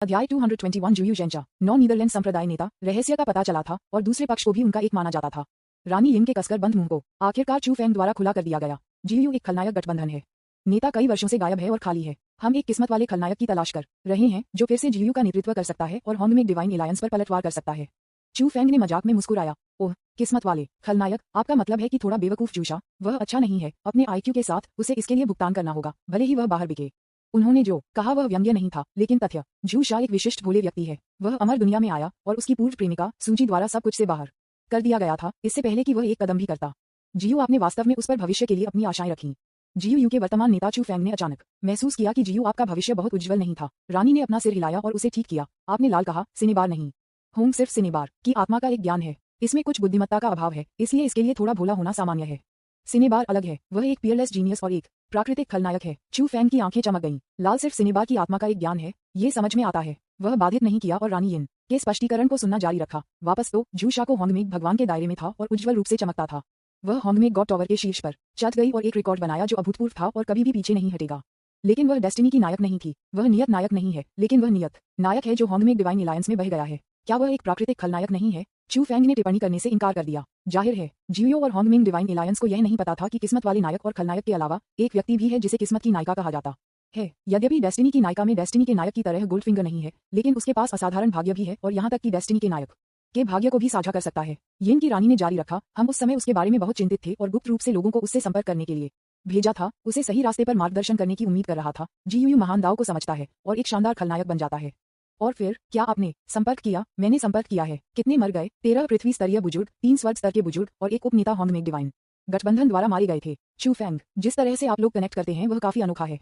अध्याय 221 जुयू जेंचा 9 नीदरलैंड संप्रदाय नेता रहस्य का पता चला था और दूसरे पक्ष को भी उनका एक माना जाता था। रानी यिन के कसकर बंद मुंह को आखिरकार चू फेंग द्वारा खुला कर दिया गया। जियू एक खलनायक गठबंधन है। नेता कई वर्षों से गायब है और खाली है। हम एक किस्मत वाले खलनायक की तलाश कर रहे हैं जो फिर से जियू का नेतृत्व कर सकता है और होंगमेंग डिवाइन एलायंस पर पलटवार कर सकता है। चू फेंग ने मजाक में मुस्कुराया। ओह, किस्मत वाले खलनायक, आपका मतलब है कि थोड़ा बेवकूफ जूशा, वह अच्छा नहीं है। अपने आईक्यू के साथ उसे इसके लिए भुगतान करना होगा, भले ही वह बाहर बिके। उन्होंने जो कहा वह व्यंग्य नहीं था, लेकिन तथ्य। जू शा एक विशिष्ट भोले व्यक्ति है। वह अमर दुनिया में आया और उसकी पूर्व प्रेमिका सूजी द्वारा सब कुछ से बाहर कर दिया गया था, इससे पहले कि वह एक कदम भी करता। जियू, आपने वास्तव में उस पर भविष्य के लिए अपनी आशाएं रखीं। जियू के वर्तमान नेता चू फेंग ने अचानक महसूस किया कि जियू, आपका भविष्य बहुत उज्जवल नहीं था। रानी ने अपना सिर हिलाया और उसे ठीक किया। आपने लाल कहा, सिनेबार नहीं। होंग सिर्फ सिनेबार की आत्मा का एक ज्ञान है। इसमें कुछ बुद्धिमत्ता का अभाव है, इसलिए इसके लिए थोड़ा भोला होना सामान्य है। सिनेबार अलग है, वह एक पियरलेस जीनियस और एक प्राकृतिक खलनायक है। चू फेंग की आंखें चमक गईं। लाल सिर्फ सिनेबार की आत्मा का एक ज्ञान है, ये समझ में आता है। वह बाधित नहीं किया और रानी यिन के स्पष्टीकरण को सुनना जारी रखा। वापस तो जू शा को होंगमेंग भगवान के दायरे में था और उज्जवल रूप से चमकता था। वह होंगमेंग गॉड टावर के शीर्ष पर चढ़ गई और एक रिकॉर्ड बनाया जो अभूतपूर्व था और कभी भी पीछे नहीं हटेगा। लेकिन वह डेस्टिनी की नायक नहीं थी। वह नियत नायक नहीं है, लेकिन वह नियत नायक है जो होंगमेंग डिवाइन एलायंस में बह गया है। क्या वह एक प्राकृतिक खलनायक नहीं है? चू फेंग ने टिप्पणी करने से इनकार कर दिया। जाहिर है, जियो और होंगमेंग डिवाइन एलायंस को यह नहीं पता था कि किस्मत वाले नायक और खलनायक के अलावा एक व्यक्ति भी है जिसे किस्मत की नायिका कहा जाता है। यद्यपि डेस्टिनी की नायिका में डेस्टिनी के नायक की तरह गोल्डफिंगर नहीं है, लेकिन उसके पास असाधारण भाग्य भी है और यहाँ तक कि डेस्टिनी के नायक के भाग्य को भी साझा कर सकता है। यिन की रानी ने जारी रखा, हम उस समय उसके बारे में बहुत चिंतित थे और गुप्त रूप से लोगों को उससे संपर्क करने के लिए भेजा था। उसे सही रास्ते पर मार्गदर्शन करने की उम्मीद कर रहा था। जियू महान दाव को समझता है और एक शानदार खलनायक बन जाता है। और फिर क्या आपने संपर्क किया? मैंने संपर्क किया है। कितने मर गए? 13 पृथ्वी स्तरीय बुजुर्ग, 3 स्वर्ग स्तर के बुजुर्ग और एक उपनेता होंगमेंग डिवाइन गठबंधन द्वारा मारे गए थे। चू फेंग, जिस तरह से आप लोग कनेक्ट करते हैं वह काफी अनोखा है।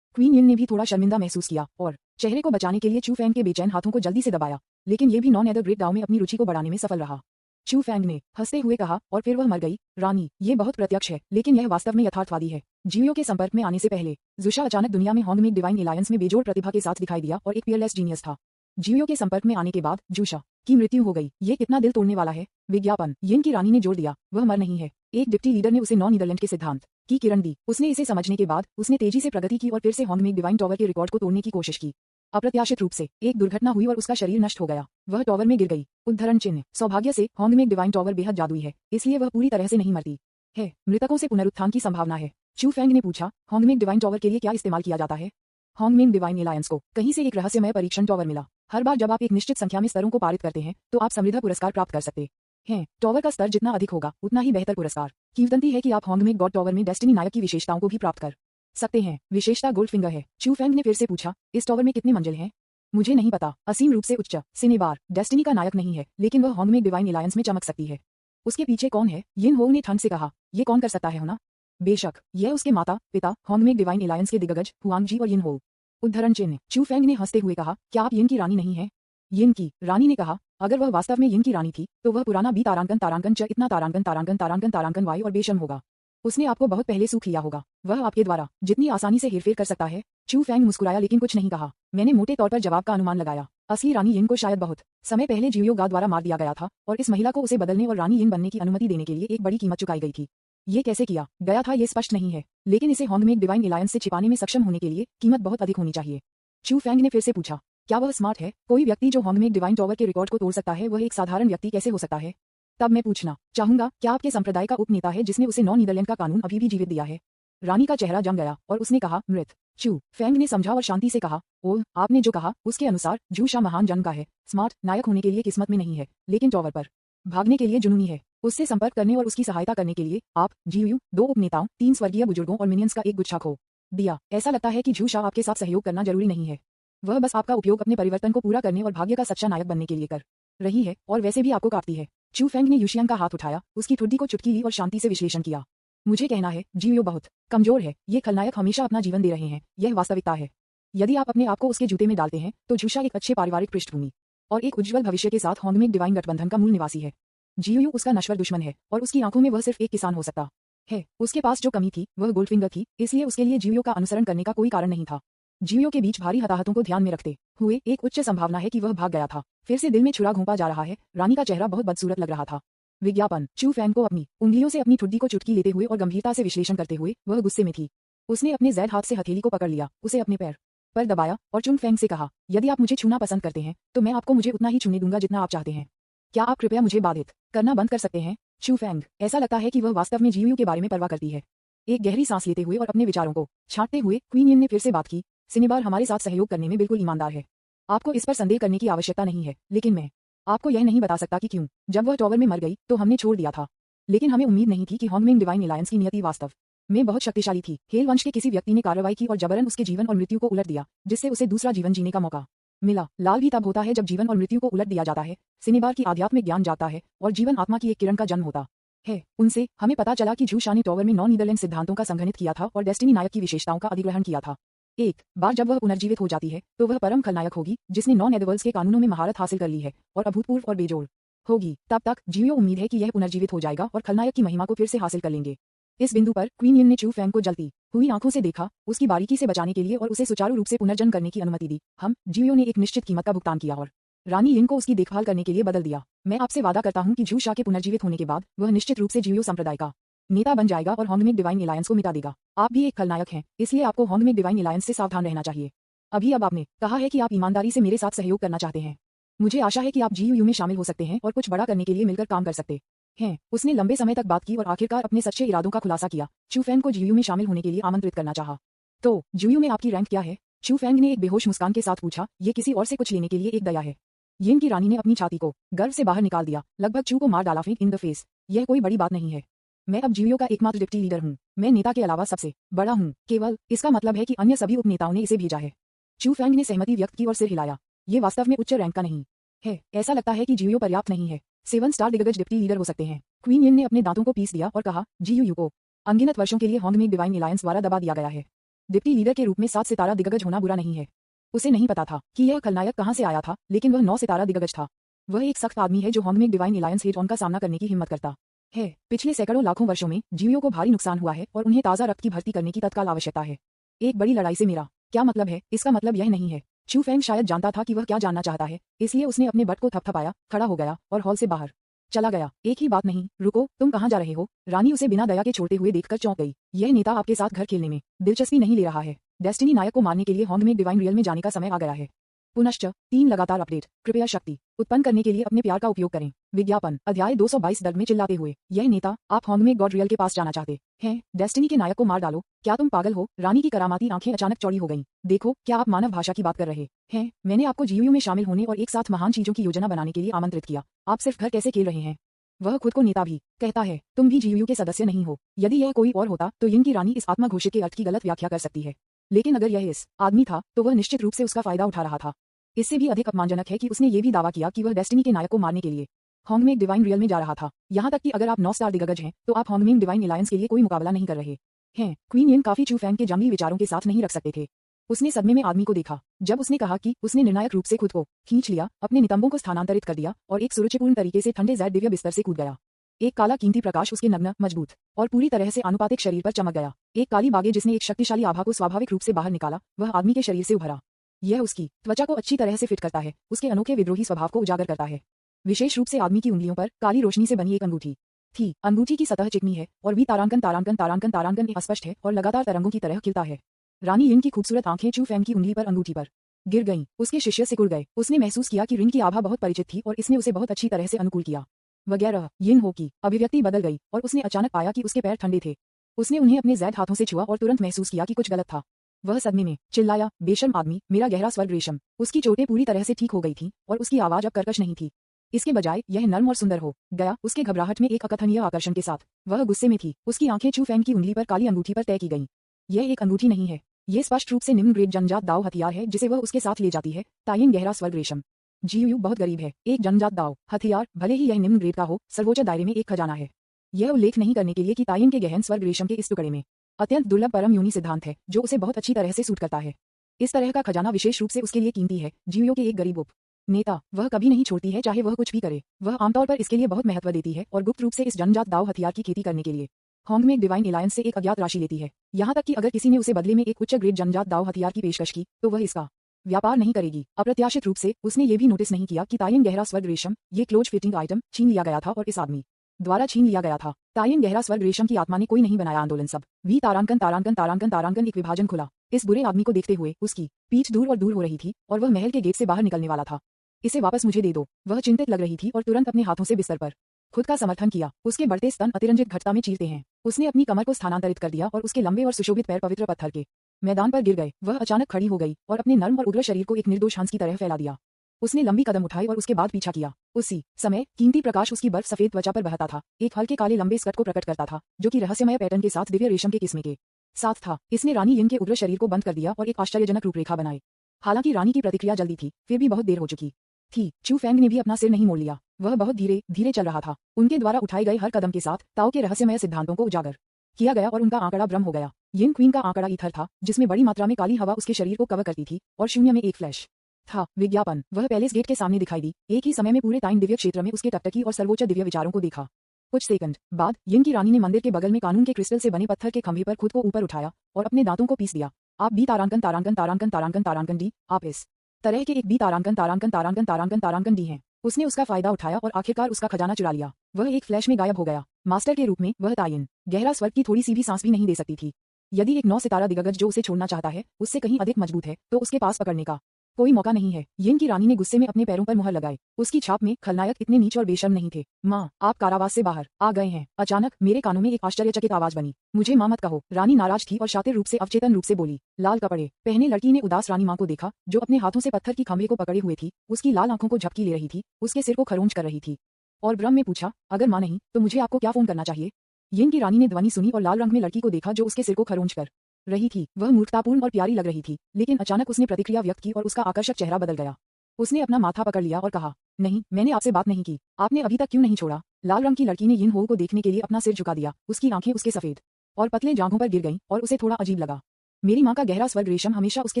क्वीन यिन ने भी थोड़ा शर्मिंदा महसूस किया और चेहरे को बचाने के लिए चू फेंग के बेचैन हाथों को जल्दी से दबाया, लेकिन ये भी नॉन एदर ग्रेट दाव में अपनी रुचि को बढ़ाने में सफल रहा। चू फेंग ने हंसते हुए कहा, और फिर वह मर गई। रानी, ये बहुत प्रत्यक्ष है, लेकिन यह वास्तव में यथार्थवादी है। जियो के संपर्क में आने से पहले जुशा अचानक दुनिया में होंगमेंग डिवाइन एलायंस में बेजोड़ प्रतिभा के साथ दिखाई दिया और एक पियरलेस जीनियस था। जियो के संपर्क में आने के बाद जूशा की मृत्यु हो गई। ये कितना दिल तोड़ने वाला है। विज्ञापन, यिन की रानी ने जोड़ दिया, वह मर नहीं है। एक डिप्टी लीडर ने उसे 9 नीदरलैंड के सिद्धांत की किरण दी। उसने इसे समझने के बाद उसने तेजी से प्रगति की और फिर से होंगमेंग डिवाइन टावर के रिकॉर्ड को तोड़ने की कोशिश की। अप्रत्याशित रूप से एक दुर्घटना हुई और उसका शरीर नष्ट हो गया। वह टावर में गिर गई। उद्धरण चिन्ह, सौभाग्य से होंगमेंग डिवाइन टावर बेहद जादुई है, इसलिए वह पूरी तरह से नहीं मरती है। मृतकों से पुनरुत्थान की संभावना है। चू फेंग ने पूछा, होंगमेंग डिवाइन टावर के लिए क्या इस्तेमाल किया जाता है? होंगमेंग डिवाइन एलायंस को कहीं से एक रहस्यमय परीक्षण टावर मिला। हर बार जब आप एक निश्चित संख्या में स्तरों को पारित करते हैं तो आप समृद्ध पुरस्कार प्राप्त कर सकते हैं। टावर का स्तर जितना अधिक होगा उतना ही बेहतर पुरस्कार। किंवदंती है कि आप होंगमेंग गॉड टावर में डेस्टिनी नायक की विशेषताओं को भी प्राप्त कर सकते हैं। विशेषता गोल्डफिंगर है। चू फेंग ने फिर से पूछा, इस टावर में कितनी मंजिल हैं? मुझे नहीं पता। असीम रूप से उच्च। सिनेबार डेस्टिनी का नायक नहीं है, लेकिन वह होंगमेंग डिवाइन एलायंस में चमक सकती है। उसके पीछे कौन है? यिन होंग ने ठंड से कहा, ये कौन कर सकता है होना? बेशक, यह उसके माता पिता होंगमेंग डिवाइन एलायंस के दिग्गज हुआंगजी और यिन हो। उद्धरण चिन्ह, चू फेंग ने हंसते हुए कहा, क्या आप यिन की रानी नहीं है? यिन की रानी ने कहा, अगर वह वास्तव में यिन की रानी थी तो वह पुराना बी तारांकन तारांकन च इतना तारांकन तारांकन तारांकन तारांकन वाई और बेशर्म होगा। उसने आपको बहुत पहले सूख लिया होगा। वह आपके द्वारा जितनी आसानी से हेरफेर कर सकता है। चू फेंग मुस्कुराया लेकिन कुछ नहीं कहा। मैंने मोटे तौर पर जवाब का अनुमान लगाया। असली रानी यिन को शायद बहुत समय पहले जियो गा द्वारा मार दिया गया था और इस महिला को उसे बदलने और रानी यिन बनने की अनुमति देने के लिए एक बड़ी कीमत चुकाई गई थी। ये कैसे किया गया था ये स्पष्ट नहीं है, लेकिन इसे होंगमेंग डिवाइन एलायंस से छिपाने में सक्षम होने के लिए कीमत बहुत अधिक होनी चाहिए। चू फेंग ने फिर से पूछा, क्या वह स्मार्ट है? कोई व्यक्ति जो होंगमेंग डिवाइन टावर के रिकॉर्ड को तोड़ सकता है वह एक साधारण व्यक्ति कैसे हो सकता है? तब मैं पूछना चाहूंगा, क्या आपके संप्रदाय का उपनेता है जिसने उसे 9 नीदरलैंड का कानून अभी भी जीवित दिया है? रानी का चेहरा जम गया और उसने कहा, मृत। चू फेंग ने समझा और शांति से कहा, ओह, आपने जो कहा उसके अनुसार जू शा महान जन्म का है। स्मार्ट नायक होने के लिए किस्मत में नहीं है, लेकिन टावर पर भागने के लिए जुनूनी है। उससे संपर्क करने और उसकी सहायता करने के लिए आप जियू 2 उपनेताओं, 3 स्वर्गीय बुजुर्गों और मिनियंस का एक गुच्छा खो दिया। ऐसा लगता है कि जू शा आपके साथ सहयोग करना जरूरी नहीं है। वह बस आपका उपयोग अपने परिवर्तन को पूरा करने और भाग्य का सच्चा नायक बनने के लिए कर रही है, और वैसे भी आपको काटती है। चू फेंग ने यूशियांग का हाथ उठाया, उसकी ठुड्डी को चुटकी ली और शांति से विश्लेषण किया। मुझे कहना है, जियो बहुत कमजोर है। ये खलनायक हमेशा अपना जीवन दे रहे हैं, यह वास्तविकता है। यदि आप अपने आप को उसके जूते में डालते हैं तो जूशा एक अच्छे पारिवारिक पृष्ठभूमि और एक उज्जवल भविष्य के साथ होंगमेंग डिवाइन गठबंधन का मूल निवासी है। जियो उसका नश्वर दुश्मन है और उसकी आंखों में वह सिर्फ एक किसान हो सकता है। उसके पास जो कमी थी वह गोल्डफिंगर थी, इसलिए उसके लिए जियो का अनुसरण करने का कोई कारण नहीं था। जियो के बीच भारी हताहतों को ध्यान में रखते हुए एक उच्च संभावना है कि वह भाग गया था। फिर से दिल में छुरा घोंपा जा रहा है। रानी का चेहरा बहुत बदसूरत लग रहा था। विज्ञापन, चू फेंग को अपनी उंगलियों से अपनी ठुड्डी को चुटकी लेते हुए और गंभीरता से विश्लेषण करते हुए वह गुस्से में थी। उसने अपने जैद हाथ से हथेली को पकड़ लिया, उसे अपने पैर पर दबाया और चुंग फेंग से कहा, यदि आप मुझे छूना पसंद करते हैं तो मैं आपको मुझे उतना ही छूने दूंगा जितना आप चाहते हैं। क्या आप कृपया मुझे बाधित करना बंद कर सकते हैं? चू फेंग, ऐसा लगता है कि वह वास्तव में जीयू के बारे में परवाह करती है। एक गहरी सांस लेते हुए और अपने विचारों को छांटते हुए क्वीन यिन ने फिर से बात की, सिनेबार हमारे साथ सहयोग करने में बिल्कुल ईमानदार है। आपको इस पर संदेह करने की आवश्यकता नहीं है, लेकिन मैं आपको यह नहीं बता सकता कि क्यों। जब वह टॉवर में मर गई तो हमने छोड़ दिया था, लेकिन हमें उम्मीद नहीं थी कि होंगमिंग डिवाइन एलायंस की नियति वास्तव में बहुत शक्तिशाली थी। हेल वंश के किसी व्यक्ति ने कार्रवाई की और जबरन उसके जीवन और मृत्यु को उलट दिया, जिससे उसे दूसरा जीवन जीने का मौका मिला। लाल भी तब होता है जब जीवन और मृत्यु को उलट दिया जाता है, सिनेबार की आध्यात्मिक ज्ञान जागता है और जीवन आत्मा की एक किरण का जन्म होता है। उनसे हमें पता चला कि झू शा ने टॉवर में 9 नीदरलैंड सिद्धांतों का संघनित किया था और डेस्टिनी नायक की विशेषताओं का अधिग्रहण किया था। एक बार जब वह पुनर्जीवित हो जाती है तो वह परम खलनायक होगी जिसने 9 नेदरवर्ल्ड्स के कानूनों में महारत हासिल कर ली है और अभूतपूर्व और बेजोड़ होगी। तब तक जीयो उम्मीद है कि यह पुनर्जीवित हो जाएगा और खलनायक की महिमा को फिर से हासिल कर लेंगे। इस बिंदु पर क्वीन यिन ने चू फेंग को जलती हुई आंखों से देखा, उसकी बारीकी से बचाने के लिए और उसे सुचारू रूप से पुनर्जन्म करने की अनुमति दी। हम जीयो ने एक निश्चित कीमत का भुगतान किया और रानी यिन को उसकी देखभाल करने के लिए बदल दिया। मैं आपसे वादा करता हूं कि झू शा के पुनर्जीवित होने के बाद वह निश्चित रूप से जीयो संप्रदाय का नेता बन जाएगा और होंगमिंग डिवाइन एलायंस को मिटा देगा। आप भी एक खलनायक हैं, इसलिए आपको होंगमिंग डिवाइन एलायंस से सावधान रहना चाहिए। अब आपने कहा है कि आप ईमानदारी से मेरे साथ सहयोग करना चाहते हैं। मुझे आशा है कि आप जीयू में शामिल हो सकते हैं और कुछ बड़ा करने के लिए मिलकर काम कर सकते हैं। उसने लंबे समय तक बात की और आखिरकार अपने सच्चे इरादों का खुलासा किया। चू फेंग को जीयू में शामिल होने के लिए आमंत्रित करना चाहा। तो जीयू में आपकी रैंक क्या है? चू फेंग ने एक बेहोश मुस्कान के साथ पूछा, ये किसी और से कुछ लेने के लिए एक दया है। यिन की रानी ने अपनी छाती को गर्व से बाहर निकाल दिया, लगभग चू को मार डाला फेंक इन द फेस। यह कोई बड़ी बात नहीं है। मैं अब जीयू का एकमात्र डिप्टी लीडर हूँ। मैं नेता के अलावा सबसे बड़ा हूँ। केवल इसका मतलब है कि अन्य सभी उपनेताओं ने इसे भेजा है। चू फेंग ने सहमति व्यक्त की और सिर हिलाया। ये वास्तव में उच्च रैंक का नहीं है। ऐसा लगता है कि जीयू पर्याप्त नहीं है। 7 स्टार दिग्गज डिप्टी लीडर हो सकते हैं। क्वीन यिन ने अपने दांतों को पीस दिया और कहा, जीयू को अनगिनत वर्षों के लिए होंगमिंग डिवाइन एलायंस द्वारा दबा दिया गया है। डिप्टी लीडर के रूप में 7 सितारा दिग्गज होना बुरा नहीं है। उसे नहीं पता था कि यह खलनायक कहां से आया था, लेकिन वह 9 सितारा दिग्गज था। वह एक सख्त आदमी है जो होंगमिंग डिवाइन एलायंस हेट ऑन का सामना करने की हिम्मत करता है। पिछले सैकड़ों लाखों वर्षों में जीयू को भारी नुकसान हुआ है और उन्हें ताजा रक्त की भर्ती करने की तत्काल आवश्यकता है। एक बड़ी लड़ाई से मेरा क्या मतलब है? इसका मतलब यह नहीं है। चू फेंग शायद जानता था कि वह क्या जानना चाहता है, इसलिए उसने अपने बट को थपथपाया, खड़ा हो गया और हॉल से बाहर चला गया। एक ही बात नहीं, रुको, तुम कहां जा रहे हो? रानी उसे बिना दया के छोड़ते हुए देखकर चौंक गई। यह नेता आपके साथ घर खेलने में दिलचस्पी नहीं ले रहा है। डेस्टिनी नायक को मारने के लिए होंगमिंग डिवाइन रियल में जाने का समय आ गया है। पुनश्च 3 लगातार अपडेट। कृपया शक्ति उत्पन्न करने के लिए अपने प्यार का उपयोग करें। विज्ञापन अध्याय 222 दर्द में चिल्लाते हुए, यह नेता, आप होंगमिंग गॉड रियल के पास जाना चाहते हैं? डेस्टिनी के नायक को मार डालो। क्या तुम पागल हो? रानी की करामाती आंखें अचानक चौड़ी हो गईं। देखो, क्या आप मानव भाषा की बात कर रहे हैं? मैंने आपको जीयू में शामिल होने और एक साथ महान चीजों की योजना बनाने के लिए आमंत्रित किया। आप सिर्फ घर कैसे खेल रहे हैं? वह खुद को नेता भी कहता है। तुम भी जीयू के सदस्य नहीं हो। यदि यह कोई और होता तो यिन की रानी इस आत्मा घोषित के अर्थ की गलत व्याख्या कर सकती है, लेकिन अगर यह इस आदमी था तो वह निश्चित रूप से उसका फायदा उठा रहा था। इससे भी अधिक अपमानजनक है कि उसने ये भी दावा किया कि वह डेस्टिनी के नायक को मारने के लिए होंगमिंग डिवाइन रियल में जा रहा था। यहाँ तक कि अगर आप 9 स्टार दिग्गज हैं तो आप होंगमिंग डिवाइन एलायंस के लिए कोई मुकाबला नहीं कर रहे हैं। क्वीन यिन काफी चू फेंग के जंगली विचारों के साथ नहीं रख सकते थे। उसने सदमे में आदमी को देखा जब उसने कहा कि उसने निर्णायक रूप से खुद को खींच लिया, अपने नितंबों को स्थानांतरित कर दिया और एक सुरुचिपूर्ण तरीके से ठंडे जैद दिव्य बिस्तर से कूद गया। एक काला कीमती प्रकाश उसके नग्न, मजबूत और पूरी तरह से आनुपातिक शरीर पर चमक गया। एक काली बागे जिसने एक शक्तिशाली आभा को स्वाभाविक रूप से बाहर निकाला, वह आदमी के शरीर से उभरा। यह उसकी त्वचा को अच्छी तरह से फिट करता है, उसके अनोखे विद्रोही स्वभाव को उजागर करता है। विशेष रूप से आदमी की उंगलियों पर काली रोशनी से बनी एक अंगूठी थी। अंगूठी की सतह चिकनी है और भी तारांकन तारांकन तारांकन तारांकन अस्पष्ट है और लगातार तरंगों की तरह खिलता है। रानी यिन की खूबसूरत आंखें चू फेंग की उंगली पर अंगूठी पर गिर गईं। उसके शिष्य सिकुड़ गए। उसने महसूस किया कि रिंग की आभा बहुत परिचित थी और इसने उसे बहुत अच्छी तरह से अनुकूल किया। वगैरह यिन हो की अभिव्यक्ति बदल गई और उसने अचानक पाया कि उसके पैर ठंडे थे। उसने उन्हें अपने जैद हाथों से छुआ और तुरंत महसूस किया कि कुछ गलत था। वह सदमे में चिल्लाया, बेशर्म आदमी, मेरा गहरा स्वर्ग रेशम। उसकी चोटें पूरी तरह से ठीक हो गई थीं और उसकी आवाज अब कर्कश नहीं थी। इसके बजाय यह नर्म और सुंदर हो गया। उसके घबराहट में एक अकथनीय आकर्षण के साथ वह गुस्से में थी। उसकी आंखें चू फेंग की उंगली पर काली अंगूठी पर तय की गईं। यह एक अंगूठी नहीं है, ये स्पष्ट रूप से निम्न ग्रेड जनजात दाव हथियार है जिसे वह उसके साथ ले जाती है। तायिन गहरा स्वर्ग रेशम। जीयू बहुत गरीब है। एक जनजात दाव हथियार, भले ही यह निम्न ग्रेड का हो, सर्वोच्च दायरे में एक खजाना है। यह उल्लेख नहीं करने के लिए कि तायिन के गहन स्वर्ग रेशम के इस टुकड़े में अत्यंत दुर्लभ परम यूनि सिद्धांत है जो उसे बहुत अच्छी तरह से सूट करता है। इस तरह का खजाना विशेष रूप से उसके लिए कीमती है। जीयू के एक गरीब उप नेता वह कभी नहीं छोड़ती है चाहे वह कुछ भी करे। वह आमतौर पर इसके लिए बहुत महत्व देती है और गुप्त रूप से इस जनजात दाव हथियार की खेती करने के लिए होंगमिंग डिवाइन एलायंस से एक अज्ञात राशि लेती है। यहाँ तक कि अगर किसी ने उसे बदले में एक उच्च ग्रेड जनजात दाव हथियार की पेशकश की तो वह इसका व्यापार नहीं करेगी। अप्रत्याशित रूप से उसने ये भी नोटिस नहीं किया कि तायिन गहरा स्वर्ग रेशम, ये क्लोज फिटिंग आइटम छीन लिया गया था और इस आदमी द्वारा छीन लिया गया था। तायिन गहरा स्वर्ग रेशम की आत्मा ने कोई नहीं बनाया आंदोलन सब वी तारांकन तारांकन तारांकन तारांकन एक विभाजन खुला। इस बुरे आदमी को देखते हुए उसकी पीठ दूर और दूर हो रही थी और वह महल के गेट से बाहर निकलने वाला था। इसे वापस मुझे दे दो, वह चिंतित लग रही थी और तुरंत अपने हाथों से बिस्तर पर खुद का समर्थन किया। उसके बढ़ते स्तन अतिरंजित घटता में चीरते हैं। उसने अपनी कमर को स्थानांतरित कर दिया और उसके लंबे और सुशोभित पैर पवित्र पत्थर के मैदान पर गिर गए। वह अचानक खड़ी हो गई और अपने नर्म और उग्र शरीर को एक निर्दोष हंस की तरह फैला दिया। उसने लंबी कदम उठाई और उसके बाद पीछा किया। उसी समय कीमती प्रकाश उसकी बर्फ सफेद त्वचा पर बहता था, एक हल्के काले लंबे स्कर्ट को प्रकट करता था जो कि रहस्यमय पैटर्न के साथ दिव्य रेशम के किस्मे के साथ था। इसने रानी यिन के उग्र शरीर को बंद कर दिया और एक आश्चर्यजनक रूपरेखा बनाई। हालांकि रानी की प्रतिक्रिया जल्दी थी, फिर भी बहुत देर हो चुकी थी। चू फेंग ने भी अपना सिर नहीं मोड़ लिया। वह बहुत धीरे धीरे चल रहा था। उनके द्वारा उठाए गए हर कदम के साथ ताओ के रहस्यमय सिद्धांतों को उजागर किया गया और उनका आंकड़ा ब्रह्म हो गया। यिन क्वीन का आंकड़ा ईथर था जिसमें बड़ी मात्रा में काली हवा उसके शरीर को कवर करती थी और शून्य में एक फ्लैश था। विज्ञापन। वह पैलेस गेट के सामने दिखाई दी। एक ही समय में पूरे ताइन दिव्य क्षेत्र में उसके टकटकी और सर्वोच्च दिव्य विचारों को देखा। कुछ सेकंड बाद यिन की रानी ने मंदिर के बगल में कानून के क्रिस्टल से बने पत्थर के खंभे पर खुद को ऊपर उठाया और अपने दांतों को पीस दिया। आप बी तारांकन तारांकन तारांकन तारांकन तारांकन डी, आप इस तरह के एक बी तारांकन तारांकन तारांकन तारांकन तारांकन डी हैं। उसने उसका फायदा उठाया और आखिरकार उसका खजाना चुरा लिया। वह एक फ्लैश में गायब हो गया। मास्टर के रूप में वह तायिन गहरा स्वर्ग की थोड़ी सी भी सांस भी नहीं दे सकती थी। यदि एक 9 सितारा दिग्गज जो उसे छोड़ना चाहता है उससे कहीं अधिक मजबूत है तो उसके पास पकड़ने का कोई मौका नहीं है। यिन की रानी ने गुस्से में अपने पैरों पर मुहर लगाई। उसकी छाप में खलनायक इतने नीच और बेशर्म नहीं थे। माँ, आप कारावास से बाहर आ गए हैं। अचानक मेरे कानों में एक आश्चर्यचकित आवाज बनी। मुझे माँ मत कहो। रानी नाराज थी और शातिर रूप से अवचेतन रूप से बोली। लाल कपड़े पहने लड़की ने उदास रानी माँ को देखा जो अपने हाथों से पत्थर की खंभे को पकड़े हुए थी। उसकी लाल आंखों को झपकी ले रही थी, उसके सिर को खरोंच कर रही थी और ब्रह्म में पूछा, अगर माँ नहीं तो मुझे आपको क्या फोन करना चाहिए। यिन की रानी ने ध्वनि सुनी और लाल रंग में लड़की को देखा जो उसके सिर को खरोंच कर रही थी। वह मूर्खतापूर्ण और प्यारी लग रही थी, लेकिन अचानक उसने प्रतिक्रिया व्यक्त की और उसका आकर्षक चेहरा बदल गया। उसने अपना माथा पकड़ लिया और कहा, नहीं, मैंने आपसे बात नहीं की। आपने अभी तक क्यों नहीं छोड़ा। लाल रंग की लड़की ने यिन हो को देखने के लिए अपना सिर झुका दिया। उसकी आंखें उसके सफेद और पतले जांघों पर गिर गईं और उसे थोड़ा अजीब लगा। मेरी माँ का गहरा स्वर्ग रेशम हमेशा उसके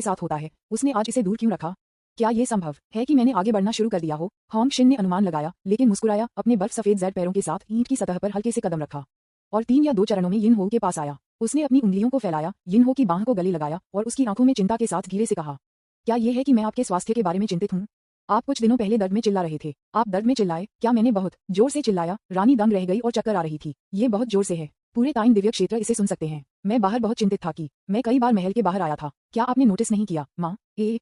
साथ होता है, उसने आज इसे दूर क्यों रखा। क्या ये संभव है कि मैंने आगे बढ़ना शुरू कर दिया हो। होंग शिन ने अनुमान लगाया, लेकिन मुस्कुराया। अपने बर्फ सफेद ज़ेड पैरों के साथ ईंट की सतह पर हल्के से कदम रखा और 3 या 2 चरणों में यिन हो के पास आया। उसने अपनी उंगलियों को फैलाया, यिन हो की बांह को गले लगाया और उसकी आंखों में चिंता के साथ धीरे से कहा, क्या ये है कि मैं आपके स्वास्थ्य के बारे में चिंतित हूँ। आप कुछ दिनों पहले दर्द में चिल्ला रहे थे। आप दर्द में चिल्लाए। क्या मैंने बहुत जोर से चिल्लाया। रानी दंग रह गई और चक्कर आ रही थी। ये बहुत जोर से है। पूरे ताइन दिव्य क्षेत्र इसे सुन सकते हैं। मैं बाहर बहुत चिंतित था कि मैं कई बार महल के बाहर आया था। क्या आपने नोटिस नहीं किया। माँ,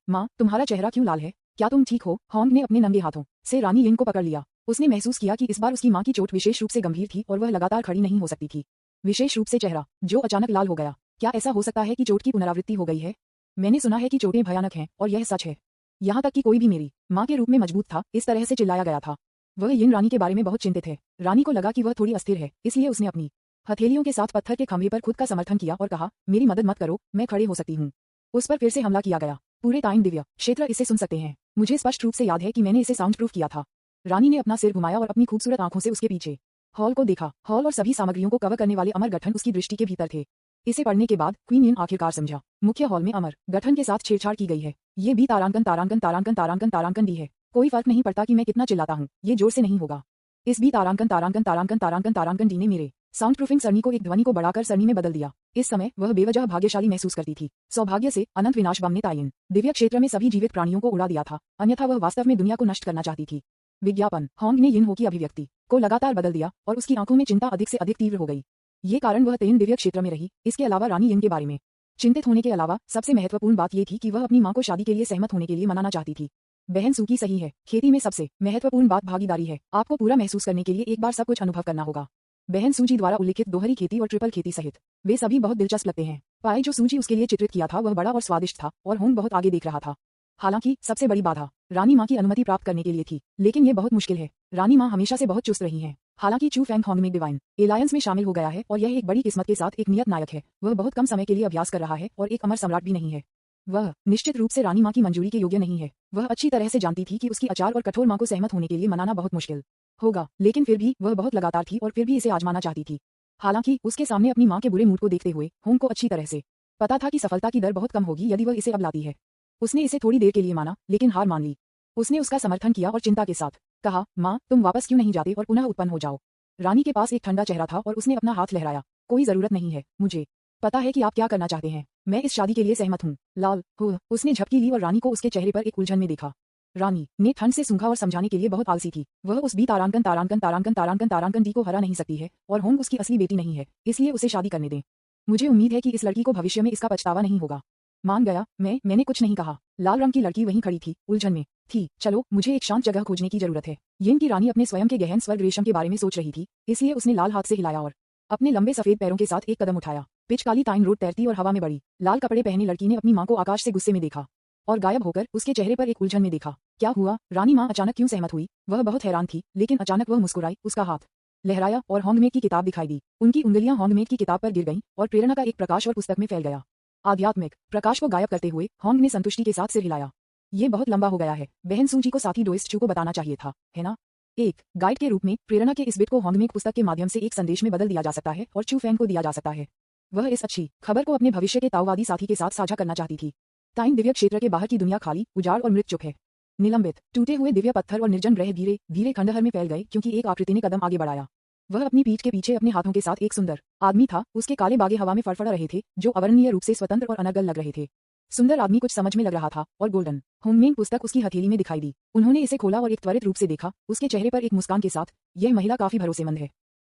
माँ, तुम्हारा चेहरा क्यों लाल है। क्या तुम ठीक हो। होंग ने अपने नंगे हाथों से रानी यिन को पकड़ लिया। उसने महसूस किया कि इस बार उसकी माँ की चोट विशेष रूप से गंभीर थी और वह लगातार खड़ी नहीं हो सकती थी। विशेष रूप से चेहरा जो अचानक लाल हो गया। क्या ऐसा हो सकता है कि चोट की पुनरावृत्ति हो गई है। मैंने सुना है कि चोटें भयानक हैं और यह सच है। यहाँ तक कि कोई भी मेरी माँ के रूप में मजबूत था। इस तरह से चिल्लाया गया था। वह यिन रानी के बारे में बहुत चिंतित है। रानी को लगा कि वह थोड़ी अस्थिर है, इसलिए उसने अपनी हथेलियों के साथ पत्थर के खंभे पर खुद का समर्थन किया और कहा, मेरी मदद मत करो, मैं खड़े हो सकती हूँ। उस पर फिर से हमला किया गया। पूरे ताइन दिव्य क्षेत्र इसे सुन सकते हैं। मुझे स्पष्ट रूप से याद है कि मैंने इसे साउंड प्रूफ किया था। रानी ने अपना सिर घुमाया और अपनी खूबसूरत आंखों से उसके पीछे हॉल को देखा। हॉल और सभी सामग्रियों को कवर करने वाले अमर गठन उसकी दृष्टि के भीतर थे। इसे पढ़ने के बाद क्वीन यिन आखिरकार समझा, मुख्य हॉल में अमर गठन के साथ छेड़छाड़ की गई है। ये भी तारांकन तारांकन तारांकन तारांकन तारांकन डी है। कोई फर्क नहीं पड़ता कि मैं कितना चिल्लाता हूँ, ये जोर से नहीं होगा। इस भी तारांकन तारांकन तारांकन तारांकन तारांकन डी ने मेरे साउंड प्रूफिंग सरनी को एक ध्वनि को बढ़ाकर सरनी में बदल दिया। इस समय वह बेवजह भाग्यशाली महसूस करती थी। सौभाग्य से अनंत विनाश बम ने तायिन दिव्य क्षेत्र में सभी जीवित प्राणियों को उड़ा दिया था, अन्यथा वह वास्तव में दुनिया को नष्ट करना चाहती थी। विज्ञापन। होंग ने यिन हो की अभिव्यक्ति को लगातार बदल दिया और उसकी आंखों में चिंता अधिक से अधिक तीव्र हो गई। ये कारण वह तेन दिव्य क्षेत्र में रही। इसके अलावा रानी यिन के बारे में चिंतित होने के अलावा सबसे महत्वपूर्ण बात यह थी कि वह अपनी माँ को शादी के लिए सहमत होने के लिए मनाना चाहती थी। बहन सूकी सही है। खेती में सबसे महत्वपूर्ण बात भागीदारी है। आपको पूरा महसूस करने के लिए एक बार सब कुछ अनुभव करना होगा। बहन सूजी द्वारा उल्लिखित दोहरी खेती और ट्रिपल खेती सहित वे सभी बहुत दिलचस्प लगते हैं। पाए जो सूजी उसके लिए चित्रित किया था वह बड़ा और स्वादिष्ट था और होंग बहुत आगे देख रहा था। हालांकि सबसे बड़ी बाधा रानी माँ की अनुमति प्राप्त करने के लिए थी, लेकिन ये बहुत मुश्किल है। रानी माँ हमेशा से बहुत चुस्त रही हैं। हालांकि चू फेंग होंग में डिवाइन एलायंस में शामिल हो गया है और यह एक बड़ी किस्मत के साथ एक नियत नायक है। वह बहुत कम समय के लिए अभ्यास कर रहा है और एक अमर सम्राट भी नहीं है। वह निश्चित रूप से रानी माँ की मंजूरी के योग्य नहीं है। वह अच्छी तरह से जानती थी कि उसकी अचार और कठोर माँ को सहमत होने के लिए मनाना बहुत मुश्किल होगा, लेकिन फिर भी वह बहुत लगातार थी और फिर भी इसे आजमाना चाहती थी। हालांकि उसके सामने अपनी माँ के बुरे मूड को देखते हुए होंग को अच्छी तरह से पता था कि सफलता की दर बहुत कम होगी यदि वह इसे अब लाती है। उसने इसे थोड़ी देर के लिए माना, लेकिन हार मान ली। उसने उसका समर्थन किया और चिंता के साथ कहा, माँ, तुम वापस क्यों नहीं जाते और पुनः उत्पन्न हो जाओ। रानी के पास एक ठंडा चेहरा था और उसने अपना हाथ लहराया। कोई जरूरत नहीं है, मुझे पता है कि आप क्या करना चाहते हैं। मैं इस शादी के लिए सहमत हूँ। लाल हो उसने झपकी ली और रानी को उसके चेहरे पर एक उलझन में देखा। रानी ने ठंड से सूखा और समझाने के लिए बहुत आलसी थी। वह उस बी तारांकन तारांकन तारांकन तारांकन तारांकन डी को हरा नहीं सकती है और होंग उसकी असली बेटी नहीं है, इसलिए उसे शादी करने दें। मुझे उम्मीद है कि इस लड़की को भविष्य में इसका पछतावा नहीं होगा। मान गया, मैंने कुछ नहीं कहा। लाल रंग की लड़की वहीं खड़ी थी, उलझन में थी। चलो, मुझे एक शांत जगह खोजने की जरूरत है। यिन की रानी अपने स्वयं के गहन स्वर्ग रेशम के बारे में सोच रही थी, इसलिए उसने लाल हाथ से हिलाया और अपने लंबे सफेद पैरों के साथ एक कदम उठाया। पिच काली ताइन रोड तैरती और हवा में बढ़ी। लाल कपड़े पहने लड़की ने अपनी मां को आकाश से गुस्से में देखा और गायब होकर उसके चेहरे पर एक उलझन में देखा। क्या हुआ? रानी मां अचानक क्यों सहमत हुई? वह बहुत हैरान थी, लेकिन अचानक वह मुस्कुराई, उसका हाथ लहराया और होंगमेड की किताब दिखाई दी। उनकी उंगलियां होंगमेड की किताब पर गिर गईं और प्रेरणा का एक प्रकाश और पुस्तक में फैल गया। आध्यात्मिक प्रकाश को गायब करते हुए होंग ने संतुष्टि के साथ सिर हिलाया। ये बहुत लंबा हो गया है। बहन सूजी को साथी डोइस्ट चू को बताना चाहिए था, है ना? एक गाइड के रूप में प्रेरणा के इस बिट को होंगमेड पुस्तक के माध्यम से एक संदेश में बदल दिया जा सकता है और चू फैंग को दिया जा सकता है। वह इस अच्छी खबर को अपने भविष्य के ताओवादी साथी के साथ साझा करना चाहती थी। टाइम दिव्य क्षेत्र के बाहर की दुनिया खाली, उजाड़ और मृत चुप है। निलंबित टूटे हुए दिव्य पत्थर और निर्जन रह धीरे धीरे खंडहर में फैल गए क्योंकि एक आकृति ने कदम आगे बढ़ाया। वह अपनी पीठ के पीछे अपने हाथों के साथ एक सुंदर आदमी था। उसके काले बागे हवा में फड़फड़ा रहे थे, जो अवर्णनीय रूप से स्वतंत्र और अनर्गल लग रहे थे। सुंदर आदमी कुछ समझ में लग रहा था और गोल्डन होंगमेड पुस्तक उसकी हथेली में दिखाई दी। उन्होंने इसे खोला और एक त्वरित रूप से देखा, उसके चेहरे पर एक मुस्कान के साथ। यह महिला काफी भरोसेमंद है।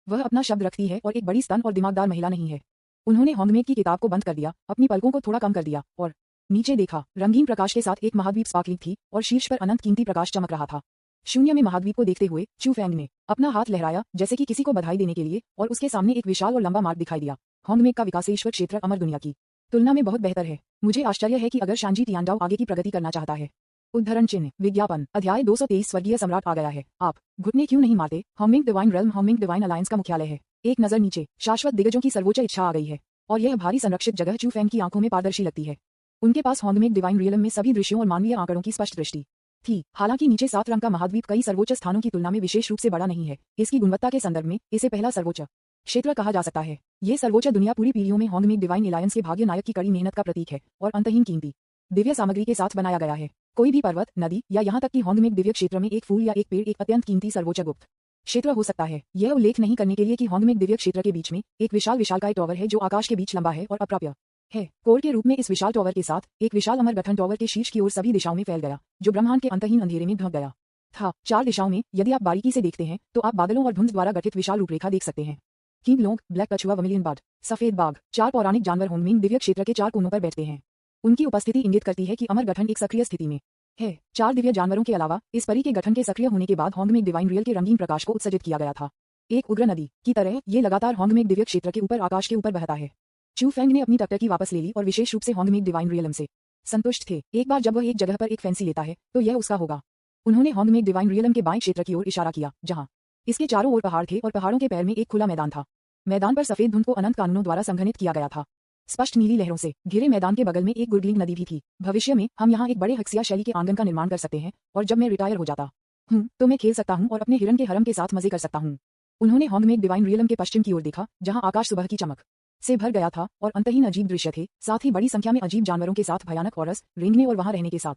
वह अपना शब्द रखती है और एक बड़ी स्तन और दिमागदार महिला नहीं है। उन्होंने होंगमेड की किताब को बंद कर दिया, अपनी पलकों को थोड़ा कम कर दिया और नीचे देखा। रंगीन प्रकाश के साथ एक महाद्वीप स्पार्कलिंग थी और शीर्ष पर अनंत कीमती प्रकाश चमक रहा था। शून्य में महाद्वीप को देखते हुए चू फैंग ने अपना हाथ लहराया जैसे कि किसी को बधाई देने के लिए, और उसके सामने एक विशाल और लंबा मार्ग दिखाई दिया। होंगमेड का विकास ईश्वर क्षेत्र अमर दुनिया की तुलना में बहुत बेहतर है। मुझे आश्चर्य है कि अगर शांजी तियानडाओ आगे की प्रगति करना चाहता है। उद्धरण चिन्ह विज्ञापन अध्याय 223 स्वर्गीय सम्राट आ गया है। आप घुटने क्यों नहीं मारते? होंगमेड डिवाइन रेल्म होंगमेड डिवाइन अलायंस का मुख्यालय है। एक नजर नीचे, शाश्वत दिग्गजों की सर्वोच्च इच्छा आ गई है और यह भारी संरक्षित जगह चू फैंग की आंखों में पारदर्शी लगती है। उनके पास होंगमेड डिवाइन रियलम में सभी दृश्यों और मानवीय आंकड़ों की स्पष्ट दृष्टि थी। हालांकि नीचे 7 रंग का महाद्वीप कई सर्वोच्च स्थानों की तुलना में विशेष रूप से बड़ा नहीं है। इसकी गुणवत्ता के संदर्भ में इसे पहला सर्वोच्च क्षेत्र कहा जा सकता है। ये सर्वोच्च दुनिया पूरी पीढ़ियों में होंगमेड डिवाइन अलायंस के भाग्य नायक की कड़ी मेहनत का प्रतीक है और अंतहीन कीमती दिव्य सामग्री के साथ बनाया गया है। कोई भी पर्वत, नदी या यहाँ तक कि होंगमेड दिव्य क्षेत्र में एक फूल या एक पेड़ एक अत्यंत कीमती सर्वोच्च गुप्त क्षेत्र हो सकता है। यह उल्लेख नहीं करने के लिए कि होंगमेड दिव्य क्षेत्र के बीच में एक विशाल विशालकाय टॉवर है जो आकाश के बीच लंबा है और अप्राप्य है। कोर के रूप में इस विशाल टॉवर के साथ एक विशाल अमर गठन टॉवर के शीर्ष की ओर सभी दिशाओं में फैल गया, जो ब्रह्मांड के अंतहीन अंधेरे में ढक गया था। 4 दिशाओं में यदि आप बारीकी से देखते हैं तो आप बादलों और धुंध द्वारा गठित विशाल रूपरेखा देख सकते हैं। किंग लोंग, ब्लैक कछुआ, वमिलियन बर्ड, सफेद बाघ, 4 पौराणिक जानवर होंगमेड दिव्य क्षेत्र के 4 कोनों पर बैठते हैं। उनकी उपस्थिति इंगित करती है कि अमर गठन एक सक्रिय स्थिति में है। 4 दिव्य जानवरों के अलावा इस परी के गठन के सक्रिय होने के बाद होंगमेड डिवाइन रियल के रंगीन प्रकाश को उत्सर्जित किया गया था। एक उग्र नदी की तरह ये लगातार होंगमेड दिव्य क्षेत्र के ऊपर आकाश के ऊपर बहता है। चू फैंग ने अपनी टकटकी वापस ले ली और विशेष रूप से होंगमेड डिवाइन रियलम से संतुष्ट थे। एक बार जब वह एक जगह पर एक फैंसी लेता है तो यह उसका होगा। उन्होंने होंगमेड डिवाइन रियलम के बाएं क्षेत्र की ओर इशारा किया, जहां इसके चारों ओर पहाड़ थे और पहाड़ों के पैर में एक खुला मैदान था। मैदान पर सफेद धुंध को अनंत कानूनों द्वारा संघनित किया गया था। स्पष्ट नीली लहरों से घिरे मैदान के बगल में एक गुर्गलिंग नदी भी थी। भविष्य में हम यहाँ एक बड़े हक्सिया शैली के आंगन का निर्माण कर सकते हैं और जब मैं रिटायर हो जाता हूँ तो मैं खेल सकता हूँ और अपने हिरन के हरम के साथ मजे कर सकता हूँ। उन्होंने होंगमेड डिवाइन रियलम के पश्चिम की ओर देखा, जहाँ आकाश सुबह की चमक से भर गया था और अंतहीन अजीब दृश्य थे, साथ ही बड़ी संख्या में अजीब जानवरों के साथ भयानक औरस रेंगने और वहां रहने के साथ।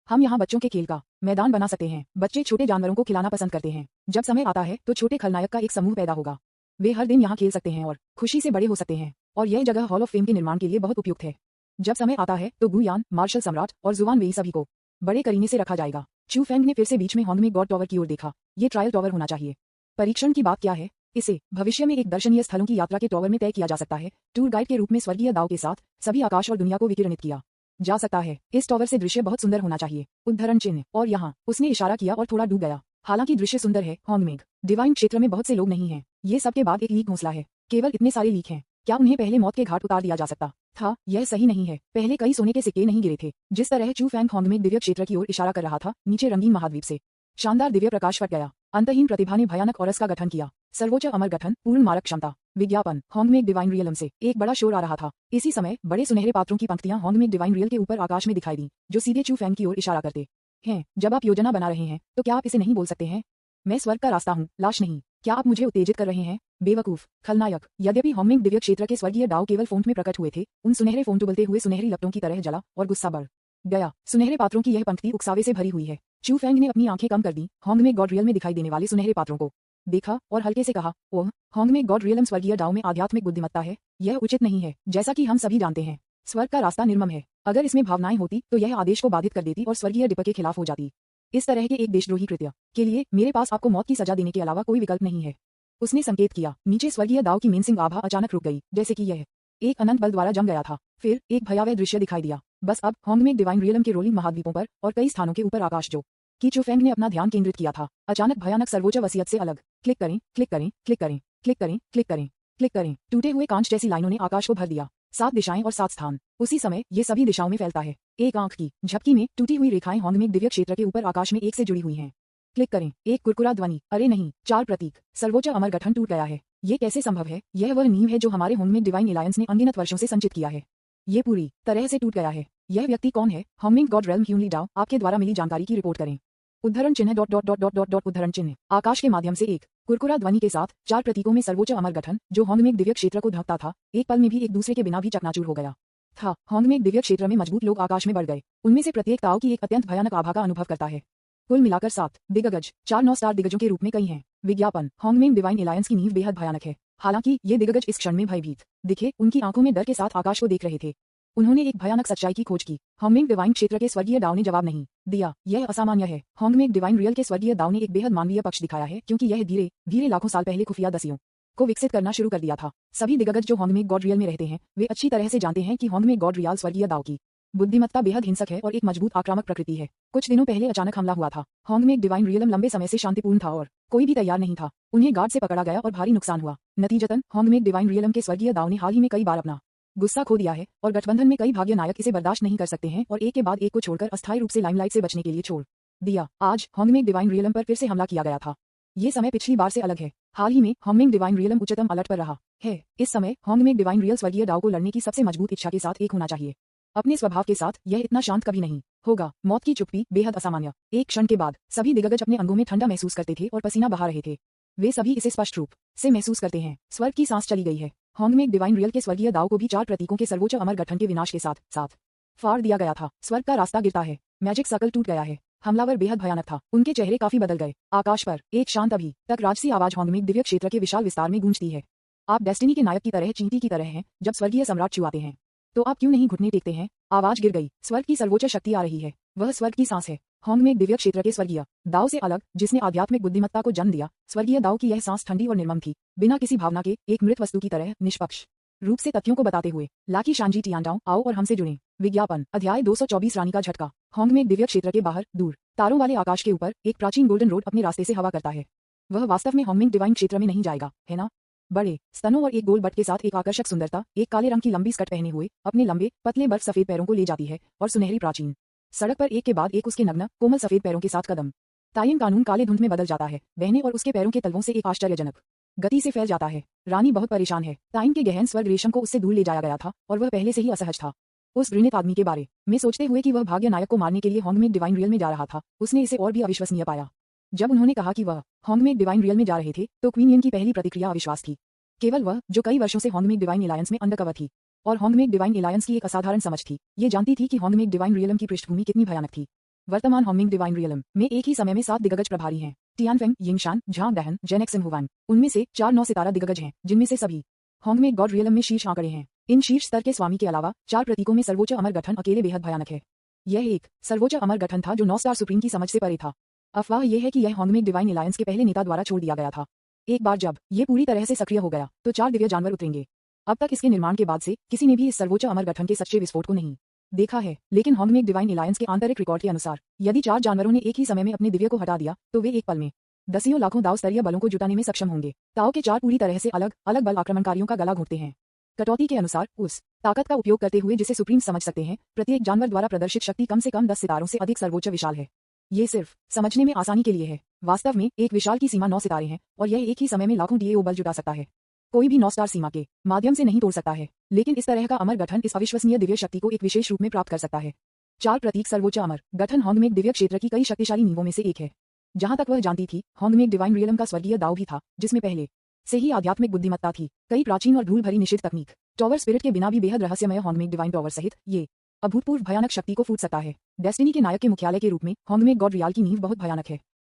हम यहाँ बच्चों के खेल का मैदान बना सकते हैं। बच्चे छोटे जानवरों को खिलाना पसंद करते हैं। जब समय आता है तो छोटे खलनायक का एक समूह पैदा होगा। वे हर दिन यहाँ खेल सकते हैं और खुशी से बड़े हो सकते हैं और यह जगह हॉल ऑफ फेम के निर्माण के लिए बहुत उपयुक्त है। जब समय आता है तो गुयान, मार्शल सम्राट और जुवान वेई सभी को बड़े करीने से रखा जाएगा। चू फैंग ने फिर से बीच में होंगमेड गॉड टॉवर की ओर देखा। ये ट्रायल टॉवर होना चाहिए। परीक्षण की बात क्या है? इसे भविष्य में एक दर्शनीय स्थलों की यात्रा के टॉवर में तय किया जा सकता है। टूर गाइड के रूप में स्वर्गीय दाव के साथ सभी आकाश और दुनिया को विकिरणित किया जा सकता है। इस टॉवर से दृश्य बहुत सुंदर होना चाहिए। उद्धरण चिन्ह। और यहाँ उसने इशारा किया और थोड़ा डूब गया। हालांकि दृश्य सुंदर है। होंगमेड डिवाइन क्षेत्र में बहुत से लोग नहीं हैं। ये सबके बाद एक लीक घोंसला है। केवल इतने सारे लीक हैं। क्या उन्हें पहले मौत के घाट उतार दिया जा सकता था? यह सही नहीं है। पहले कई सोने के सिक्के नहीं गिरे थे। जिस तरह चू फैंग होंगमेड दिव्य क्षेत्र की ओर इशारा कर रहा था, नीचे रंगीन महाद्वीप से शानदार दिव्य प्रकाश फट गया। अंतहीन प्रतिभा ने भयानक औरस का गठन किया। सर्वोच्च अमर गठन, पूर्ण मारक क्षमता। विज्ञापन। होंगमेड डिवाइन रियलम से एक बड़ा शोर आ रहा था। इसी समय बड़े सुनहरे पात्रों की पंक्तियां होंगमेड डिवाइन रियल के ऊपर आकाश में दिखाई दी, जो सीधे चू फैंग की ओर इशारा करते हैं। जब आप योजना बना रहे हैं तो क्या आप इसे नहीं बोल सकते हैं? मैं स्वर्ग का रास्ता हूँ, लाश नहीं। क्या आप मुझे उत्तेजित कर रहे हैं? बेवकूफ खलनायक। यद्यपि होंगमेड दिव्य क्षेत्र के स्वर्गीय दाव केवल फोंट में प्रकट हुए थे, उन सुनहरे फोंट उबलते हुए सुनहरी लपटों की तरह जला और गुस्सा बढ़ गया। सुनहरे पात्रों की यह पंक्ति उकसावे से भरी हुई है। चू फैंग ने अपनी आंखें कम कर दी। होंगमेड गॉड रियल में दिखाई देने वाले सुनहरे पात्रों को देखा और हल्के से कहा, ओह, होंगमेड गॉड रियलम स्वर्गीय दाव में आध्यात्मिक बुद्धिमत्ता है। यह उचित नहीं है। जैसा कि हम सभी जानते हैं, स्वर्ग का रास्ता निर्मम है। अगर इसमें भावनाएं होती तो यह आदेश को बाधित कर देती और स्वर्गीय डिप के खिलाफ हो जाती। इस तरह के एक देशद्रोही कृत्य के लिए मेरे पास आपको मौत की सजा देने के अलावा कोई विकल्प नहीं है। उसने संकेत किया। नीचे स्वर्गीय दाव की मेनसिंग आभा अचानक रुक गई, जैसे कि यह एक अनंत बल द्वारा जम गया था। फिर एक भयावह दृश्य दिखाई दिया। बस अब होंगमेड डिवाइन रियलम के रोलिंग महाद्वीपों पर और कई स्थानों के ऊपर आकाश जो कि चुफेंग ने अपना ध्यान केंद्रित किया था, अचानक भयानक सर्वोच्च वसीयत से अलग। क्लिक करें, क्लिक करें, क्लिक करें, क्लिक करें, क्लिक करें, क्लिक करें। टूटे हुए कांच जैसी लाइनों ने आकाश को भर दिया। 7 दिशाएं और 7 स्थान। उसी समय ये सभी दिशाओं में फैलता है। एक आंख की झपकी में टूटी हुई रेखाएं होंगमेड दिव्य क्षेत्र के ऊपर आकाश में एक से जुड़ी हुई हैं। क्लिक करें। एक कुरकुरा ध्वनि, अरे नहीं, 4 प्रतीक। सर्वोच्च अमर गठन टूट गया है। ये कैसे संभव है? यह वह नींव है जो हमारे होंगमेड डिवाइन एलायंस ने अनगिनत वर्षों से संचित किया है। ये पूरी तरह से टूट गया है। यह व्यक्ति कौन है? होंगमेड गॉड रेल्म ह्यूनली डाओ, आपके द्वारा मिली जानकारी की रिपोर्ट करें। उद्धरण चिन्ह dot dot dot dot dot dot उद्धरण चिन्ह। आकाश के माध्यम से एक कुरकुरा ध्वनि के साथ 4 प्रतीकों में सर्वोच्च अमर गठन जो होंगमेड दिव्य क्षेत्र को ढकता था, एक पल में भी एक दूसरे के बिना भी चकनाचूर हो गया था। होंगमेड दिव्य क्षेत्र में मजबूत लोग आकाश में बढ़ गए। उनमें से प्रत्येक ताओ की एक अत्यंत भयानक आभा का अनुभव करता है। कुल मिलाकर 7 दिग्गज 4 9 स्टार दिग्गजों के रूप में कई हैं। विज्ञापन। होंगमेड डिवाइन एलायंस की नींव बेहद भयानक है। हालांकि ये दिग्गज इस क्षण में भयभीत दिखे, उनकी आंखों में डर के साथ आकाश को देख रहे थे। उन्होंने एक भयानक सच्चाई की खोज की। होंगमेड डिवाइन क्षेत्र के स्वर्गीय दाव ने जवाब नहीं दिया। यह असामान्य है। होंगमेड डिवाइन रियल के स्वर्गीय दाव ने एक बेहद मानवीय पक्ष दिखाया है, क्योंकि यह धीरे धीरे लाखों साल पहले खुफिया दसियों को विकसित करना शुरू कर दिया था। सभी दिग्गज जो होंगमेड गॉड रियल में रहते हैं, वे अच्छी तरह से जानते हैं कि होंगमेड गॉड रियल स्वर्गीय दाव की बुद्धिमत्ता बेहद हिंसक है और एक मजबूत आक्रामक प्रकृति है। कुछ दिनों पहले अचानक हमला हुआ था। होंगमेड डिवाइन रियलम लंबे समय से शांतिपूर्ण था और कोई भी तैयार नहीं था। उन्हें गार्ड से पकड़ा गया और भारी नुकसान हुआ। नतीजतन होंगमेड डिवाइन रियलम के स्वर्गीय दाव ने हाल ही में कई बार अपना गुस्सा खो दिया है और गठबंधन में कई भाग्य नायक इसे बर्दाश्त नहीं कर सकते हैं और एक के बाद एक को छोड़कर अस्थायी रूप से लाइमलाइट से बचने के लिए छोड़ दिया। आज होंगमेड डिवाइन रियलम पर फिर से हमला किया गया था। ये समय पिछली बार से अलग है। हाल ही में होंगमेड डिवाइन रियलम उच्चतम अलर्ट पर रहा है। इस समय होंगमेड डिवाइन रियल स्वर्गीय दाव को लड़ने की सबसे मजबूत इच्छा के साथ एक होना चाहिए। अपने स्वभाव के साथ यह इतना शांत कभी नहीं होगा। मौत की चुप्पी बेहद असामान्य। एक क्षण के बाद सभी दिग्गज अपने अंगों में ठंडा महसूस करते थे और पसीना बहा रहे थे। वे सभी इसे स्पष्ट रूप से महसूस करते हैं। स्वर्ग की सांस चली गई है। होंगमेड डिवाइन रियल के स्वर्गीय दाव को भी 4 प्रतीकों के सर्वोच्च अमर गठन के विनाश के साथ साथ फाड़ दिया गया था। स्वर्ग का रास्ता गिरता है। मैजिक सर्कल टूट गया है। हमलावर बेहद भयानक था। उनके चेहरे काफी बदल गए। आकाश पर एक शांत अभी तक राजसी आवाज होंगमेड दिव्य क्षेत्र के विशाल विस्तार में गूंजती है। आप डेस्टिनी के नायक की तरह, चींटी की तरह हैं। जब स्वर्गीय सम्राट चुआते हैं तो आप क्यों नहीं घुटने टेकते हैं? आवाज गिर गई। स्वर्ग की सर्वोच्च शक्ति आ रही है। वह स्वर्ग की सांस है। होंगमेड दिव्य क्षेत्र के स्वर्गीय दाव से अलग, जिसने आध्यात्मिक बुद्धिमत्ता को जन्म दिया, स्वर्गीय दाव की यह सांस ठंडी और निर्मम थी, बिना किसी भावना के, एक मृत वस्तु की तरह निष्पक्ष रूप से तथ्यों को बताते हुए। लाकी शांजी टियानडाओ, आओ और हमसे जुड़ें। विज्ञापन। अध्याय 224 रानी का झटका। होंगमेड दिव्य क्षेत्र के बाहर, दूर तारों वाले आकाश के ऊपर, एक प्राचीन गोल्डन रोड अपने रास्ते से हवा करता है। वह वास्तव में होंगमेड डिवाइन क्षेत्र में नहीं जाएगा, है ना? बड़े स्तनों और एक गोल बट के साथ एक आकर्षक सुंदरता, एक काले रंग की लंबी स्कर्ट पहने हुए, अपने लंबे पतले बर्फ सफेद पैरों को ले जाती है और सुनहरी प्राचीन सड़क पर एक के बाद एक उसके नग्न कोमल सफेद पैरों के साथ कदम। तायन कानून काले धुंध में बदल जाता है, बहने और उसके पैरों के तलवों से एक आश्चर्यजनक गति से फैल जाता है। रानी बहुत परेशान है। ताइन के गहन स्वर्ग रेशम को उससे दूर ले जाया गया था और वह पहले से ही असहज था। उस घृणित आदमी के बारे में सोचते हुए कि वह भाग्य नायक को मारने के लिए होंगमेड डिवाइन रियल में जा रहा था, उसने इसे और भी अविश्वसनीय पाया। जब उन्होंने कहा कि वह होंगमेड डिवाइन रियल में जा रहे थे, तो क्वीन येन की पहली प्रतिक्रिया अविश्वास थी। केवल वह, जो कई वर्षों से होंगमेड डिवाइन एलायंस में अंडरकवर थी और होंगमेड डिवाइन एलायंस की एक असाधारण समझ थी, ये जानती थी कि होंगमेड डिवाइन रियलम की पृष्ठभूमि कितनी भयानक थी। वर्तमान होंगमेड डिवाइन रियलम में एक ही समय में 7 दिग्गज प्रभारी हैं। टियानफेंग, यिंगशान, झांग दहन, जेनेक्सिन हुवान। उनमें से 4 9 सितारा दिग्गज हैं, जिनमें से सभी होंगमेड गॉड रियलम में शीर्ष आंकड़े हैं। इन शीर्ष स्तर के स्वामी के अलावा 4 प्रतीकों में सर्वोच्च अमर गठन अकेले बेहद भयानक है। यह एक सर्वोच्च अमर गठन था जो 9 स्टार सुप्रीम की समझ से परे था। अफवाह यह है कि यह होंगमेड डिवाइन एलायंस के पहले नेता द्वारा छोड़ दिया गया था। एक बार जब ये पूरी तरह से सक्रिय हो गया, तो 4 दिव्य जानवर उतरेंगे। अब तक इसके निर्माण के बाद से किसी ने भी इस सर्वोच्च अमर गठन के सच्चे विस्फोट को नहीं देखा है, लेकिन होंगमेड डिवाइन एलायंस के आंतरिक रिकॉर्ड के अनुसार, यदि 4 जानवरों ने एक ही समय में अपने दिव्य को हटा दिया, तो वे एक पल में दसियों लाखों दाव स्तरीय बलों को जुटाने में सक्षम होंगे। ताओ के 4 पूरी तरह से अलग अलग बल आक्रमणकारियों का गला घोंटते हैं। कटौती के अनुसार, उस ताकत का उपयोग करते हुए जिसे सुप्रीम समझ सकते हैं, प्रत्येक जानवर द्वारा प्रदर्शित शक्ति कम से कम 10 सितारों से अधिक सर्वोच्च विशाल है। ये सिर्फ समझने में आसानी के लिए है। वास्तव में एक विशाल की सीमा 9 सितारे हैं और यह एक ही समय में लाखों डीएओ बल जुटा सकता है। कोई भी 9 स्टार सीमा के माध्यम से नहीं तोड़ सकता है, लेकिन इस तरह का अमर गठन इस अविश्वसनीय दिव्य शक्ति को एक विशेष रूप में प्राप्त कर सकता है। 4 प्रतीक सर्वोच्च अमर गठन होंगमेड दिव्य क्षेत्र की कई शक्तिशाली नींवों में से एक है। जहां तक वह जानती थी, होंगमेड डिवाइन रियलम का स्वर्गीय दाव भी था, जिसमें पहले से ही आध्यात्मिक बुद्धिमत्ता थी। कई प्राचीन और धूल भरी निषिद्ध तकनीक, टॉवर स्पिरिट के बिना भी बेहद रहस्यमय होंगमेड डिवाइन टॉवर सहित ये अभूतपूर्व भयानक शक्ति को फूट सकता है। डेस्टिनी के नायक के मुख्यालय के रूप में होंगमेड गॉड रियल की नींव बहुत भयानक है।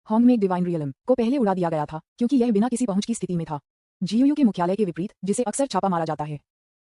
होंगमेड डिवाइन रियलम को पहले उड़ा दिया गया था, क्योंकि यह बिना किसी पहुंच की स्थिति में था। जीयूयू के मुख्यालय के विपरीत, जिसे अक्सर छापा मारा जाता है,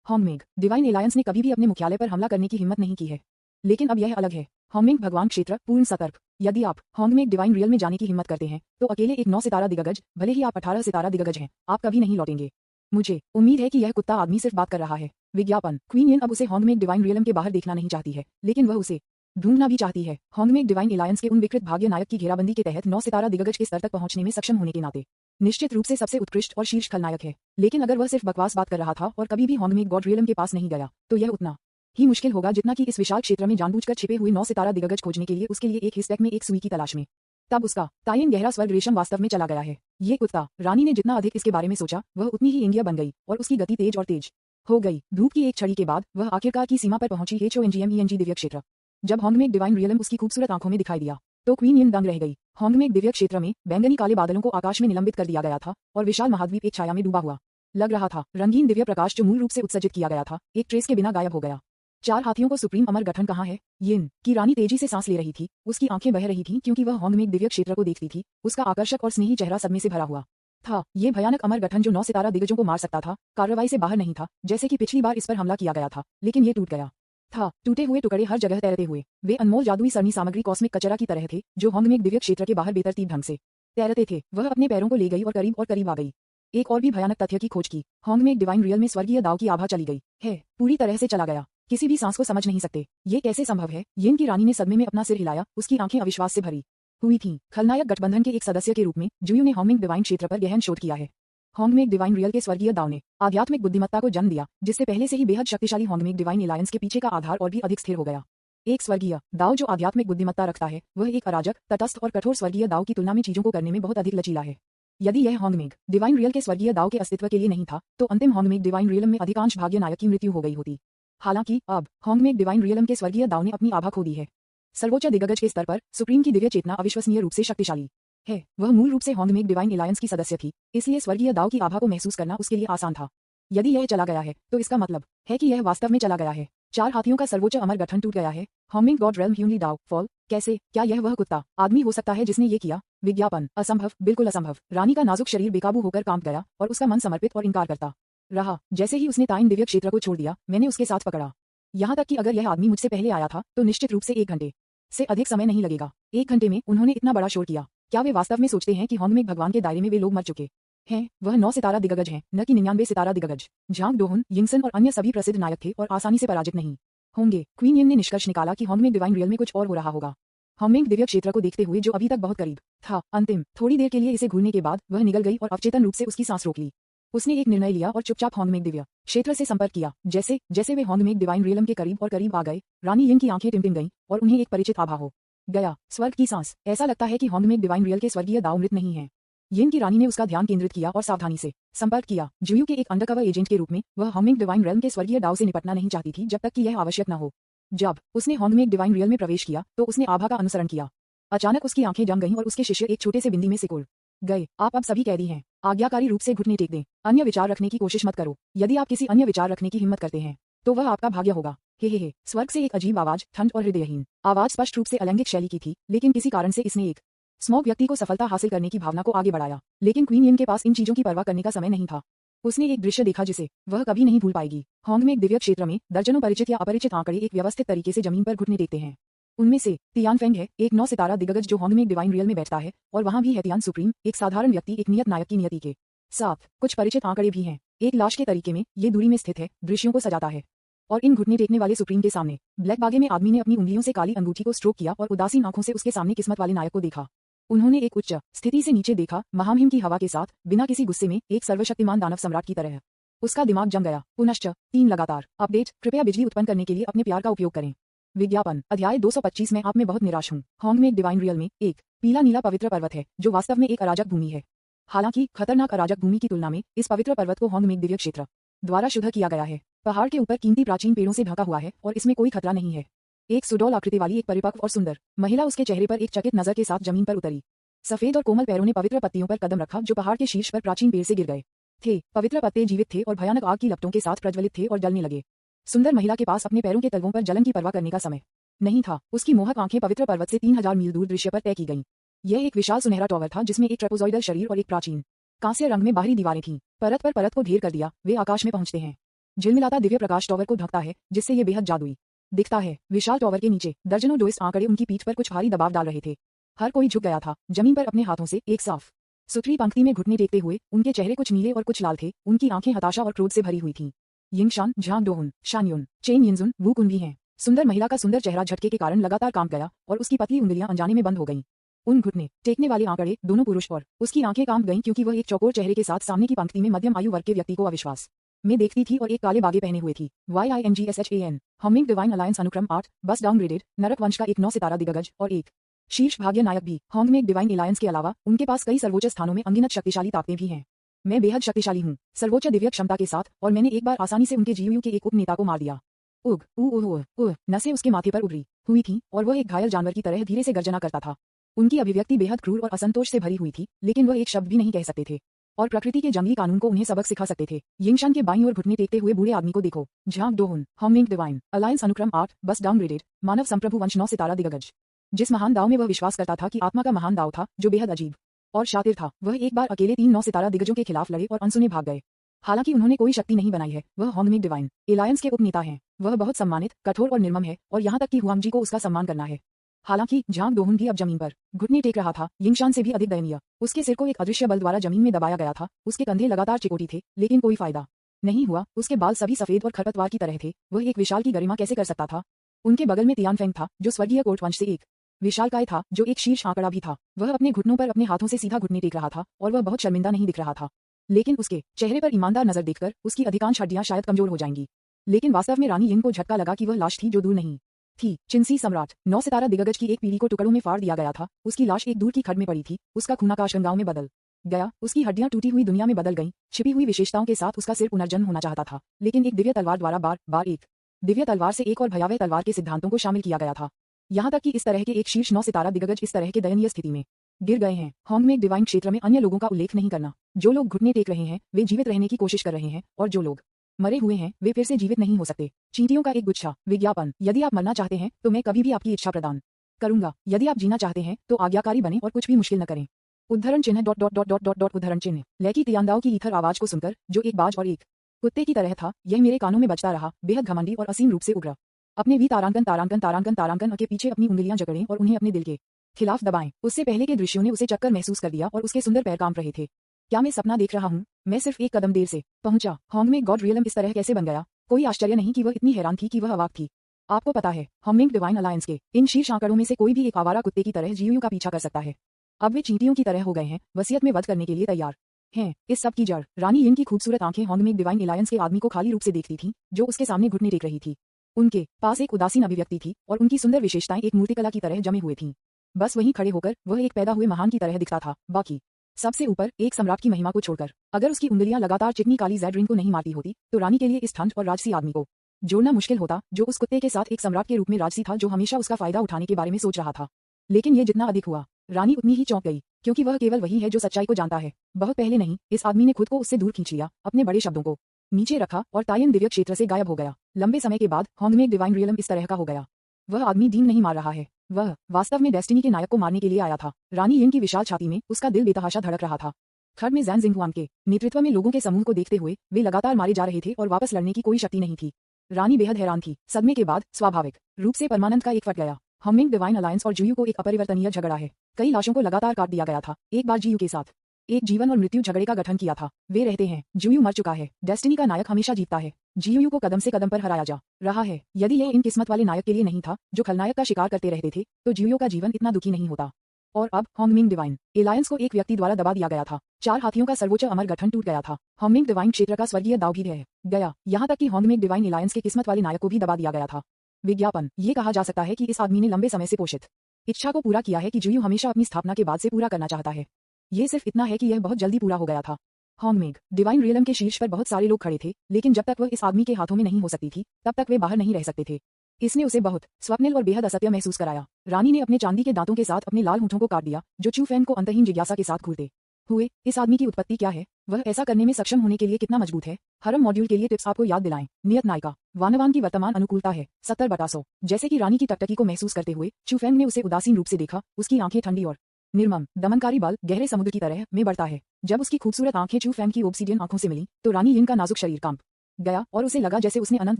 होंगमेड डिवाइन एलायंस ने कभी भी अपने मुख्यालय पर हमला करने की हिम्मत नहीं की है। लेकिन अब यह अलग है। होंगमेंग भगवान क्षेत्र पूर्ण सतर्क। यदि आप होंगमेंग डिवाइन रियल में जाने की हिम्मत करते हैं तो अकेले एक 9 सितारा दिग्गज, भले ही आप 18 सितारा दिग्गज हैं, आप कभी नहीं लौटेंगे। मुझे उम्मीद है कि यह कुत्ता आदमी सिर्फ बात कर रहा है। विज्ञापन। क्वीन यन अब उसे होंगमेंग डिवाइन रियलम के बाहर देखना नहीं चाहती है, लेकिन वह उसे ढूंढना भी चाहती है। होंगमेंग डिवाइन एलायंस के उन विकृत भाग्य नायक की घेराबंदी के तहत 9 सितारा दिग्गज के स्तर तक पहुंचने में सक्षम होने के नाते निश्चित रूप से सबसे उत्कृष्ट और शीर्ष खलनायक है। लेकिन अगर वह सिर्फ बकवास बात कर रहा था और कभी भी होंगमेंग गॉड रियलम के पास नहीं गया, तो यह उतना ही मुश्किल होगा जितना कि इस विशाल क्षेत्र में जानबूझकर छिपे हुए 9 सितारा दिग्गज खोजने के लिए उसके लिए एक हिस्टैक में एक सुई की तलाश में। तब उसका तायन गहरा स्वर्ग रेशम वास्तव में चला गया है। ये कुत्ता रानी ने जितना अधिक इसके बारे में सोचा, वह उतनी ही इंडिया बन गई और उसकी गति तेज और तेज हो गई। धूप की एक छड़ी के बाद वह आखिरकार की सीमा पर पहुंची। HONGMENG दिव्य क्षेत्र। जब होंगमेंग डिवाइन रियलम उसकी खूबसूरत आंखों में दिखाई दिया तो क्वीन यन दंग रह गई। होंगमेंग दिव्य क्षेत्र में बैंगनी काले बादलों को आकाश में निलंबित कर दिया गया था और विशाल महाद्वीप एक छाया में डूबा हुआ लग रहा था। रंगीन दिव्य प्रकाश जो मूल रूप से उत्सर्जित किया गया था, एक ट्रेस के बिना गायब हो गया। 4 हाथियों को सुप्रीम अमर गठन कहाँ है? यिन की रानी तेजी से सांस ले रही थी, उसकी आंखें बह रही थीं क्योंकि वह होंगमेंग दिव्य क्षेत्र को देखती थी। उसका आकर्षक और स्नेही चेहरा सदमे से भरा हुआ था। ये भयानक अमर गठन जो 9 सितारा दिग्गजों को मार सकता था, कार्रवाई से बाहर नहीं था, जैसे कि पिछली बार इस पर हमला किया गया था, लेकिन ये टूट गया था। टूटे हुए टुकड़े हर जगह तैरते हुए, वे अनमोल जादुई सरनी सामग्री कॉस्मिक कचरा की तरह थे जो होंगमेंग दिव्य क्षेत्र के बाहर बेतरतीब ढंग से तैरते थे। वह अपने पैरों को ले गई और करीब आ गई। एक और भी भयानक तथ्य की खोज की। होंगमेंग डिवाइन रियल में स्वर्गीय दाव की आभा चली गई है, पूरी तरह से चला गया। किसी भी सांस को समझ नहीं सकते ये कैसे संभव है। यिन की रानी ने सदमे में अपना सिर हिलाया, उसकी आंखें अविश्वास से भरी हुई थीं। खलनायक गठबंधन के एक सदस्य के रूप में जुयू ने होंगमेंग डिवाइन क्षेत्र पर गहन शोध किया है। होंगमेंग डिवाइन रियल के स्वर्गीय दाव ने आध्यात्मिक बुद्धिमत्ता को जन्म दिया, जिससे पहले से ही बेहद शक्तिशाली होंगमेंग डिवाइन एलायंस के पीछे का आधार और भी अधिक स्थिर हो गया। एक स्वर्गीय दाव जो आध्यात्मिक बुद्धिमत्ता रखता है, वह एक अराजक, तटस्थ और कठोर स्वर्गीय दाव की तुलना में चीजों को करने में बहुत अधिक लचीला है। यदि यह होंगमेंग डिवाइन रियल के स्वर्गीय दाव के अस्तित्व के लिए नहीं था, तो अंतिम होंगमेंग डिवाइन रियलम में अधिकांश भाग्य नायक की मृत्यु हो गई होती। हालांकि अब होंगमेंग डिवाइन रियलम के स्वर्गीय दाव ने अपनी आभा खो दी है। सर्वोच्च दिग्गज के स्तर पर सुप्रीम की दिव्य चेतना अविश्वसनीय रूप से शक्तिशाली है। वह मूल रूप से होंगमेंग डिवाइन एलायंस की सदस्य थी, इसलिए स्वर्गीय दाव की आभा को महसूस करना उसके लिए आसान था। यदि यह चला गया है तो इसका मतलब है कि यह वास्तव में चला गया है। 4 हाथियों का सर्वोच्च अमर गठन टूट गया है। होंगमेंग गॉड रेल्म ह्यूनली दाव फॉल। कैसे? क्या यह वह कुत्ता आदमी हो सकता है जिसने ये किया? विज्ञापन। असंभव, बिल्कुल असंभव। रानी का नाजुक शरीर बेकाबू होकर कांप गया और उसका मन समर्पित और इनकार करता रहा। जैसे ही उसने ताइन दिव्य क्षेत्र को छोड़ दिया, मैंने उसके साथ पकड़ा। यहाँ तक कि अगर यह आदमी मुझसे पहले आया था तो निश्चित रूप से 1 घंटे से अधिक समय नहीं लगेगा। 1 घंटे में उन्होंने इतना बड़ा शोर किया। क्या वे वास्तव में सोचते हैं कि होंगमेंग भगवान के दायरे में वे लोग मर चुके हैं? वह 9 सितारा दिग्गज हैं, न कि 99 सितारा दिग्गज। झांग डोहुन, यिंगसन और अन्य सभी प्रसिद्ध नायक थे और आसानी से पराजित नहीं होंगे। क्वीन यिन ने निष्कर्ष निकाला कि होंगमेंग डिवाइन रियल में कुछ और हो रहा होगा। होंगमेंग दिव्य क्षेत्र को देखते हुए जो अभी तक बहुत करीब था, अंतिम थोड़ी देर के लिए इसे घूरने के बाद वह निगल गई और अवचेतन रूप से उसकी सांस रोक ली। उसने एक निर्णय लिया और चुपचाप होंगमेंग दिव्य क्षेत्र से संपर्क किया। जैसे जैसे वे होंगमेंग डिवाइन रियलम के करीब और करीब आ गए, रानी यिन की आंखें टिमटिम गईं और उन्हें एक परिचित आभा हो गया। स्वर्ग की सांस। ऐसा लगता है कि होंगमेंग डिवाइन रियल के स्वर्गीय दाव मृत नहीं है। यिन की रानी ने उसका ध्यान केंद्रित किया और सावधानी से संपर्क किया। जुयू के एक अंडरकवर एजेंट के रूप में वह होंगमेंग डिवाइन रियलम के स्वर्गीय दाव से निपटना नहीं चाहती थी जब तक कि यह आवश्यक न हो। जब उसने होंगमेंग डिवाइन रियल में प्रवेश किया तो उसने आभा का अनुसरण किया। अचानक उसकी आंखें जम गईं और उसके शिष्य एक छोटे से बिंदी में सिकुड़ गए। आप अब सभी कैदी हैं। आज्ञाकारी रूप से घुटने टेक दें। अन्य विचार रखने की कोशिश मत करो। यदि आप किसी अन्य विचार रखने की हिम्मत करते हैं तो वह आपका भाग्य होगा। हे। स्वर्ग से एक अजीब आवाज, ठंड और हृदयहीन आवाज स्पष्ट रूप से अलैंगिक शैली की थी, लेकिन किसी कारण से इसने एक स्मॉग व्यक्ति को सफलता हासिल करने की भावना को आगे बढ़ाया। लेकिन क्वीन यिन के पास इन चीजों की परवाह करने का समय नहीं था। उसने एक दृश्य देखा जिसे वह कभी नहीं भूल पाएगी। होंगमेंग दिव्य क्षेत्र में दर्जनों परिचित या अपरिचित आंकड़े एक व्यवस्थित तरीके से जमीन पर घुटने टेकते हैं। उनमें से तियानफेंग है, एक 9 सितारा दिग्गज जो होंगमेंग डिवाइन रियल में बैठता है, और वहां भी है तियान सुप्रीम, एक साधारण व्यक्ति एक नियत नायक की नियति के साथ। कुछ परिचित आंकड़े भी हैं। एक लाश के तरीके में ये दूरी में स्थित है, दृश्यों को सजाता है। और इन घुटने टेकने वाले सुप्रीम के सामने ब्लैक बागे में आदमी ने अपनी उंगलियों से काली अंगूठी को स्ट्रोक किया और उदासीन आंखों से उसके सामने किस्मत वाले नायक को देखा। उन्होंने एक उच्च स्थिति से नीचे देखा, महामहिम की हवा के साथ, बिना किसी गुस्से में, एक सर्वशक्तिमान दानव सम्राट की तरह। उसका दिमाग जम गया। पुनश्च 3 लगातार अपडेट। कृपया बिजली उत्पन्न करने के लिए अपने प्यार का उपयोग करें। विज्ञापन। अध्याय 225 में आप में बहुत निराश हूँ। होंगमेंग डिवाइन रियल में एक पीला नीला पवित्र पर्वत है जो वास्तव में एक अराजक भूमि है। हालांकि खतरनाक अराजक भूमि की तुलना में इस पवित्र पर्वत को होंगमेंग दिव्य क्षेत्र द्वारा शुद्ध किया गया है। पहाड़ के ऊपर कीमती प्राचीन पेड़ों से ढका हुआ है और इसमें कोई खतरा नहीं है। एक सुडौल आकृति वाली एक परिपक्व और सुंदर महिला उसके चेहरे पर एक चकित नजर के साथ जमीन पर उतरी। सफेद और कोमल पैरों ने पवित्र पत्तियों पर कदम रखा जो पहाड़ के शीर्ष पर प्राचीन पेड़ से गिर गए थे। पवित्र पत्ते जीवित थे और भयानक आग की लपटों के साथ प्रज्वलित थे और जलने लगे। सुंदर महिला के पास अपने पैरों के तलवों पर जलन की परवाह करने का समय नहीं था। उसकी मोहक आंखें पवित्र पर्वत से 3000 मील दूर दृश्य पर तय की गईं। यह एक विशाल सुनहरा टॉवर था जिसमें एक ट्रेपोजॉइडल शरीर और एक प्राचीन कांस्य रंग में बाहरी दीवारें थीं। परत पर परत को ढेर कर दिया, वे आकाश में पहुंचते हैं। झिलमिलाता दिव्य प्रकाश टॉवर को ढकता है, जिससे ये बेहद जादुई दिखता है। विशाल टॉवर के नीचे दर्जनों डोइस्ट आंकड़े उनकी पीठ पर कुछ भारी दबाव डाल रहे थे। हर कोई झुक गया था, जमीन पर अपने हाथों से एक साफ सुथरी पंक्ति में घुटने टेकते हुए। उनके चेहरे कुछ नीले और कुछ लाल थे, उनकी आंखें हताशा और क्रोध से भरी हुई थीं। यिंगशान, झांग डोहुन, शानयुन, चेन यिनजुन, वू कुन भी हैं। सुंदर महिला का सुंदर चेहरा झटके के कारण लगातार कांप गया और उसकी पतली उंगलियां अनजाने में बंद हो गईं। उन घुटने टेकने वाले आंकड़े दोनों पुरुष और उसकी आंखें कांप गईं क्योंकि वह एक चौकोर चेहरे के साथ सामने की पंक्ति में मध्यम आयु वर्ग के व्यक्ति को अविश्वास में देखती थी और एक काले बागे पहने हुए थी। YINGSHAN हमिंग डिवाइन अलायंस अनुक्रम 8 बस डाउनग्रेडेड नरक वंश का एक 9 सितारा दिग्गज और एक शीर्ष भाग्य नायक भी। होंगमेग डिवाइन अलायंस के अलावा उनके पास कई सर्वोच्च स्थानों में अनगिनत शक्तिशाली ताकतें भी हैं। मैं बेहद शक्तिशाली हूँ, सर्वोच्च दिव्य क्षमता के साथ, और मैंने एक बार आसानी से उनके जीयू के एक उप नेता को मार दिया। उग नसें उसके माथे पर उभरी हुई थीं और वह एक घायल जानवर की तरह धीरे से गर्जना करता था। उनकी अभिव्यक्ति बेहद क्रूर और असंतोष से भरी हुई थी, लेकिन वह एक शब्द भी नहीं कह सकते थे और प्रकृति के जंगली कानून को उन्हें सबक सिखा सकते थे। यिंगशान के बाईं ओर घुटने टेकते हुए बूढ़े आदमी को देखो। झांग डोहुन होंगमेग डिवाइन अलायंस अनुक्रम 8 बस डाउनग्रेडेड मानव संप्रभु वंश 9 सितारा दिग्गज। जिस महान दाव में वह विश्वास करता था कि आत्मा का महान दाव था, जो बेहद अजीब और शातिर था, वह एक बार अकेले 3 9 सितारा दिग्गजों के खिलाफ लड़े और अनसुने भाग गए। हालांकि उन्होंने कोई शक्ति नहीं बनाई है। वह होंगमेग डिवाइन एलायंस के उपनेता हैं। वह बहुत सम्मानित, कठोर और निर्मम है, और यहाँ तक कि हुआंगजी को उसका सम्मान करना है। हालांकि झांग डोहुन भी अब जमीन पर घुटने टेक रहा था, यिंगशान से भी अधिक दयनीय। उसके सिर को एक अदृश्य बल द्वारा जमीन में दबाया गया था। उसके कंधे लगातार चिकोटी थे, लेकिन कोई फायदा नहीं हुआ। उसके बाल सभी सफेद और खरपतवार की तरह थे। वह एक विशाल की गरिमा कैसे कर सकता था? उनके बगल में तियानफेंग था, जो स्वर्गीय कोर्ट वंश से एक विशालकाय था, जो एक शीर्ष आंकड़ा भी था। वह अपने घुटनों पर अपने हाथों से सीधा घुटने टेक रहा था और वह बहुत शर्मिंदा नहीं दिख रहा था। लेकिन उसके चेहरे पर ईमानदार नजर देखकर उसकी अधिकांश हड्डियां शायद कमजोर हो जाएंगी। लेकिन वास्तव में रानी यिंग को झटका लगा कि वह लाश थी जो दूर नहीं थी। चिंसी सम्राट 9 सितारा दिग्गज की एक पीढ़ी को टुकड़ों में फाड़ दिया गया था। उसकी लाश एक दूर की खड्ड में पड़ी थी। उसका खून आकाशगंगाओं गांव में बदल गया। उसकी हड्डियां टूटी हुई दुनिया में बदल गईं। छिपी हुई विशेषताओं के साथ उसका सिर पुनर्जन्म होना चाहता था, लेकिन एक दिव्य तलवार द्वारा बार बार एक दिव्य तलवार से एक और भयावह तलवार के सिद्धांतों को शामिल किया गया था। यहाँ तक कि इस तरह के एक शीर्ष 9 सितारा दिग्गज इस तरह के दयनीय स्थिति में गिर गए हैं। होंगमेग डिवाइन क्षेत्र में अन्य लोगों का उल्लेख नहीं करना। जो लोग घुटने टेक रहे हैं वे जीवित रहने की कोशिश कर रहे हैं, और जो लोग मरे हुए हैं वे फिर से जीवित नहीं हो सकते। चींटियों का एक गुच्छा। विज्ञापन। यदि आप मरना चाहते हैं तो मैं कभी भी आपकी इच्छा प्रदान करूंगा। यदि आप जीना चाहते हैं तो आज्ञाकारी बने और कुछ भी मुश्किल न करें। उद्धरण चिन्ह उद्धरण चिन्ह। लैकी तियांदाओ की ईथर आवाज को सुनकर, जो एक बाज और एक कुत्ते की तरह था, यह मेरे कानों में बजता रहा, बेहद घमंडी और असीम रूप से उग्र। अपने भी तारांकन के पीछे अपनी उंगलियां जकड़ें और उन्हें अपने दिल के खिलाफ दबाएं। उससे पहले के दृश्यों ने उसे चक्कर महसूस कर दिया और उसके सुंदर पैर कांप रहे थे। क्या मैं सपना देख रहा हूँ? मैं सिर्फ एक कदम देर से पहुंचा। होंगमेग गॉड रियलम इस तरह कैसे बन गया? कोई आश्चर्य नहीं कि वह इतनी हैरान थी कि वह अवाक थी। आपको पता है, होंगमेग डिवाइन अलायंस के इन शीर्ष आंकड़ों में से कोई भी एक आवारा कुत्ते की तरह जीयू का पीछा कर सकता है। अब वे चींटियों की तरह हो गए हैं, वसीयत में वध करने के लिए तैयार हैं। इस सब की जड़ रानी यिंग की खूबसूरत आंखें होंगमेग डिवाइन अलायंस के आदमी को खाली रूप से देखती थीं, जो उसके सामने घुटने टेक रही थी। उनके पास एक उदासीन अभिव्यक्ति थी और उनकी सुंदर विशेषताएं एक मूर्तिकला की तरह जमे हुए थीं। बस वहीं खड़े होकर वह एक पैदा हुए महान की तरह दिखता था। बाकी सबसे ऊपर एक सम्राट की महिमा को छोड़कर, अगर उसकी उंगलियां लगातार चिकनी काली जैडरिन को नहीं मारती होती, तो रानी के लिए इस ठंड और राजसी आदमी को जोड़ना मुश्किल होता, जो उस कुत्ते के साथ एक सम्राट के रूप में राजसी था, जो हमेशा उसका फायदा उठाने के बारे में सोच रहा था। लेकिन ये जितना अधिक हुआ, रानी उतनी ही चौंक गई, क्योंकि वह केवल वही है जो सच्चाई को जानता है। बहुत पहले नहीं, इस आदमी ने खुद को उससे दूर खींच लिया, अपने बड़े शब्दों को नीचे रखा और तायन दिव्य क्षेत्र से गायब हो गया। लंबे समय के बाद होंगमेग डिवाइन रियलम इस तरह का हो गया। वह आदमी डीन नहीं मार रहा है, वह वास्तव में डेस्टिनी के नायक को मारने के लिए आया था। रानी यिंग की विशाल छाती में उसका दिल बेतहाशा धड़क रहा था। खड्ड में ज़ैन जिंगहुआंग के नेतृत्व में लोगों के समूह को देखते हुए वे लगातार मारे जा रहे थे और वापस लड़ने की कोई शक्ति नहीं थी। रानी बेहद हैरान थी। सदमे के बाद स्वाभाविक रूप से परमानंद का एक फट गया। होंगमेग डिवाइन अलायंस और जीयू को एक अपरिवर्तनीय झगड़ा है। कई लाशों को लगातार काट दिया गया था। एक बार जीयू के साथ एक जीवन और मृत्यु झगड़े का गठन किया था। वे रहते हैं। जीयू मर चुका है। डेस्टिनी का नायक हमेशा जीतता है। जीयू को कदम से कदम पर हराया जा रहा है। यदि यह इन किस्मत वाले नायक के लिए नहीं था, जो खलनायक का शिकार करते रहते थे, तो जीयू का जीवन इतना दुखी नहीं होता। और अब होंगमेग डिवाइन एलायंस को एक व्यक्ति द्वारा दबा दिया गया था। 4 हाथियों का सर्वोच्च अमर गठन टूट गया था। होंगमेग डिवाइन क्षेत्र का स्वर्गीय दाव भी रह गया। यहाँ तक कि होंगमेग डिवाइन एलायंस के किस्मत वाले नायक को भी दबा दिया गया था। विज्ञापन। ये कहा जा सकता है कि इस आदमी ने लंबे समय से पोषित इच्छा को पूरा किया है कि जीयू हमेशा अपनी स्थापना के बाद से पूरा करना चाहता है। ये सिर्फ इतना है कि यह बहुत जल्दी पूरा हो गया था। होंगमेग डिवाइन रियलम के शीर्ष पर बहुत सारे लोग खड़े थे, लेकिन जब तक वह इस आदमी के हाथों में नहीं हो सकती थी, तब तक वे बाहर नहीं रह सकते थे। इसने उसे बहुत स्वप्निल और बेहद असत्य महसूस कराया। रानी ने अपने चांदी के दांतों के साथ अपने लाल होंठों को काट दिया, जो चू फैन को अंतहीन जिज्ञासा के साथ घूरते हुए, इस आदमी की उत्पत्ति क्या है? वह ऐसा करने में सक्षम होने के लिए कितना मजबूत है? हरम मॉड्यूल के लिए टिप्स आपको याद दिलाएं। नियत नायिका। वानवान की वर्तमान अनुकूलता है 70/100। जैसे कि रानी की टकटकी को महसूस करते हुए चू फैन ने उसे उदासीन रूप से देखा। उसकी आंखें ठंडी और निर्मम दमनकारी बल गहरे समुद्र की तरह में बढ़ता है। जब उसकी खूबसूरत आंखें चू फैन की ओब्सीडियन आंखों से मिली, तो रानी यिंग का नाजुक शरीर कांप गया और उसे लगा जैसे उसने अनंत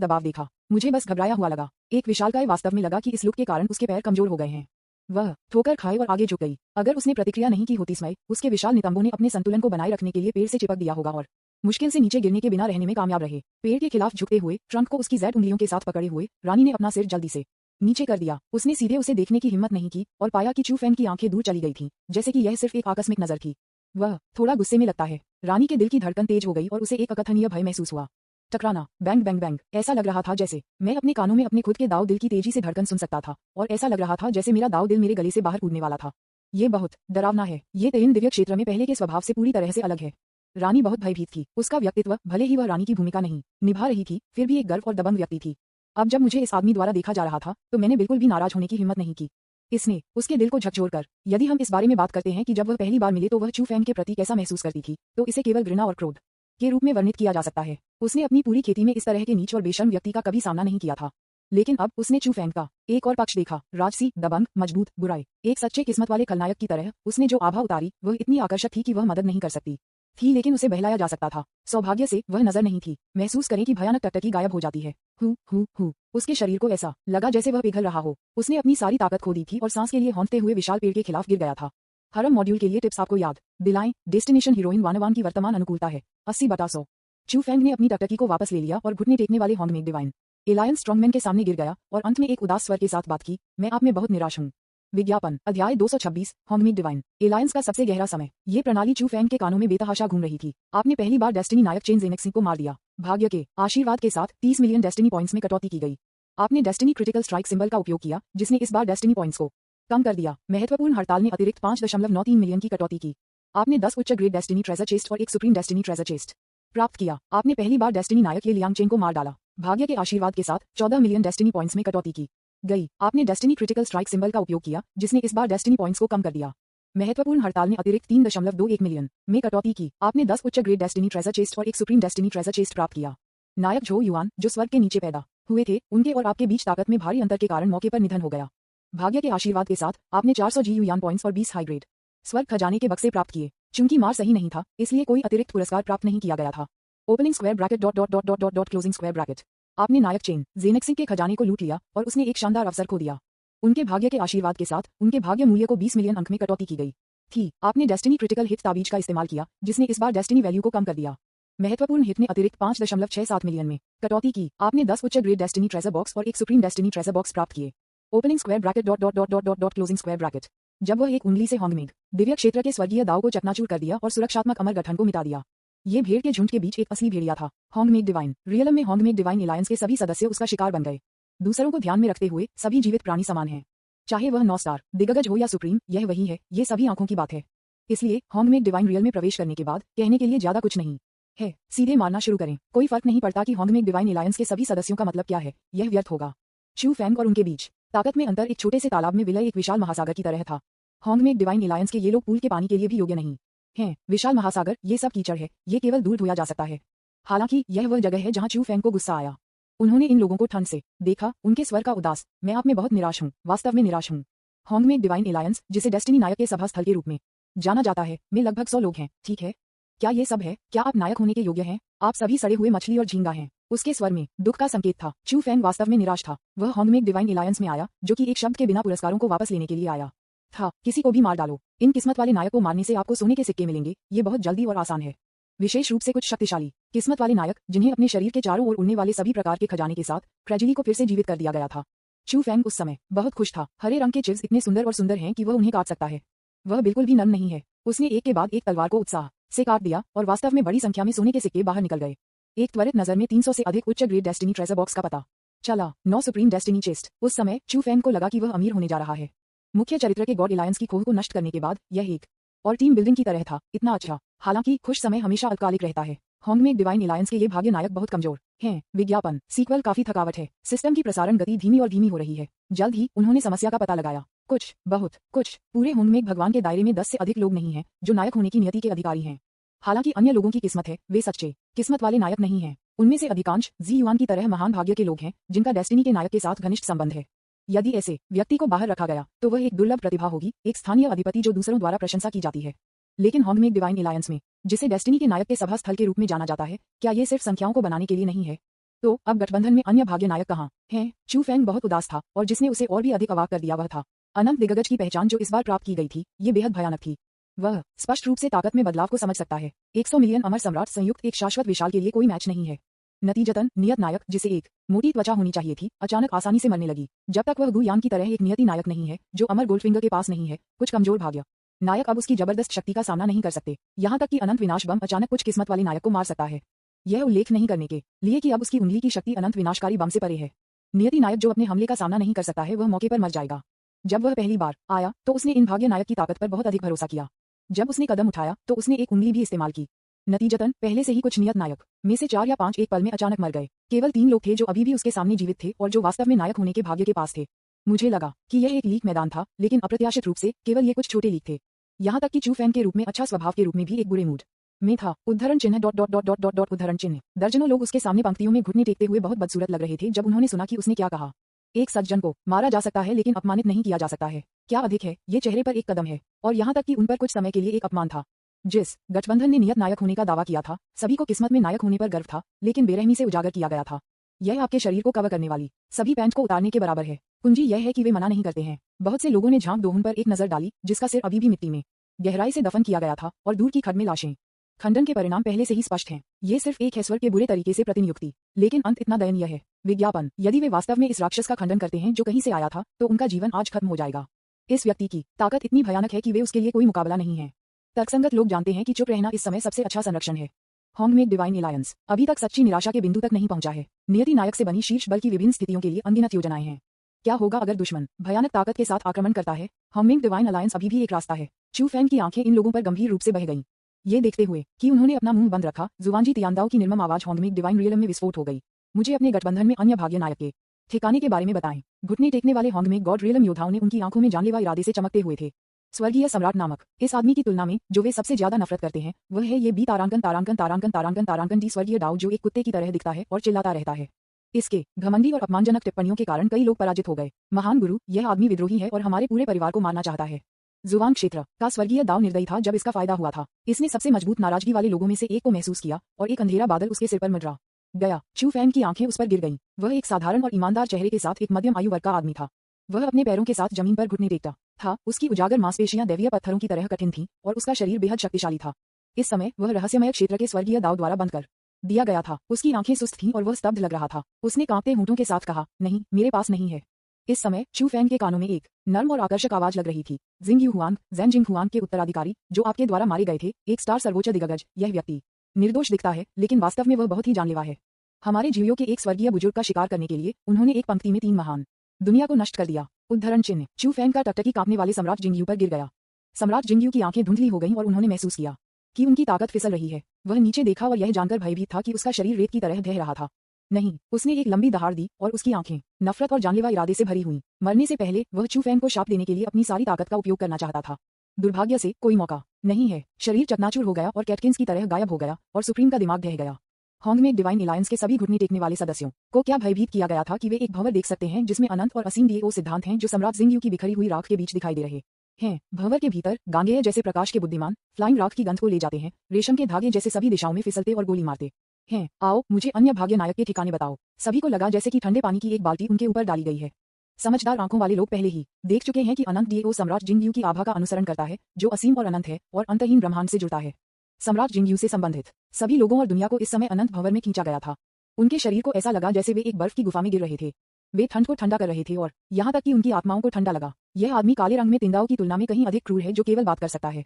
दबाव देखा। मुझे बस घबराया हुआ लगा। एक विशालकाय वास्तव में लगा कि इस लुक के कारण उसके पैर कमजोर हो गए हैं। वह ठोकर खाए और आगे झुक गई। अगर उसने प्रतिक्रिया नहीं की होती समय उसके विशाल नितंबों ने अपने संतुलन को बनाए रखने के लिए पेड़ से चिपक दिया होगा और मुश्किल से नीचे गिरने के बिना रहने में कामयाब रहे। पेड़ के खिलाफ झुकते हुए ट्रंक को उसकी ज़ैद उंगलियों के साथ पकड़े हुए रानी ने अपना सिर जल्दी से नीचे कर दिया। उसने सीधे उसे देखने की हिम्मत नहीं की और पाया कि चू फैंग की आंखें दूर चली गई थीं, जैसे कि यह सिर्फ एक आकस्मिक नजर थी। वह थोड़ा गुस्से में लगता है। रानी के दिल की धड़कन तेज हो गई और उसे एक अकथनीय भय महसूस हुआ। टकराना, बैंग बैंग बैंग, ऐसा लग रहा था जैसे मैं अपने कानों में अपने खुद के दाव दिल की तेजी से धड़कन सुन सकता था और ऐसा लग रहा था जैसे मेरा दाव दिल मेरे गले से बाहर कूदने वाला था। ये बहुत डरावना है। ये तेन दिव्य क्षेत्र में पहले के स्वभाव से पूरी तरह से अलग है। रानी बहुत भयभीत थी। उसका व्यक्तित्व, भले ही वह रानी की भूमिका नहीं निभा रही थी, फिर भी एक गर्व और दबंग व्यक्ति थी। अब जब मुझे इस आदमी द्वारा देखा जा रहा था तो मैंने बिल्कुल भी नाराज होने की हिम्मत नहीं की। इसने उसके दिल को झकझोरकर, यदि हम इस बारे में बात करते हैं कि जब वह पहली बार मिले तो वह चू फैंग के प्रति कैसा महसूस करती थी, तो इसे केवल घृणा और क्रोध के रूप में वर्णित किया जा सकता है। उसने अपनी पूरी खेती में इस तरह के नीच और बेशर्म व्यक्ति का कभी सामना नहीं किया था। लेकिन अब उसने चू फैंग का एक और पक्ष देखा, राजसी, दबंग, मजबूत, बुराई, एक सच्चे किस्मत वाले खलनायक की तरह। उसने जो आभा उतारी वह इतनी आकर्षक थी कि वह मदद नहीं कर सकती थी, लेकिन उसे बहलाया जा सकता था। सौभाग्य से वह नजर नहीं थी। महसूस करें कि भयानक टकटकी गायब हो जाती है। हु उसके शरीर को ऐसा लगा जैसे वह पिघल रहा हो। उसने अपनी सारी ताकत खो दी थी और सांस के लिए हौंकते हुए विशाल पेड़ के खिलाफ गिर गया था। हरम मॉड्यूल के लिए टिप्स आपको याद दिलाएं। डेस्टिनेशन हीरोइन वानवान की वर्तमान अनुकूलता है 80/100। चू फैंग ने अपनी टकटकी को वापस ले लिया और घुटने टेकने वाले होंगमेड डिवाइन एलायंस स्ट्रॉन्गमैन के सामने गिर गया और अंत में एक उदास स्वर के साथ बात की, मैं आप में बहुत निराश हूं। विज्ञापन अध्याय 226 होंगमेड डिवाइन एलायंस का सबसे गहरा समय। ये प्रणाली चू फैंग के कानों में बेतहाशा घूम रही थी। आपने पहली बार डेस्टिनी नायक चेन जेनेक्सी को मार दिया। भाग्य के आशीर्वाद के साथ 30 मिलियन डेस्टिनी पॉइंट्स में कटौती की गई। आपने डेस्टिनी क्रिटिकल स्ट्राइक सिंबल का उपयोग किया, जिसने इस बार डेस्टिनी पॉइंट्स को कम कर दिया। महत्वपूर्ण हड़ताल ने अतिरिक्त 5.93 मिलियन की कटौती की। आपने 10 उच्च ग्रेड डेस्टिनी ट्रेजर चेस्ट और एक सुप्रीम डेस्टिनी ट्रेजर चेस्ट प्राप्त किया। आपने पहली बार डेस्टिनी नायक ये लियांग चेन को मार डाला। भाग्य के आशीर्वाद के साथ 14 मिलियन डेस्टिनी पॉइंट्स में कटौती की गई। आपने डेस्टिनी क्रिटिकल स्ट्राइक सिंबल का उपयोग किया, जिसने इस बार डेस्टिनी पॉइंट्स को कम कर दिया। महत्वपूर्ण हड़ताल ने अतिरिक्त 3.21 मिलियन में कटौती की। आपने 10 उच्च ग्रेड डेस्टिनी ट्रेजर चेस्ट और एक सुप्रीम डेस्टिनी ट्रेजर चेस्ट प्राप्त किया। नायक झो युआन, जो स्वर्ग के नीचे पैदा हुए थे, उनके और आपके बीच ताकत में भारी अंतर के कारण मौके पर निधन हो गया। भाग्य के आशीर्वाद के साथ आपने 400 जी युआन पॉइंट्स और 20 हाई ग्रेड स्वर्ग खजाने के बक्से प्राप्त किए। चूंकि मार सही नहीं था, इसलिए कोई अतिरिक्त पुरस्कार प्राप्त नहीं किया गया था। Opening square bracket dot dot dot dot dot dot closing square bracket. आपने नायक चेन जेनेक्सी के खजाने को लूट लिया और उसने एक शानदार अवसर खो दिया। उनके भाग्य के आशीर्वाद के साथ उनके भाग्य मूल्य को 20 मिलियन अंक में कटौती की गई थी। आपने डेस्टिनी क्रिटिकल हिट ताबीज का इस्तेमाल किया, जिसने इस बार डेस्टिनी वैल्यू को कम कर दिया। महत्वपूर्ण हिट ने अतिरिक्त 5.67 मिलियन में कटौती की। आपने 10 उच्च ग्रेड डेस्टिनी ट्रेजर बॉक्स और एक सुप्रीम डेस्टिनी ट्रेजर बॉक्स प्राप्त किए। Opening square bracket dot dot dot dot dot dot closing square bracket. जब वह एक उंगली से होंगमेड दिव्य क्षेत्र के स्वर्गीय दाव को चकनाचूर कर दिया और सुरक्षात्मक अमर गठन को मिटा दिया। ये भीड़ के झुंड के बीच एक असली भेड़िया था। होंगमेड डिवाइन रियलम में होंगमेड डिवाइन एलायंस के सभी सदस्य उसका शिकार बन गए। दूसरों को ध्यान में रखते हुए सभी जीवित प्राणी समान हैं, चाहे वह 9 स्टार दिग्गज हो या सुप्रीम, यह वही है। ये सभी आंखों की बात है। इसलिए होंगमेड डिवाइन रियल में प्रवेश करने के बाद कहने के लिए ज्यादा कुछ नहीं है, सीधे मारना शुरू करें। कोई फर्क नहीं पड़ता कि होंगमेड डिवाइन एलायंस के सभी सदस्यों का मतलब क्या है, यह व्यर्थ होगा। चू फैंग और उनके बीच ताकत में अंतर एक छोटे से तालाब में विलय एक विशाल महासागर की तरह था। होंगमेड डिवाइन एलायंस के ये लोग पूल के पानी के लिए भी योग्य नहीं हैं। विशाल महासागर, ये सब कीचड़ है, ये केवल दूर धोया जा सकता है। हालांकि यह वह जगह है जहां चू फैंग को गुस्सा आया। उन्होंने इन लोगों को ठंड से देखा, उनके स्वर का उदास, मैं आप में बहुत निराश हूं, वास्तव में निराश हूं। होंगमेड डिवाइन एलायंस, जिसे डेस्टिनी नायक के सभा स्थल के रूप में जाना जाता है, में लगभग 100 लोग हैं, ठीक है? क्या ये सब है? क्या आप नायक होने के योग्य हैं? आप सभी सड़े हुए मछली और झींगा हैं। उसके स्वर में दुख का संकेत था। चू फैंग वास्तव में निराश था। वह होंगमेड डिवाइन एलायंस में आया, जो कि एक शब्द के बिना पुरस्कारों को वापस लेने के लिए आया था। किसी को भी मार डालो। इन किस्मत वाले नायक को मारने से आपको सोने के सिक्के मिलेंगे। ये बहुत जल्दी और आसान है। विशेष रूप से कुछ शक्तिशाली किस्मत वाले नायक, जिन्हें अपने शरीर के चारों ओर उड़ने वाले सभी प्रकार के खजाने के साथ ट्रेजेडी को फिर से जीवित कर दिया गया था। चू फैंग उस समय बहुत खुश था। हरे रंग के चिव्स इतने सुंदर और सुंदर हैं कि वह उन्हें काट सकता है। वह बिल्कुल भी नम नहीं है। उसने एक के बाद एक तलवार को उत्साह से काट दिया और वास्तव में बड़ी संख्या में सोने के सिक्के बाहर निकल गए। एक त्वरित नजर में 300 से अधिक उच्च ग्रेड डेस्टिनी ट्रेजर बॉक्स का पता चला। 9 सुप्रीम डेस्टिनी चेस्ट। उस समय चू फैंग को लगा कि वह अमीर होने जा रहा है। मुख्य चरित्र के गॉड एलायंस की खोह को नष्ट करने के बाद यह एक और टीम बिल्डिंग की तरह था। इतना अच्छा। हालांकि खुश समय हमेशा अल्पकालिक रहता है। होंगमेड डिवाइन एलायंस के ये भाग्य नायक बहुत कमजोर हैं। विज्ञापन सीक्वल काफी थकावट है। सिस्टम की प्रसारण गति धीमी और धीमी हो रही है। जल्द ही उन्होंने समस्या का पता लगाया। कुछ, बहुत कुछ। पूरे होंगमेड भगवान के दायरे में 10 से अधिक लोग नहीं हैं जो नायक होने की नियति के अधिकारी हैं। हालांकि अन्य लोगों की किस्मत है, वे सच्चे किस्मत वाले नायक नहीं हैं। उनमें से अधिकांश जी युआन की तरह महान भाग्य के लोग हैं, जिनका डेस्टिनी के नायक के साथ घनिष्ठ संबंध है। यदि ऐसे व्यक्ति को बाहर रखा गया तो वह एक दुर्लभ प्रतिभा होगी, एक स्थानीय अधिपति जो दूसरों द्वारा प्रशंसा की जाती है। लेकिन होंगमेड डिवाइन एलायंस में जिसे डेस्टिनी के नायक के सभा स्थल के रूप में जाना जाता है, क्या ये सिर्फ संख्याओं को बनाने के लिए नहीं है? तो अब गठबंधन में अन्य भाग्य नायक कहाँ हैं? चू फेंग बहुत उदास था और जिसने उसे और भी अधिक अवाक कर दिया वह था अनंत दिग्गज की पहचान जो इस बार प्राप्त की गई थी, ये बेहद भयानक थी। वह स्पष्ट रूप से ताकत में बदलाव को समझ सकता है। 100 मिलियन अमर सम्राट संयुक्त एक शाश्वत विशाल के लिए कोई मैच नहीं है। नतीजतन नियत नायक, जिसे एक मोटी त्वचा होनी चाहिए थी, अचानक आसानी से मरने लगी। जब तक वह गुयान की तरह एक नियति नायक नहीं है, जो अमर गोल्डफिंगर के पास नहीं है, कुछ कमजोर भाग्य नायक अब उसकी जबरदस्त शक्ति का सामना नहीं कर सकते। यहाँ तक कि अनंत विनाश बम अचानक कुछ किस्मत वाले नायक को मार सकता है। यह उल्लेख नहीं करने के लिए कि अब उसकी उंगली की शक्ति अनंत विनाशकारी बम से परे है। नियति नायक जो अपने हमले का सामना नहीं कर सकता है, वह मौके पर मर जाएगा। जब वह पहली बार आया तो उसने इन भाग्य नायक की ताकत पर बहुत अधिक भरोसा किया। जब उसने कदम उठाया तो उसने एक उंगली भी इस्तेमाल की। नतीजतन पहले से ही कुछ नियत नायक में से 4 या 5 एक पल में अचानक मर गए। केवल 3 लोग थे जो अभी भी उसके सामने जीवित थे और जो वास्तव में नायक होने के भाग्य के पास थे। मुझे लगा कि यह एक लीक मैदान था, लेकिन अप्रत्याशित रूप से केवल ये कुछ छोटे लीक थे। यहाँ तक कि चू फैन के रूप में अच्छा स्वभाव के रूप में भी एक बुरे मूड में था। उद्धरण चिन्ह dot dot dot dot dot dot उद्धरण चिन्ह। दर्जनों लोग उसके सामने पंक्तियों में घुटने टेकते हुए बहुत बदसूरत लग रहे थे जब उन्होंने सुना कि उसने क्या कहा। एक सज्जन को मारा जा सकता है लेकिन अपमानित नहीं किया जा सकता है। क्या अधिक है, ये चेहरे पर एक कदम है। और यहाँ तक कि उन पर कुछ समय के लिए एक अपमान था। जिस गठबंधन ने नियत नायक होने का दावा किया था, सभी को किस्मत में नायक होने पर गर्व था, लेकिन बेरहमी से उजागर किया गया था। यह आपके शरीर को कवर करने वाली सभी पैंट को उतारने के बराबर है। कुंजी यह है कि वे मना नहीं करते हैं। बहुत से लोगों ने झांक दोहन पर एक नजर डाली, जिसका सिर अभी भी मिट्टी में गहराई से दफन किया गया था और दूर की खड्ड में लाशें। खंडन के परिणाम पहले से ही स्पष्ट हैं। ये सिर्फ एक है स्वर के बुरे तरीके से प्रतिनियुक्ति, लेकिन अंत इतना दयनीय है। विज्ञापन, यदि वे वास्तव में इस राक्षस का खंडन करते हैं जो कहीं से आया था, तो उनका जीवन आज खत्म हो जाएगा। इस व्यक्ति की ताकत इतनी भयानक है कि वे उसके लिए कोई मुकाबला नहीं है। तर्कसंगत लोग जानते हैं कि चुप रहना इस समय सबसे अच्छा संरक्षण है। हॉन्गमेड डिवाइन एलायंस अभी तक सच्ची निराशा के बिंदु तक नहीं पहुंचा है। नियति नायक से बनी शीर्ष बल की विभिन्न स्थितियों के लिए अनगिनत योजनाएं हैं। क्या होगा अगर दुश्मन भयानक ताकत के साथ आक्रमण करता है? हॉन्गमेड डिवाइन अलायंस अभी भी एक रास्ता है। चू फैन की आंखें इन लोगों पर गंभीर रूप से बह गईं। ये देखते हुए कि उन्होंने अपना मुंह बंद रखा, जुवानजी तियांदाओ की निर्मम आवाज हॉन्गमेड डिवाइन रियलम में विस्फोट हो गई। मुझे अपने गठबंधन में अन्य भाग्य नायक के ठिकाने के बारे में बताएं। घुटने टेकने वाले हॉन्गमेड गॉड रियलम योद्धाओं ने उनकी आंखों में जानलेवा इरादे से चमकते हुए थे। स्वर्गीय सम्राट नामक इस आदमी की तुलना में जो वे सबसे ज्यादा नफरत करते हैं, वह है ये बी तारांकन तारांकन तारांकन तारांकन तारांकन डी स्वर्गीय डाउ, जो एक कुत्ते की तरह दिखता है और चिल्लाता रहता है। इसके घमंडी और अपमानजनक टिप्पणियों के कारण कई लोग पराजित हो गए। महान गुरु, यह आदमी विद्रोही है और हमारे पूरे परिवार को मारना चाहता है। जुवान क्षेत्र का स्वर्गीय दाव निर्दयी था जब इसका फायदा हुआ था। इसने सबसे मजबूत नाराजगी वाले लोगों में से एक को महसूस किया और एक अंधेरा बादल उसके सिर पर मंडरा गया। चू फैन की आंखें उस पर गिर गईं। वह एक साधारण और ईमानदार चेहरे के साथ एक मध्यम आयु वर्ग का आदमी था। वह अपने पैरों के साथ जमीन पर घुटने टेकता था। उसकी उजागर मांसपेशियां दैवीय पत्थरों की तरह कठिन थीं और उसका शरीर बेहद शक्तिशाली था। इस समय वह रहस्यमय क्षेत्र के स्वर्गीय दाव द्वारा बंद कर दिया गया था। उसकी आंखें सुस्त थीं और वह स्तब्ध लग रहा था। उसने कांपते होंठों के साथ कहा, नहीं, मेरे पास नहीं है। इस समय चू फैन के कानों में एक नर्म और आकर्षक आवाज लग रही थी। Jing Yu Huang, Zen Jing Huang के उत्तराधिकारी, जो आपके द्वारा मारे गए थे, एक स्टार सर्वोच्च दिग्गज। यह व्यक्ति निर्दोष दिखता है, लेकिन वास्तव में वह बहुत ही जानलेवा है। हमारे जीवियों के एक स्वर्गीय बुजुर्ग का शिकार करने के लिए उन्होंने एक पंक्ति में 3 महान दुनिया को नष्ट कर दिया। उद्धरण चिन्ह। चू फैन का टकटकी कांपने वाले सम्राट जिंगयू पर गिर गया। सम्राट जिंगयू की आंखें धुंधली हो गईं और उन्होंने महसूस किया कि उनकी ताकत फिसल रही है। वह नीचे देखा और यह जानकर भयभीत था कि उसका शरीर रेत की तरह ढह रहा था। नहीं, उसने एक लंबी दहाड़ दी और उसकी आंखें नफरत और जानलेवा इरादे से भरी हुईं। मरने से पहले वह चू फैन को शाप देने के लिए अपनी सारी ताकत का उपयोग करना चाहता था। दुर्भाग्य से कोई मौका नहीं है। शरीर चकनाचूर हो गया और कैटकिंस की तरह गायब हो गया और सुप्रीम का दिमाग ढह गया। हॉन्गमेड डिवाइन एलायंस के सभी घुटने टेकने वाले सदस्यों को क्या भयभीत किया गया था कि वे एक भंवर देख सकते हैं जिसमें अनंत और असीम डीओ सिद्धांत हैं जो सम्राट जिंगयू की बिखरी हुई राख के बीच दिखाई दे रहे हैं। भंवर के भीतर गांगेय जैसे प्रकाश के बुद्धिमान फ्लाइंग राख की गंध को ले जाते हैं, रेशम के धागे जैसे सभी दिशाओं में फिसलते और गोली मारते हैं। आओ, मुझे अन्य भाग्य नायक के ठिकाने बताओ। सभी को लगा जैसे कि ठंडे पानी की एक बाल्टी उनके ऊपर डाली गई है। समझदार आंखों वाले लोग पहले ही देख चुके हैं कि अनंत डीओ सम्राट जिंगयू की आभा का अनुसरण करता है, जो असीम और अनंत है और अंतहीन ब्रह्मांड से जुड़ता है। सम्राट जिंगयू से संबंधित सभी लोगों और दुनिया को इस समय अनंत भंवर में खींचा गया था। उनके शरीर को ऐसा लगा जैसे वे एक बर्फ की गुफा में गिर रहे थे। वे ठंड को ठंडा कर रहे थे और यहाँ तक कि उनकी आत्माओं को ठंडा लगा। यह आदमी काले रंग में तिंदाओं की तुलना में कहीं अधिक क्रूर है, जो केवल बात कर सकता है।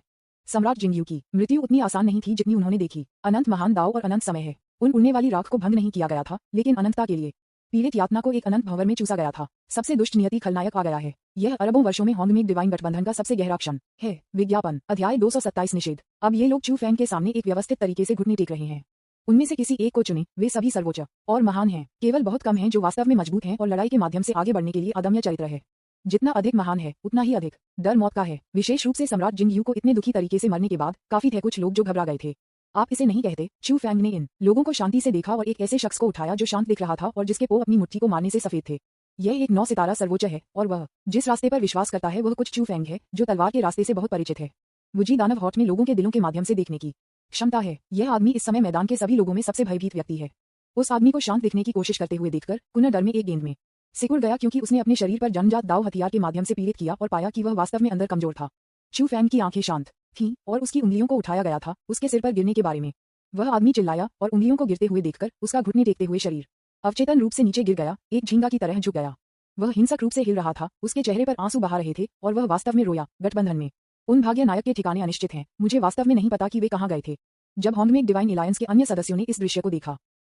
सम्राट जिंगयू की मृत्यु उतनी आसान नहीं थी जितनी उन्होंने देखी। अनंत महान दाव और अनंत समय है। उन उड़ने वाली राख को भंग नहीं किया गया था, लेकिन अनंतता के लिए पीड़ित यातना को एक अनंत भंवर में चूसा गया था। सबसे दुष्ट नियति खलनायक आ गया है। यह अरबों वर्षों में हॉन्गमेड डिवाइन गठबंधन का सबसे गहरा क्षण है। विज्ञापन अध्याय 227 निषेध। अब ये लोग चू फैन के सामने एक व्यवस्थित तरीके से घुटने टेक रहे हैं। उनमें से किसी एक को चुने। वे सभी सर्वोच्च और महान हैं। केवल बहुत कम हैं जो वास्तव में मजबूत हैं और लड़ाई के माध्यम से आगे बढ़ने के लिए अदम्य चरित्र है। जितना अधिक महान है, उतना ही अधिक डर मौत का है। विशेष रूप से सम्राट जिंगयू को इतने दुखी तरीके से मरने के बाद काफी थे कुछ लोग जो घबरा गए थे। आप इसे नहीं कहते? चू फैंग ने इन लोगों को शांति से देखा और एक ऐसे शख्स को उठाया जो शांत दिख रहा था और जिसके पो अपनी मुट्ठी को मारने से सफेद थे। यह एक 9 सितारा सर्वोच्च है और वह जिस रास्ते पर विश्वास करता है वह कुछ चू फैंग है जो तलवार के रास्ते से बहुत परिचित है। वुजी दानव हॉट में लोगों के दिलों के माध्यम से देखने की क्षमता है। यह आदमी इस समय मैदान के सभी लोगों में सबसे भयभीत व्यक्ति है। उस आदमी को शांत दिखने की कोशिश करते हुए देखकर कुनर डर में एक गेंद में सिकुड़ गया, क्योंकि उसने अपने शरीर पर जन्मजात दाव हथियार के माध्यम से पीड़ित किया और पाया कि वह वास्तव में अंदर कमजोर था। चू फैंग की आंखें शांत थीं और उसकी उंगलियों को उठाया गया था उसके सिर पर गिरने के बारे में। वह आदमी चिल्लाया और उंगलियों को गिरते हुए देखकर उसका घुटने टेकते हुए शरीर अवचेतन रूप से नीचे गिर गया, एक झींगा की तरह झुक गया। वह हिंसक रूप से हिल रहा था, उसके चेहरे पर आंसू बहा रहे थे और वह वास्तव में रोया। गठबंधन में उन भाग्य नायक के ठिकाने अनिश्चित हैं। मुझे वास्तव में नहीं पता कि वे कहाँ गए थे। जब हॉन्गमेक डिवाइन एलायंस के अन्य सदस्यों ने इस दृश्य को देखा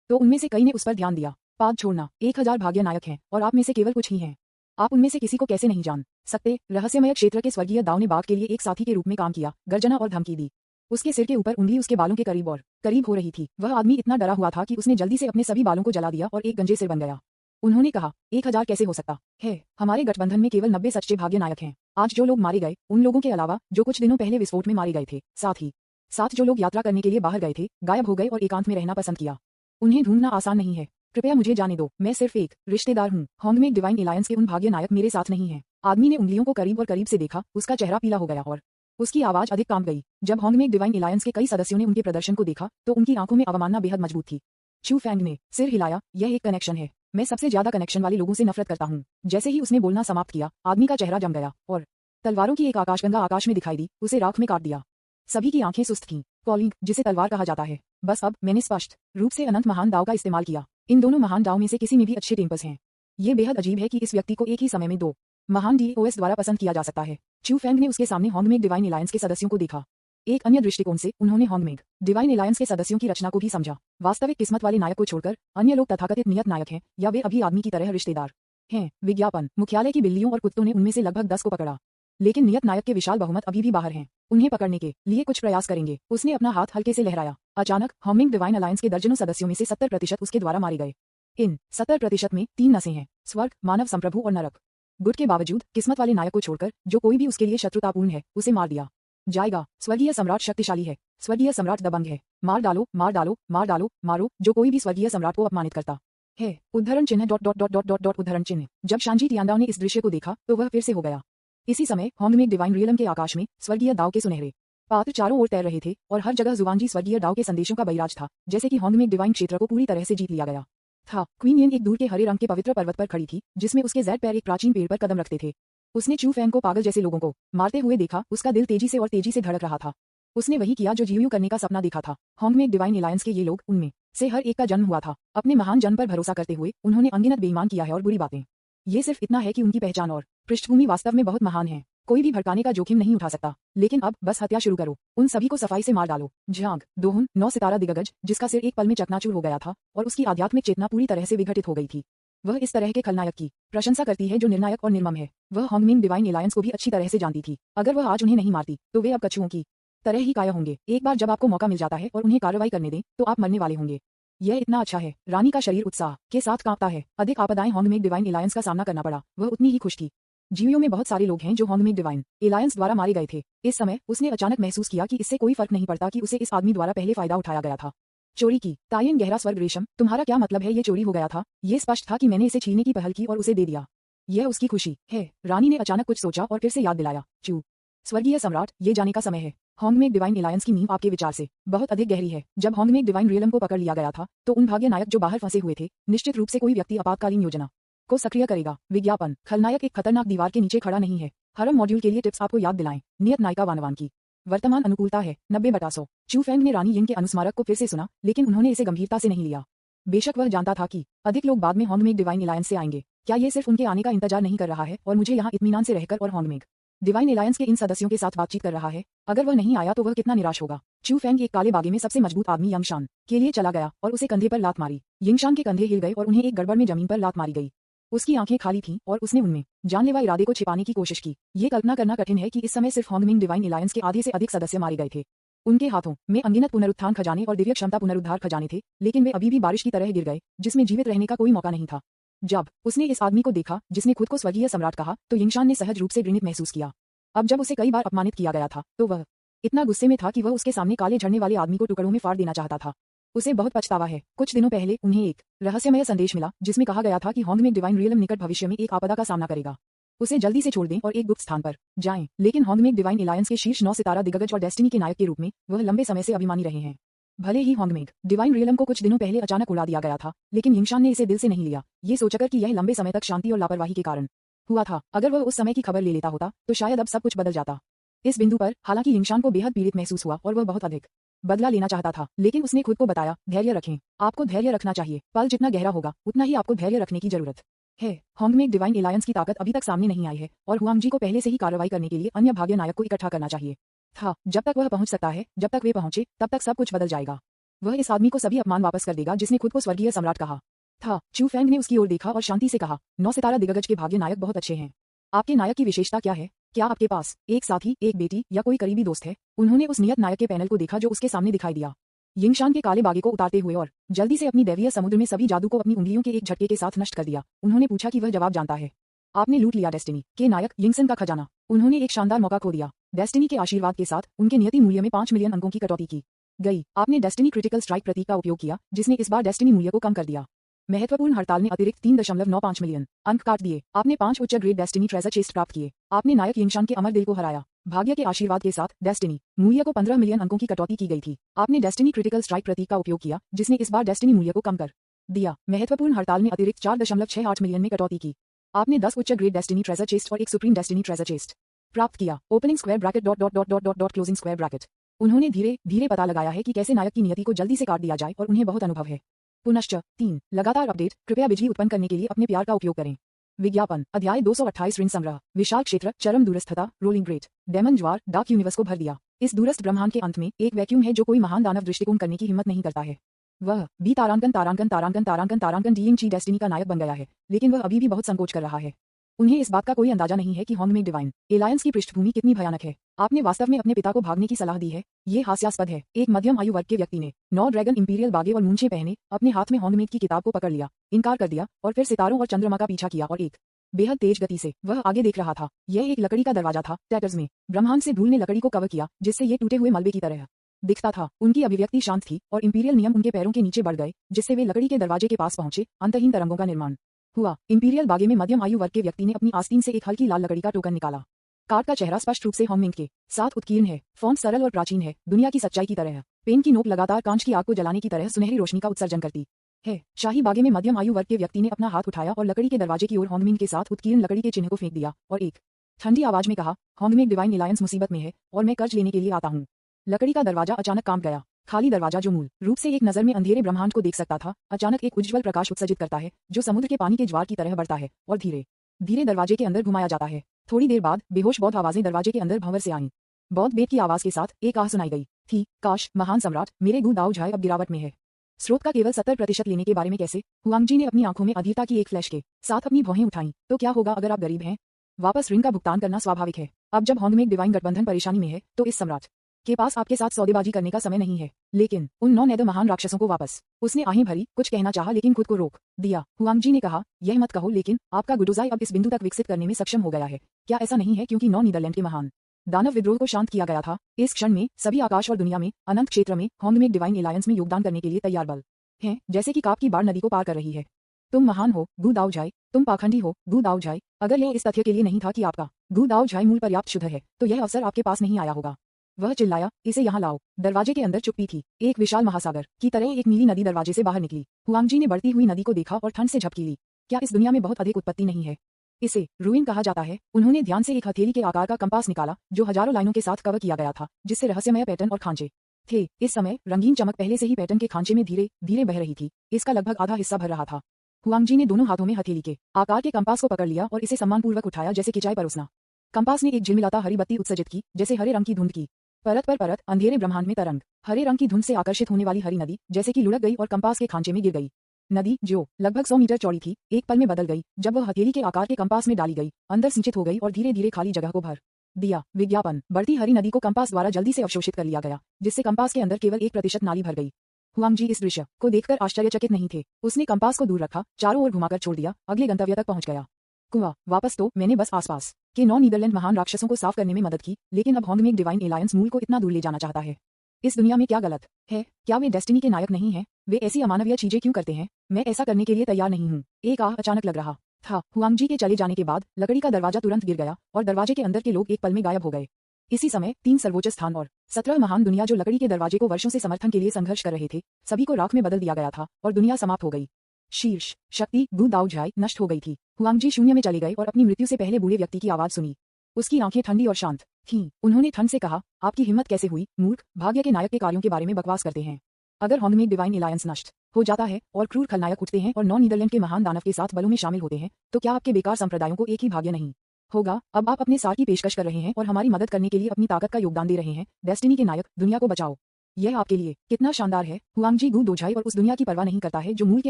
तो उनमें से कई ने उस पर ध्यान दिया। पाद छोड़ना, 1000 भाग्य नायक हैं और आप में से केवल कुछ ही हैं। आप उनमें से किसी को कैसे नहीं जान सकते। रहस्यमय क्षेत्र के स्वर्गीय दाव ने बाघ के लिए एक साथी के रूप में काम किया, गर्जना और धमकी दी। उसके सिर के ऊपर उंगली उसके बालों के करीब और करीब हो रही थी। वह आदमी इतना डरा हुआ था कि उसने जल्दी से अपने सभी बालों को जला दिया और एक गंजे सिर बन गया। उन्होंने कहा, 1000 कैसे हो सकता है? हमारे गठबंधन में केवल 90 सच्चे भाग्य नायक हैं। आज जो लोग मारे गए उन लोगों के अलावा जो कुछ दिनों पहले विस्फोट में मारे गए थे, साथ ही साथ जो लोग यात्रा करने के लिए बाहर गए थे, गायब हो गए और एकांत में रहना पसंद किया। उन्हें ढूंढना आसान नहीं है। कृपया मुझे जाने दो, मैं सिर्फ एक रिश्तेदार हूँ। हॉन्गमेक डिवाइन एलायंस के उन भाग्य नायक मेरे साथ नहीं हैं। आदमी ने उंगलियों को करीब और करीब से देखा, उसका चेहरा पीला हो गया और उसकी आवाज अधिक कांप गई। जब हॉन्गमेक डिवाइन एलायंस के कई सदस्यों ने उनके प्रदर्शन को देखा तो उनकी आंखों में अवमानना बेहद मजबूत थी। चू फैंग ने सिर हिलाया, यह एक कनेक्शन है। मैं सबसे ज्यादा कनेक्शन वाले लोगों से नफरत करता हूँ। जैसे ही उसने बोलना समाप्त किया, आदमी का चेहरा जम गया और तलवारों की एक आकाशगंगा आकाश में दिखाई दी, उसे राख में काट दिया। सभी की आंखें सुस्त थीं। कॉलिंग, जिसे तलवार कहा जाता है। बस अब मैंने स्पष्ट रूप से अनंत महान दाव का इस्तेमाल किया। इन दोनों महान दाव में से किसी में भी अच्छे टेम्पर्स हैं। ये बेहद अजीब है कि इस व्यक्ति को एक ही समय में दो महान डीओएस द्वारा पसंद किया जा सकता है। चू फैंग ने उसके सामने हॉन्गमेक डिवाइन एलायंस के सदस्यों को देखा। एक अन्य दृष्टिकोण से उन्होंने हॉन्गमेक डिवाइन एलायंस के सदस्यों की रचना को भी समझा। वास्तविक किस्मत वाले नायक को छोड़कर अन्य लोग तथाकथित नियत नायक हैं, या वे अभी आदमी की तरह रिश्तेदार हैं। विज्ञापन, मुख्यालय की बिल्लियों और कुत्तों ने उनमें से लगभग 10 को पकड़ा, लेकिन नियत नायक के विशाल बहुमत अभी भी बाहर हैं। उन्हें पकड़ने के लिए कुछ प्रयास करेंगे। उसने अपना हाथ हल्के से लहराया। अचानक हॉन्गमेक डिवाइन अलायंस के दर्जनों सदस्यों में से 70% उसके द्वारा मारे गए। इन 70% में 3 नसें हैं, स्वर्ग, मानव संप्रभु और नरक। गुट के बावजूद किस्मत वाले नायक को छोड़कर जो कोई भी उसके लिए शत्रुतापूर्ण है, उसे मार दिया जाएगा। स्वर्गीय सम्राट शक्तिशाली है, स्वर्गीय सम्राट दबंग है। मार डालो, मार डालो, मार डालो, मारो जो कोई भी स्वर्गीय सम्राट को अपमानित करता है। उद्धरण चिन्ह dot dot dot dot dot dot उद्धरण चिन्ह। जब शांजी तियांडाओ ने इस दृश्य को देखा तो वह फिर से हो गया। इसी समय हॉन्गमेक डिवाइन रियलम के आकाश में स्वर्गीय दाव के सुनहरे पात्र चारों ओर तैर रहे थे और हर जगह जुवांजी स्वर्गीय दाव के संदेशों का बैराज था, जैसे कि हॉन्गमेक डिवाइन क्षेत्र को पूरी तरह से जीत लिया गया था। क्वीन येन एक दूर के हरे रंग के पवित्र पर्वत पर खड़ी थी, जिसमें उसके ज़ैड पैर एक प्राचीन पेड़ पर कदम रखते थे। उसने चू फैंग को पागल जैसे लोगों को मारते हुए देखा। उसका दिल तेजी से और तेजी से धड़क रहा था। उसने वही किया जो जीयू करने का सपना देखा था। हॉन्गमेक डिवाइन एलायंस के ये लोग, उनमें से हर एक का जन्म हुआ था। अपने महान जन्म पर भरोसा करते हुए उन्होंने अनगिनत बेईमान किया है और बुरी बातें। ये सिर्फ इतना है कि उनकी पहचान और पृष्ठभूमि वास्तव में बहुत महान है। कोई भी भड़काने का जोखिम नहीं उठा सकता। लेकिन अब बस हत्या शुरू करो। उन सभी को सफाई से मार डालो। झांग दोहुन 9 सितारा दिग्गज, जिसका सिर एक पल में चकनाचूर हो गया था और उसकी आध्यात्मिक चेतना पूरी तरह से विघटित हो गई थी। वह इस तरह के खलनायक की प्रशंसा करती है जो निर्णायक और निर्मम है। वह हॉन्गमेक डिवाइन एलायंस को भी अच्छी तरह से जानती थी। अगर वह आज उन्हें नहीं मारती तो वे अब कछुओं की तरह ही काया होंगे। एक बार जब आपको मौका मिल जाता है और उन्हें कार्रवाई करने दें तो आप मरने वाले होंगे। यह इतना अच्छा है। रानी का शरीर उत्साह के साथ कांपता है। अधिक आपदाएं हॉन्गमेक डिवाइन एलायंस का सामना करना पड़ा, वह उतनी ही खुश थी। जीवियों में बहुत सारे लोग हैं जो हॉन्गमेक डिवाइन एलायंस द्वारा मारे गए थे। इस समय उसने अचानक महसूस किया कि इससे कोई फर्क नहीं पड़ता कि उसे इस आदमी द्वारा पहले फायदा उठाया गया था। चोरी की। तायन गहरा स्वर्ग रेशम, तुम्हारा क्या मतलब है? ये चोरी हो गया था। ये स्पष्ट था कि मैंने इसे छीनने की पहल की और उसे दे दिया। यह उसकी खुशी है। रानी ने अचानक कुछ सोचा और फिर से याद दिलाया। चू स्वर्गीय सम्राट, ये जाने का समय है। हॉन्गमेक डिवाइन एलायंस की नींव आपके विचार से बहुत अधिक गहरी है। जब हॉन्गमेक डिवाइन रियलम को पकड़ लिया गया था तो उन भाग्य नायक जो बाहर फंसे हुए थे, निश्चित रूप से कोई व्यक्ति आपातकालीन योजना को सक्रिय करेगा। विज्ञापन, खलनायक एक खतरनाक दीवार के नीचे खड़ा नहीं है। हरम मॉड्यूल के लिए टिप्स आपको याद दिलाएं। नियत नायिका वानवान की वर्तमान अनुकूलता है 90/100। चू फैंग ने रानी यिंग के अनुस्मारक को फिर से सुना, लेकिन उन्होंने इसे गंभीरता से नहीं लिया। बेशक वह जानता था कि अधिक लोग बाद में हॉन्गमेक डिवाइन एलायंस से आएंगे। क्या ये सिर्फ उनके आने का इंतजार नहीं कर रहा है और मुझे यहाँ इत्मीनान से रहकर और हॉन्गमेक डिवाइन एलायंस के इन सदस्यों के साथ बातचीत कर रहा है? अगर वह नहीं आया तो वह कितना निराश होगा। चू फैंग एक काले बागे में सबसे मजबूत आदमी यंगशान के लिए चला गया और उसे कंधे पर लात मारी। यंगशान के कंधे हिल गए और उन्हें एक गड़बड़ में जमीन पर लात मारी गई। उसकी आंखें खाली थीं और उसने उनमें जानलेवा इरादे को छिपाने की कोशिश की। ये कल्पना करना कठिन है कि इस समय सिर्फ हॉन्गमेक डिवाइन एलायंस के आधे से अधिक सदस्य मारे गए थे। उनके हाथों में अनगिनत पुनरुत्थान खजाने और दिव्य क्षमता पुनरुद्धार खजाने थे, लेकिन वे अभी भी बारिश की तरह गिर गए, जिसमें जीवित रहने का कोई मौका नहीं था। जब उसने इस आदमी को देखा जिसने खुद को स्वर्गीय सम्राट कहा तो यिंगशान ने सहज रूप से घृणित महसूस किया। अब जब उसे कई बार अपमानित किया गया था तो वह इतना गुस्से में था कि वह उसके सामने काले झड़ने वाले आदमी को टुकड़ों में फाड़ देना चाहता था। उसे बहुत पछतावा है। कुछ दिनों पहले उन्हें एक रहस्यमय संदेश मिला जिसमें कहा गया था कि हॉन्गमेक डिवाइन रियलम निकट भविष्य में एक आपदा का सामना करेगा। उसे जल्दी से छोड़ दें और एक गुप्त स्थान पर जाएं। लेकिन होंगमेक डिवाइन एलायंस के शीर्ष 9 सितारा दिग्गज और डेस्टिनी के नायक के रूप में वह लंबे समय से अभिमानी रहे हैं। भले ही होंगमेक डिवाइन रियलम को कुछ दिनों पहले अचानक उड़ा दिया गया था, लेकिन यिंगशान ने इसे दिल से नहीं लिया, ये सोचकर कि यह लंबे समय तक शांति और लापरवाही के कारण हुआ था। अगर वह उस समय की खबर ले लेता होता तो शायद अब सब कुछ बदल जाता। इस बिंदु पर हालांकि यिंगशान को बेहद पीड़ित महसूस हुआ और वह बहुत अधिक बदला लेना चाहता था, लेकिन उसने खुद को बताया, धैर्य रखें, आपको धैर्य रखना चाहिए, पल जितना गहरा होगा उतना ही आपको धैर्य रखने की जरूरत है। होंगमेक डिवाइन एलायंस की ताकत अभी तक सामने नहीं आई है और हुआंगजी को पहले से ही कार्रवाई करने के लिए अन्य भाग्य नायक को इकट्ठा करना चाहिए था। जब तक वह पहुंच सकता है, जब तक वे पहुंचे, तब तक सब कुछ बदल जाएगा। वह इस आदमी को सभी अपमान वापस कर देगा जिसने खुद को स्वर्गीय सम्राट कहा था। चू फेंग ने उसकी ओर देखा और शांति से कहा, 9 सितारा दिग्गज के भाग्य नायक बहुत अच्छे हैं। आपके नायक की विशेषता क्या है? क्या आपके पास एक साथी, एक बेटी या कोई करीबी दोस्त है? उन्होंने उस नियत नायक के पैनल को देखा जो उसके सामने दिखाई दिया। यिंगशान के काले बागे को उतारते हुए और जल्दी से अपनी दैवीय समुद्र में सभी जादू को अपनी उंगलियों के एक झटके के साथ नष्ट कर दिया। उन्होंने पूछा कि वह जवाब जानता है। आपने लूट लिया डेस्टिनी के नायक यिंगसन का खजाना। उन्होंने एक शानदार मौका खो दिया। डेस्टिनी के आशीर्वाद के साथ उनके नियति मूल्य में 5 मिलियन अंकों की कटौती की गई। आपने डेस्टिनी क्रिटिकल स्ट्राइक प्रतीक का उपयोग किया, जिसने इस बार डेस्टिनी मूल्य को कम कर दिया। महत्वपूर्ण हड़ताल ने अतिरिक्त 3.95 मिलियन अंक काट दिए। आपने 5 उच्च ग्रेड डेस्टिनी ट्रेजर चेस्ट प्राप्त किए। आपने नायक यिंगशान के अमर दिल को हराया। भाग्य के आशीर्वाद के साथ डेस्टिनी मूल्य को 15 मिलियन अंकों की कटौती की गई थी। आपने डेस्टिनी क्रिटिकल स्ट्राइक प्रतीक का उपयोग किया, जिसने इस बार डेस्टिनी मूल्य को कम कर दिया। महत्वपूर्ण हड़ताल ने अतिरिक्त 4.68 मिलियन में कटौती की। आपने 10 उच्च ग्रेड डेस्टिनी ट्रेजर चेस्ट और एक सुप्रीम डेस्टिनी ट्रेजर चेस्ट प्राप्त किया। Opening square bracket dot dot dot dot dot dot closing square bracket. उन्होंने धीरे धीरे पता लगाया है कि कैसे नायक की नियति को जल्दी से काट दिया जाए और उन्हें बहुत अनुभव है। पुनश्च 3 लगातार अपडेट, कृपया बिजली उत्पन्न करने के लिए अपने प्यार का उपयोग करें। विज्ञापन अध्याय 228 ऋण संग्रह। विशाल क्षेत्र, चरम दूरस्थता, रोलिंग ग्रेट डेमन ज्वार डार्क यूनिवर्स को भर दिया। इस दूरस्थ ब्रह्मांड के अंत में एक वैक्यूम है जो कोई महान दानव दृष्टिकोण करने की हिम्मत नहीं करता है। वह बी तारांकन तारांकन तारांकन तारांकन तारांकन डीइंग ची डेस्टिनी का नायक बन गया है, लेकिन वह अभी भी बहुत संकोच कर रहा है। उन्हें इस बात का कोई अंदाजा नहीं है कि होंगमेक डिवाइन एलायंस की पृष्ठभूमि कितनी भयानक है। आपने वास्तव में अपने पिता को भागने की सलाह दी है? ये हास्यास्पद है। एक मध्यम आयु वर्ग के व्यक्ति ने 9 ड्रैगन इंपीरियल बागे और मूंछें पहने अपने हाथ में होंगमेक की किताब को पकड़ लिया, इनकार कर दिया और फिर सितारों और चंद्रमा का पीछा किया और एक बेहद तेज गति से वह आगे देख रहा था। यह एक लकड़ी का दरवाजा था। टैटर्स में ब्रह्मांड से धूल ने लकड़ी को कवर किया, जिससे ये टूटे हुए मलबे की तरह दिखता था। उनकी अभिव्यक्ति शांत थी और इंपीरियल नियम उनके पैरों के नीचे बढ़ गए, जिससे वे लकड़ी के दरवाजे के पास पहुंचे। अंतहीन तरंगों का निर्माण हुआ। इंपीरियल बागे में मध्यम आयु वर्ग के व्यक्ति ने अपनी आस्तीन से एक हल्की लाल लकड़ी का टोकन निकाला। कार्ड का चेहरा स्पष्ट रूप से होंगमेक के साथ उत्कीर्ण है। फॉन्ट सरल और प्राचीन है, दुनिया की सच्चाई की तरह। पेन की नोक लगातार कांच की आग को जलाने की तरह सुनहरी रोशनी का उत्सर्जन करती है। शाही बागे में मध्यम आयु वर्ग के व्यक्ति ने अपना हाथ उठाया और लकड़ी के दरवाजे की ओर होंगमेक के साथ उत्कीर्ण लकड़ी के चिन्ह को फेंक दिया और एक ठंडी आवाज में कहा, होंगमेक डिवाइन एलायंस मुसीबत में है और मैं कर्ज लेने के लिए आता हूँ। लकड़ी का दरवाजा अचानक कांप गया। खाली दरवाजा जो मूल रूप से एक नजर में अंधेरे ब्रह्मांड को देख सकता था, अचानक एक उज्ज्वल प्रकाश उत्सर्जित करता है जो समुद्र के पानी के ज्वार की तरह बढ़ता है और धीरे धीरे दरवाजे के अंदर घुमाया जाता है। थोड़ी देर बाद बेहोश बौद्ध आवाजें दरवाजे के अंदर भंवर से आईं। बौद्ध बेद की आवाज के साथ एक आह सुनाई गई थी, काश महान सम्राट, मेरे गु दाऊ झाई अब गिरावट में है। स्रोत का केवल 70% लेने के बारे में कैसे? हुआंगजी ने अपनी आंखों में अधीरता की एक फ्लैश के साथ अपनी भौहें उठाईं। तो क्या होगा अगर आप गरीब हैं? वापस ऋण का भुगतान करना स्वाभाविक है। अब जब होंगमेक डिवाइन गठबंधन परेशानी में है, तो इस सम्राट के पास आपके साथ सौदेबाजी करने का समय नहीं है। लेकिन उन 9 नैदर महान राक्षसों को वापस। उसने आहें भरी, कुछ कहना चाहा लेकिन खुद को रोक दिया। हुआंगजी ने कहा, यह मत कहो, लेकिन आपका गुडुजाई अब इस बिंदु तक विकसित करने में सक्षम हो गया है। क्या ऐसा नहीं है क्योंकि 9 नीदरलैंड के महान दानव विद्रोह को शांत किया गया था? इस क्षण में सभी आकाश और दुनिया में अनंत क्षेत्र में होंगमेक डिवाइन एलायंस में योगदान करने के लिए तैयार बल हैं, जैसे कि काप की बाढ़ नदी को पार कर रही है। तुम महान हो गु दाऊ झाई, तुम पाखंडी हो गु दाऊ झाई। अगर यह इस तथ्य के लिए नहीं था कि आपका गु दाऊ झाई मूल पर्याप्त शुद्ध है, तो यह अवसर आपके पास नहीं आया होगा। वह चिल्लाया, इसे यहाँ लाओ। दरवाजे के अंदर चुप्पी थी। एक विशाल महासागर की तरह एक नीली नदी दरवाजे से बाहर निकली। हुआंगजी ने बढ़ती हुई नदी को देखा और ठंड से झपकी ली। क्या इस दुनिया में बहुत अधिक उत्पत्ति नहीं है? इसे रूइन कहा जाता है। उन्होंने ध्यान से एक हथेली के आकार का कंपास निकाला जो हजारों लाइनों के साथ कवर किया गया था, जिससे रहस्यमय पैटर्न और खांचे थे। इस समय रंगीन चमक पहले से ही पैटर्न के खांचे में धीरे धीरे बह रही थी। इसका लगभग आधा हिस्सा भर रहा था। हुआंगजी ने दोनों हाथों में हथेली के आकार के कंपास को पकड़ लिया और इसे सम्मानपूर्वक उठाया, जैसे कि चाय परोसना। कंपास ने एक झिलमिलाता हरी बत्ती उत्सर्जित की, जैसे हरे रंग की धुंध की परत पर परत अंधेरे ब्रह्मांड में तरंग। हरे रंग की धुंध से आकर्षित होने वाली हरी नदी जैसे कि लुढ़क गई और कंपास के खांचे में गिर गई। नदी जो लगभग 100 मीटर चौड़ी थी, एक पल में बदल गई जब वह हथेली के आकार के कंपास में डाली गई, अंदर सिंचित हो गई और धीरे धीरे खाली जगह को भर दिया। विज्ञापन बढ़ती हरी नदी को कंपास द्वारा जल्दी से अवशोषित कर लिया गया, जिससे कंपास के अंदर केवल 1% नाली भर गई। हुआंगजी इस दृश्य को देखकर आश्चर्यचकित नहीं थे। उसने कंपास को दूर रखा, चारों ओर घुमाकर छोड़ दिया, अगले गंतव्य तक पहुंच गया। कुआं वापस तो मैंने बस आसपास के 9 नीदरलैंड महान राक्षसों को साफ करने में मदद की, लेकिन अब होंगमेक डिवाइन एलायंस मूल को इतना दूर ले जाना चाहता है। इस दुनिया में क्या गलत है? क्या वे डेस्टिनी के नायक नहीं हैं? वे ऐसी अमानवीय चीजें क्यों करते हैं? मैं ऐसा करने के लिए तैयार नहीं हूँ। एक आह अचानक लग रहा था। हुआंगजी के चले जाने के बाद लकड़ी का दरवाजा तुरंत गिर गया और दरवाजे के अंदर के लोग एक पल में गायब हो गए। इसी समय 3 सर्वोच्च स्थान और 17 महान दुनिया जो लकड़ी के दरवाजे को वर्षों से समर्थन के लिए संघर्ष कर रहे थे, सभी को राख में बदल दिया गया था और दुनिया समाप्त हो गई। शीर्ष शक्ति गु दाओझाई नष्ट हो गई थी। हुआंगजी शून्य में चले गए और अपनी मृत्यु से पहले बूढ़े व्यक्ति की आवाज सुनी। उसकी आंखें ठंडी और शांत थीं। उन्होंने ठंड से कहा, आपकी हिम्मत कैसे हुई, मूर्ख, भाग्य के नायक के कार्यों के बारे में बकवास करते हैं। अगर हॉन्गमेड डिवाइन एलायंस नष्ट हो जाता है और क्रूर खलनायक उठते हैं और 9 नीदरलैंड के महान दानव के साथ बलों में शामिल होते हैं, तो क्या आपके बेकार संप्रदायों को एक ही भाग्य नहीं होगा? अब आप अपने साथ की पेशकश कर रहे हैं और हमारी मदद करने के लिए अपनी ताकत का योगदान दे रहे हैं। डेस्टिनी के नायक, दुनिया को बचाओ। यह आपके लिए कितना शानदार है। हुआंगजी गु दोझाई और उस दुनिया की परवाह नहीं करता है जो मूल के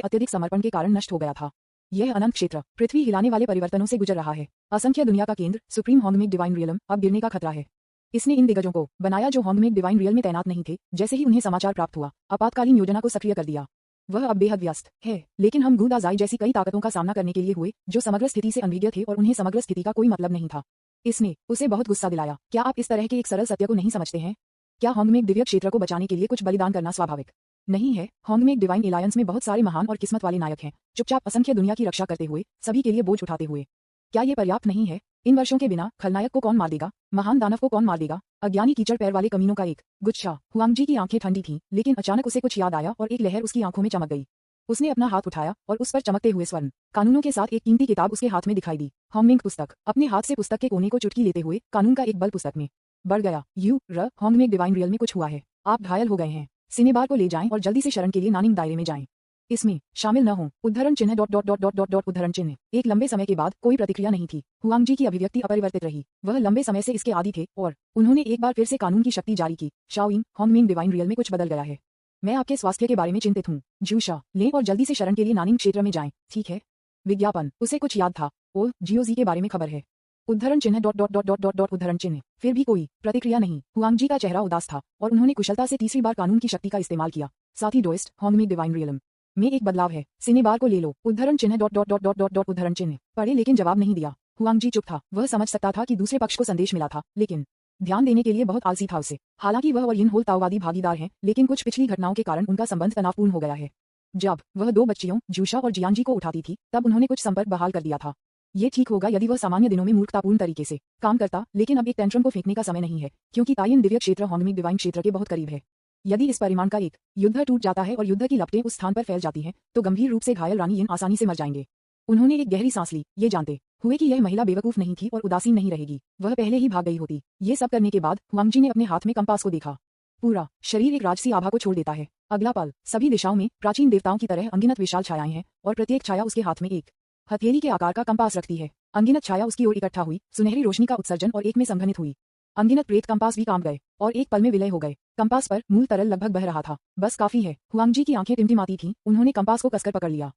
अत्यधिक समर्पण के कारण नष्ट हो गया था। यह अनंत क्षेत्र पृथ्वी हिलाने वाले परिवर्तनों से गुजर रहा है। असंख्य दुनिया का केंद्र सुप्रीम हॉन्गमेड डिवाइन रियलम अब गिरने का खतरा है। इसने इन दिग्गजों को बनाया जो हॉन्गमेड डिवाइन रियल में तैनात नहीं थे। जैसे ही उन्हें समाचार प्राप्त हुआ, आपातकालीन योजना को सक्रिय कर दिया। वह अब बेहद व्यस्त है, लेकिन हम गु दाओझाई जैसी कई ताकतों का सामना करने के लिए हुए जो समग्र स्थिति से अनभिज्ञ थे और उन्हें समग्र स्थिति का कोई मतलब नहीं था। इसने उसे बहुत गुस्सा दिलाया। क्या आप इस तरह के एक सरल सत्य को नहीं समझते हैं? क्या हॉन्गमेड दिव्य क्षेत्र को बचाने के लिए कुछ बलिदान करना स्वाभाविक नहीं है? हॉन्गमेड डिवाइन एलायंस में बहुत सारे महान और किस्मत वाले नायक हैं, चुपचाप असंख्य दुनिया की रक्षा करते हुए, सभी के लिए बोझ उठाते हुए। क्या ये पर्याप्त नहीं है? इन वर्षों के बिना खलनायक को कौन मार देगा? महान दानव को कौन मार देगा? अज्ञानी कीचड़ पैर वाले कमीनों का एक गुच्छा। हुआंगजी की आंखें ठंडी थीं, लेकिन अचानक उसे कुछ याद आया और एक लहर उसकी आंखों में चमक गई। उसने अपना हाथ उठाया और उस पर चमकते हुए स्वर्ण कानूनों के साथ एक कीमती किताब उसके हाथ में दिखाई दी। हॉन्गमेड पुस्तक। अपने हाथ से पुस्तक के कोने को चुटकी लेते हुए कानून का एक बल पुस्तक में बढ़ गया। हॉन्गमेड डिवाइन रियल में कुछ हुआ है। आप घायल हो गए हैं। सिनेबार को ले जाएं और जल्दी से शरण के लिए नानिंग दायरे में जाएं। इसमें शामिल न हो। उद्धरण चिन्ह उद्धरण चिन्ह। एक लंबे समय के बाद कोई प्रतिक्रिया नहीं थी। हुआंगजी की अभिव्यक्ति अपरिवर्तित रही। वह लंबे समय से इसके आदी थे और उन्होंने एक बार फिर से कानून की शक्ति जारी की। शाओइंग, हॉन्गमेड डिवाइन रियल में कुछ बदल गया है। मैं आपके स्वास्थ्य के बारे में चिंतित हूँ। जूशा लें और जल्दी से शरण के लिए नानिंग क्षेत्र में जाएं। ठीक है। विज्ञापन। उसे कुछ याद था। जीओजी के बारे में खबर है। उद्धरण चिन्ह उद्धरण चिन्ह। फिर भी कोई प्रतिक्रिया नहीं। हुआंगजी का चेहरा उदास था और उन्होंने कुशलता से तीसरी बार कानून की शक्ति का इस्तेमाल किया। साथ ही डोइस्ट हॉन्गमेड डिवाइन रियलम में एक बदलाव है। सिनेबार को ले लो। उद्धरण चिन्ह उद्धरण चिन्ह। पढ़े लेकिन जवाब नहीं दिया। हुआंगजी चुप था। वह समझ सकता था कि दूसरे पक्ष को संदेश मिला था, लेकिन ध्यान देने के लिए बहुत आलसी था उसे। हालांकि वह और यिन होल ताओवादी भागीदार हैं, लेकिन कुछ पिछली घटनाओं के कारण उनका संबंध तनावपूर्ण हो गया है। जब वह 2 बच्चियों जूशा और जियांजी को उठाती थी, तब उन्होंने कुछ संपर्क बहाल कर दिया था। ये ठीक होगा यदि वह सामान्य दिनों में मूर्खतापूर्ण तरीके से काम करता, लेकिन अब एक टेंट्रम को फेंकने का समय नहीं है, क्योंकि तायिन दिव्य क्षेत्र हॉन्गमेड डिवाइन क्षेत्र के बहुत करीब है। यदि इस परिमाण का एक युद्ध टूट जाता है और युद्ध की लपटें उस स्थान पर फैल जाती हैं, तो गंभीर रूप से घायल रानी यिन आसानी से मर जाएंगे। उन्होंने एक गहरी सांस ली, ये जानते हुए कि यह महिला बेवकूफ नहीं थी और उदासीन नहीं रहेगी। वह पहले ही भाग गई होती। ये सब करने के बाद हुआंगजी ने अपने हाथ में कंपास को देखा। पूरा शरीर एक राजसी आभा को छोड़ देता है। अगला पल सभी दिशाओं में प्राचीन देवताओं की तरह अनगिनत विशाल छायाएं हैं और प्रत्येक छाया उसके हाथ में एक हथेली के आकार का कंपास रखती है। अनगिनत छाया उसकी ओर इकट्ठा हुई, सुनहरी रोशनी का उत्सर्जन और एक में संघनित हुई। अनगिनत प्रेत कंपास भी काम गए और एक पल में विलय हो गए। कंपास पर मूल तरल लगभग बह रहा था। बस काफी है। हुआंगजी की आंखें टिमटिमाती थीं। उन्होंने कंपास को कसकर पकड़ लिया।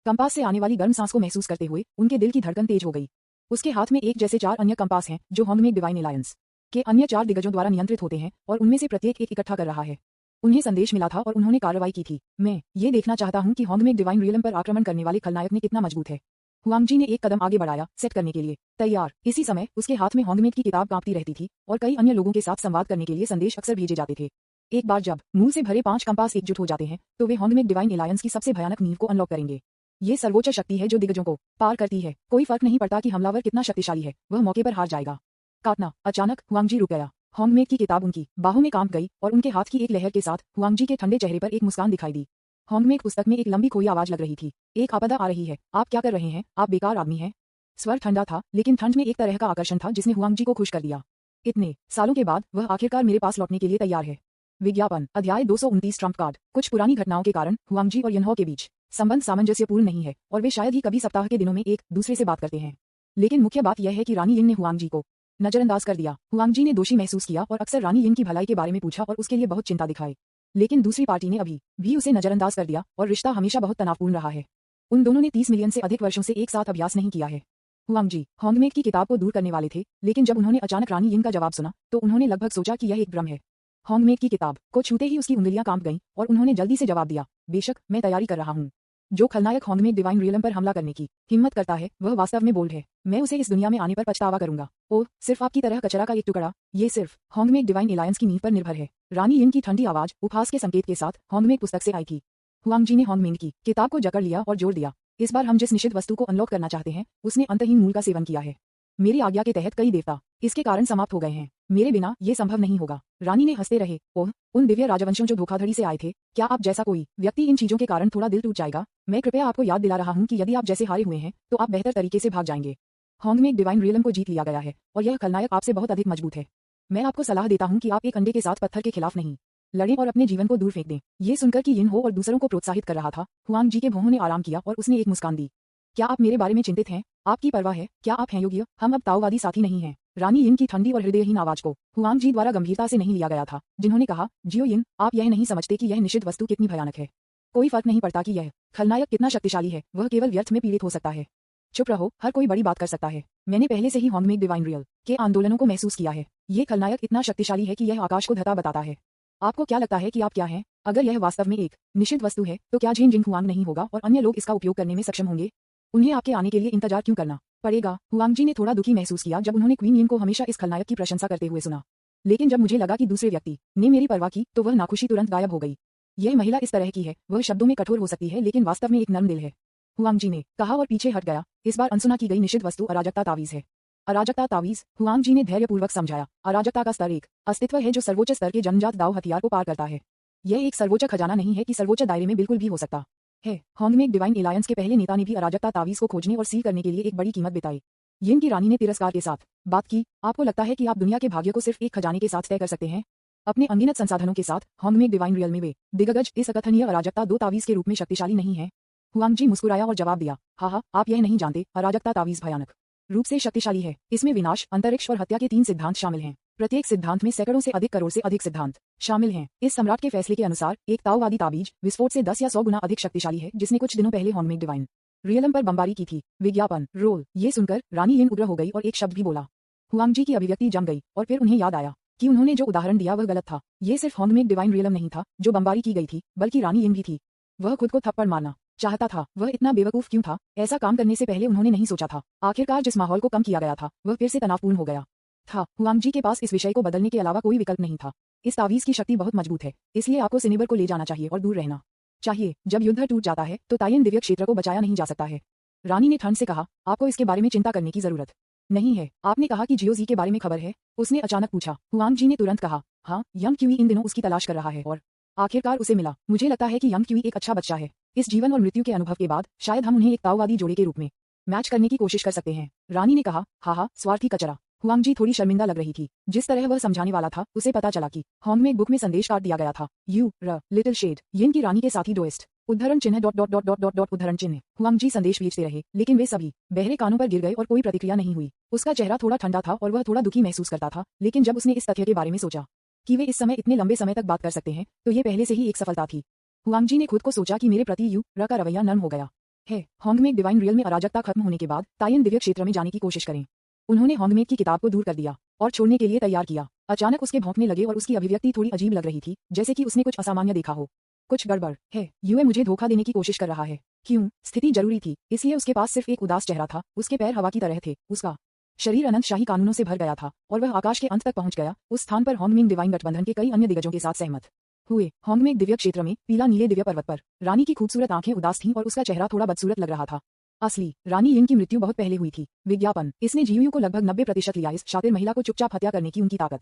कंपास से आने वाली गर्म सांस को महसूस करते हुए उनके दिल की धड़कन तेज हो गई। उसके हाथ में एक जैसे 4 अन्य कंपास हैं जो हॉन्गमेड डिवाइन एलायंस के अन्य 4 दिग्गजों द्वारा नियंत्रित होते हैं और उनमें से प्रत्येक एक इकट्ठा कर रहा है। उन्हें संदेश मिला था और उन्होंने कार्रवाई की थी। मैं ये देखना चाहता हूं कि हॉन्गमेड डिवाइन रियलम पर आक्रमण करने वाले खलनायक ने कितना मजबूत है। हुआंगजी ने एक कदम आगे बढ़ाया, सेट करने के लिए तैयार। इसी समय उसके हाथ में हॉन्गमेड की किताब कांपती रहती थी और कई अन्य लोगों के साथ संवाद करने के लिए संदेश अक्सर भेजे जाते थे। एक बार जब मूल से भरे 5 कंपास एकजुट हो जाते हैं, तो वे हॉन्गमेड डिवाइन एलायंस की सबसे भयानक नींव को अनलॉक करेंगे। ये सर्वोच्च शक्ति है जो दिग्गजों को पार करती है। कोई फर्क नहीं पड़ता कि हमलावर कितना शक्तिशाली है, वह मौके पर हार जाएगा। काटना। अचानक हुआंगजी रुक गया। हॉन्गमेड की किताब उनकी बाहों में कांप गई और उनके हाथ की एक लहर के साथ हुआंगजी के ठंडे चेहरे पर एक मुस्कान दिखाई दी। हॉन्गमेड पुस्तक में एक लंबी खोई आवाज लग रही थी। एक आपदा आ रही है। आप क्या कर रहे हैं? आप बेकार आदमी हैं। स्वर ठंडा था, लेकिन ठंड में एक तरह का आकर्षण था जिसने हुआंगजी को खुश कर दिया। इतने सालों के बाद वह आखिरकार मेरे पास लौटने के लिए तैयार है। विज्ञापन। अध्याय 229 ट्रम्प कार्ड। कुछ पुरानी घटनाओं के कारण हुआंगजी और यिनहो के बीच संबंध सामंजस्यपूर्ण नहीं है और वे शायद ही कभी सप्ताह के दिनों में एक दूसरे से बात करते हैं। लेकिन मुख्य बात यह है कि रानी यिन ने हुआंगजी को नजरअंदाज कर दिया। हुआंगजी ने दोषी महसूस किया और अक्सर रानी यिन की भलाई के बारे में पूछा और उसके लिए बहुत चिंता दिखाई। लेकिन दूसरी पार्टी ने अभी भी उसे नजरअंदाज कर दिया और रिश्ता हमेशा बहुत तनावपूर्ण रहा है। उन दोनों ने 30 मिलियन से अधिक वर्षों से एक साथ अभ्यास नहीं किया है। हुआंगजी हॉन्गमेड की किताब को दूर करने वाले थे, लेकिन जब उन्होंने अचानक रानी यिन का जवाब सुना तो उन्होंने लगभग सोचा कि यह एक भ्रम है। हॉन्गमेड की किताब को छूते ही उसकी उंगलियां कांप गईं और उन्होंने जल्दी से जवाब दिया, बेशक मैं तैयारी कर रहा हूँ। जो खलनायक हॉन्गमेड डिवाइन रियलम पर हमला करने की हिम्मत करता है, वह वास्तव में बोल्ड है। मैं उसे इस दुनिया में आने पर पछतावा करूंगा। ओह, सिर्फ आपकी तरह कचरा का एक टुकड़ा। ये सिर्फ हॉन्गमेड डिवाइन एलायंस की नींव पर निर्भर है। रानी यिन की ठंडी आवाज उपहास के संकेत के साथ हॉन्गमेड पुस्तक से आई थी। हुआंगजी ने हॉन्गमेड की किताब को जकड़ लिया और जोड़ दिया। इस बार हम जिस निषिद्ध वस्तु को अनलॉक करना चाहते हैं उसने अंतहीन मूल का सेवन किया है। मेरी आज्ञा के तहत कई देवता इसके कारण समाप्त हो गए हैं। मेरे बिना ये संभव नहीं होगा। रानी ने हंसते रहे। ओह, उन दिव्य राजवंशों जो धोखाधड़ी से आए थे, क्या आप जैसा कोई व्यक्ति इन चीजों के कारण थोड़ा दिल टूट जाएगा? मैं कृपया आपको याद दिला रहा हूँ कि यदि आप जैसे हारे हुए हैं तो आप बेहतर तरीके से भाग जाएंगे। होंग में एक डिवाइन रियलम को जीत लिया गया है और यह खलनायक आपसे बहुत अधिक मजबूत है। मैं आपको सलाह देता हूँ कि आप एक अंडे के साथ पत्थर के खिलाफ नहीं लड़ें और अपने जीवन को दूर फेंक दें। ये सुनकर कि यिन हो और दूसरों को प्रोत्साहित कर रहा था, हुआंग जी के भौहों ने आराम किया और उसने एक मुस्कान दी। क्या आप मेरे बारे में चिंतित हैं? आपकी परवाह है? क्या आप हैं योग्य? हम अब ताओवादी साथी नहीं हैं। रानी यिन की ठंडी और हृदयहीन आवाज को हुआंग जी द्वारा गंभीरता से नहीं लिया गया था, जिन्होंने कहा, जियो यिन, आप यह नहीं समझते कि यह निषिद्ध वस्तु कितनी भयानक है। कोई फर्क नहीं पड़ता कि यह खलनायक कितना शक्तिशाली है, वह केवल व्यर्थ में पीड़ित हो सकता है। चुप रहो, हर कोई बड़ी बात कर सकता है। मैंने पहले से ही होंग में डिवाइन रियल के आंदोलनों को महसूस किया है। ये खलनायक इतना शक्तिशाली है कि यह आकाश को धता बताता है। आपको क्या लगता है कि आप क्या हैं? अगर यह वास्तव में एक निषिद्ध वस्तु है तो क्या झेन जिंग हुआंग नहीं होगा और अन्य लोग इसका उपयोग करने में सक्षम होंगे? उन्हें आपके आने के लिए इंतजार क्यों करना पड़ेगा? हुआंग जी ने थोड़ा दुखी महसूस किया जब उन्होंने क्वीन यिन को हमेशा इस खलनायक की प्रशंसा करते हुए सुना, लेकिन जब मुझे लगा कि दूसरे व्यक्ति ने मेरी परवाह की तो वह नाखुशी तुरंत गायब हो गई। यह महिला इस तरह की है, वह शब्दों में कठोर हो सकती है लेकिन वास्तव में एक नर्म दिल है, हुआंग जी ने कहा और पीछे हट गया। इस बार अनसुना की गई निषिद्ध वस्तु अराजकता तावीज है। अराजकता तावीज, हुआंग जी ने धैर्यपूर्वक समझाया। अराजकता का स्तर एक अस्तित्व है जो सर्वोच्च स्तर के जन्मजात दाव हथियार को पार करता है। यह एक सर्वोच्च खजाना नहीं है कि सर्वोच्च दायरे में बिल्कुल भी हो सकता है। होंग में एक डिवाइन एलायंस के पहले नेता ने भी अराजकता तावीज को खोजने और सील करने के लिए एक बड़ी कीमत बिताई। यिन की रानी ने तिरस्कार के साथ बात की। आपको लगता है कि आप दुनिया के भाग्य को सिर्फ एक खजाने के साथ तय कर सकते हैं? अपने अनगिनत संसाधनों के साथ होंग में एक डिवाइन रियल में वे दिग्गज इस अकथनीय अराजकता दो तावीज के रूप में शक्तिशाली नहीं है। हुआंग जी मुस्कुराया और जवाब दिया, हाँ, आप यह नहीं जानते, अराजकता तावीज भयानक रूप से शक्तिशाली है। इसमें विनाश, अंतरिक्ष और हत्या के 3 सिद्धांत शामिल हैं। प्रत्येक सिद्धांत में सैकड़ों से अधिक करोड़ से अधिक सिद्धांत शामिल हैं। इस सम्राट के फैसले के अनुसार एक ताओवादी ताबीज विस्फोट से 10 या 100 गुना अधिक शक्तिशाली है, जिसने कुछ दिनों पहले होंग में डिवाइन रियलम पर बमबारी की थी। विज्ञापन रोल। ये सुनकर रानी यिन उग्र हो गई और एक शब्द भी बोला। हुआंग जी की अभिव्यक्ति जम गई और फिर उन्हें याद आया कि उन्होंने जो उदाहरण दिया वह गलत था। ये सिर्फ होंग में डिवाइन रियलम नहीं था जो बमबारी की गई थी, बल्कि रानी यिन भी थी। वह खुद को थप्पड़ मारना चाहता था। वह इतना बेवकूफ क्यों था? ऐसा काम करने से पहले उन्होंने नहीं सोचा था। आखिरकार जिस माहौल को कम किया गया था वह फिर से तनावपूर्ण हो गया था। हुआंग जी के पास इस विषय को बदलने के अलावा कोई विकल्प नहीं था। इस तावीज की शक्ति बहुत मजबूत है, इसलिए आपको सिनेबर को ले जाना चाहिए और दूर रहना चाहिए। जब युद्ध टूट जाता है तो तायन दिव्य क्षेत्र को बचाया नहीं जा सकता है। रानी ने ठंड से कहा, आपको इसके बारे में चिंता करने की जरूरत नहीं है। आपने कहा कि जियोजी के बारे में खबर है? उसने अचानक पूछा। हुआंग जी ने तुरंत कहा, हाँ, यंग क्यूई इन दिनों उसकी तलाश कर रहा है और आखिरकार उसे मिला। मुझे लगता है कि यंग क्यूई एक अच्छा बच्चा है। इस जीवन और मृत्यु के अनुभव के बाद शायद हम उन्हें एक ताओवादी जोड़े के रूप में मैच करने की कोशिश कर सकते हैं। रानी ने कहा, हाँ, स्वार्थी कचरा। हुआंग जी थोड़ी शर्मिंदा लग रही थी। जिस तरह वह समझाने वाला था उसे पता चला कि होंग में एक बुक में संदेश काट दिया गया था। यू र लिटिल शेड, यिन की रानी के साथी डोएस्ट उद्धरण चिन्ह dot dot dot dot dot dot उद्धरण चिन्ह। हुआंग जी संदेश भेजते रहे लेकिन वे सभी बहरे कानों पर गिर गए और कोई प्रतिक्रिया नहीं हुई। उसका चेहरा थोड़ा ठंडा था और वह थोड़ा दुखी महसूस करता था, लेकिन जब उसने इस तथ्य के बारे में सोचा कि वे इस समय इतने लंबे समय तक बात कर सकते हैं तो ये पहले से ही एक सफलता थी। हुआंग जी ने खुद को सोचा कि मेरे प्रति यू र का रवैया नर्म हो गया है। होंग में एक डिवाइन रियल में अराजकता खत्म होने के बाद तायन दिव्य क्षेत्र में जाने की कोशिश करें। उन्होंने होंगमेट की किताब को दूर कर दिया और छोड़ने के लिए तैयार किया। अचानक उसके भौंकने लगे और उसकी अभिव्यक्ति थोड़ी अजीब लग रही थी, जैसे कि उसने कुछ असामान्य देखा हो। कुछ गड़बड़ है। यूए मुझे धोखा देने की कोशिश कर रहा है। क्यों? स्थिति जरूरी थी, इसलिए उसके पास सिर्फ एक उदास चेहरा था। उसके पैर हवा की तरह थे। उसका शरीर अनंत शाही कानूनों से भर गया था और वह आकाश के अंत तक पहुंच गया। उस स्थान पर होंगमिंग डिवाइन गठबंधन के कई अन्य दिग्गजों के साथ सहमत हुए। होंगमेंग दिव्य क्षेत्र में पीला नीले दिव्य पर्वत पर रानी की खूबसूरत आंखें उदास थीं और उसका चेहरा थोड़ा बदसूरत लग रहा था। असली रानी यिन की मृत्यु बहुत पहले हुई थी। विज्ञापन। इसने जीयू को लगभग 90% लिया। इस शातिर महिला को चुपचाप हत्या करने की उनकी ताकत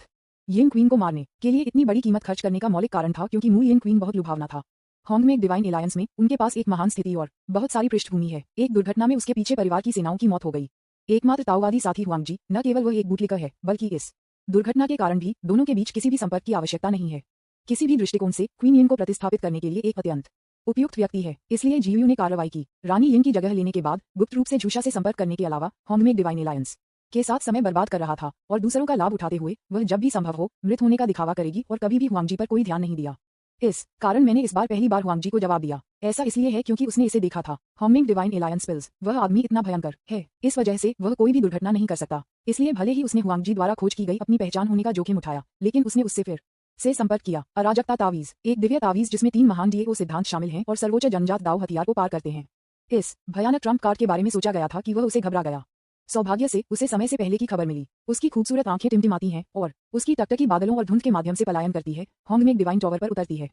यिन क्वीन को मारने के लिए इतनी बड़ी कीमत खर्च करने का मौलिक कारण था, क्योंकि मू यिन क्वीन बहुत लुभावना था। होंगमेंग डिवाइन एलायंस में उनके पास एक महान स्थिति और बहुत सारी पृष्ठभूमि है। एक दुर्घटना में उसके पीछे परिवार की सेनाओं की मौत हो गई। एकमात्र ताओवादी साथी हुआंग जी न केवल वह एक बूटलिकर है, बल्कि इस दुर्घटना के कारण भी दोनों के बीच किसी भी संपर्क की आवश्यकता नहीं है। किसी भी दृष्टिकोण से क्वीन यिन को प्रतिस्थापित करने के लिए एक अत्यंत उपयुक्त व्यक्ति है, इसलिए जीयू ने कार्रवाई की। रानी यिन की जगह लेने के बाद गुप्त रूप से झूशा से संपर्क करने के अलावा होंगमेंग डिवाइन एलायंस के साथ समय बर्बाद कर रहा था और दूसरों का लाभ उठाते हुए वह जब भी संभव हो मृत होने का दिखावा करेगी और कभी भी हुआंग जी पर कोई ध्यान नहीं दिया। इस कारण मैंने इस बार पहली बार हुआंग जी को जवाब दिया। ऐसा इसलिए है क्योंकि उसने इसे देखा था। होंगमेंग डिवाइन एलायंस पिल्स, वह आदमी इतना भयंकर है, इस वजह से वह कोई भी दुर्घटना नहीं कर सकता। इसलिए भले ही उसने हुआंग जी द्वारा खोज की गई अपनी पहचान होने का जोखिम उठाया, लेकिन उसने उससे फिर से संपर्क किया। अराजकता तावीज, एक दिव्य तावीज जिसमें 3 महान डीएओ सिद्धांत शामिल हैं और सर्वोच्च जन्मजात दाव हथियार को पार करते हैं। इस भयानक ट्रम्प कार्ड के बारे में सोचा गया था कि वह उसे घबरा गया। सौभाग्य से उसे समय से पहले की खबर मिली। उसकी खूबसूरत आंखें टिमटिमाती हैं और उसकी टकटकी बादलों और धुंध के माध्यम से पलायन करती है। होंगमेंग डिवाइन टॉवर पर उतरती है।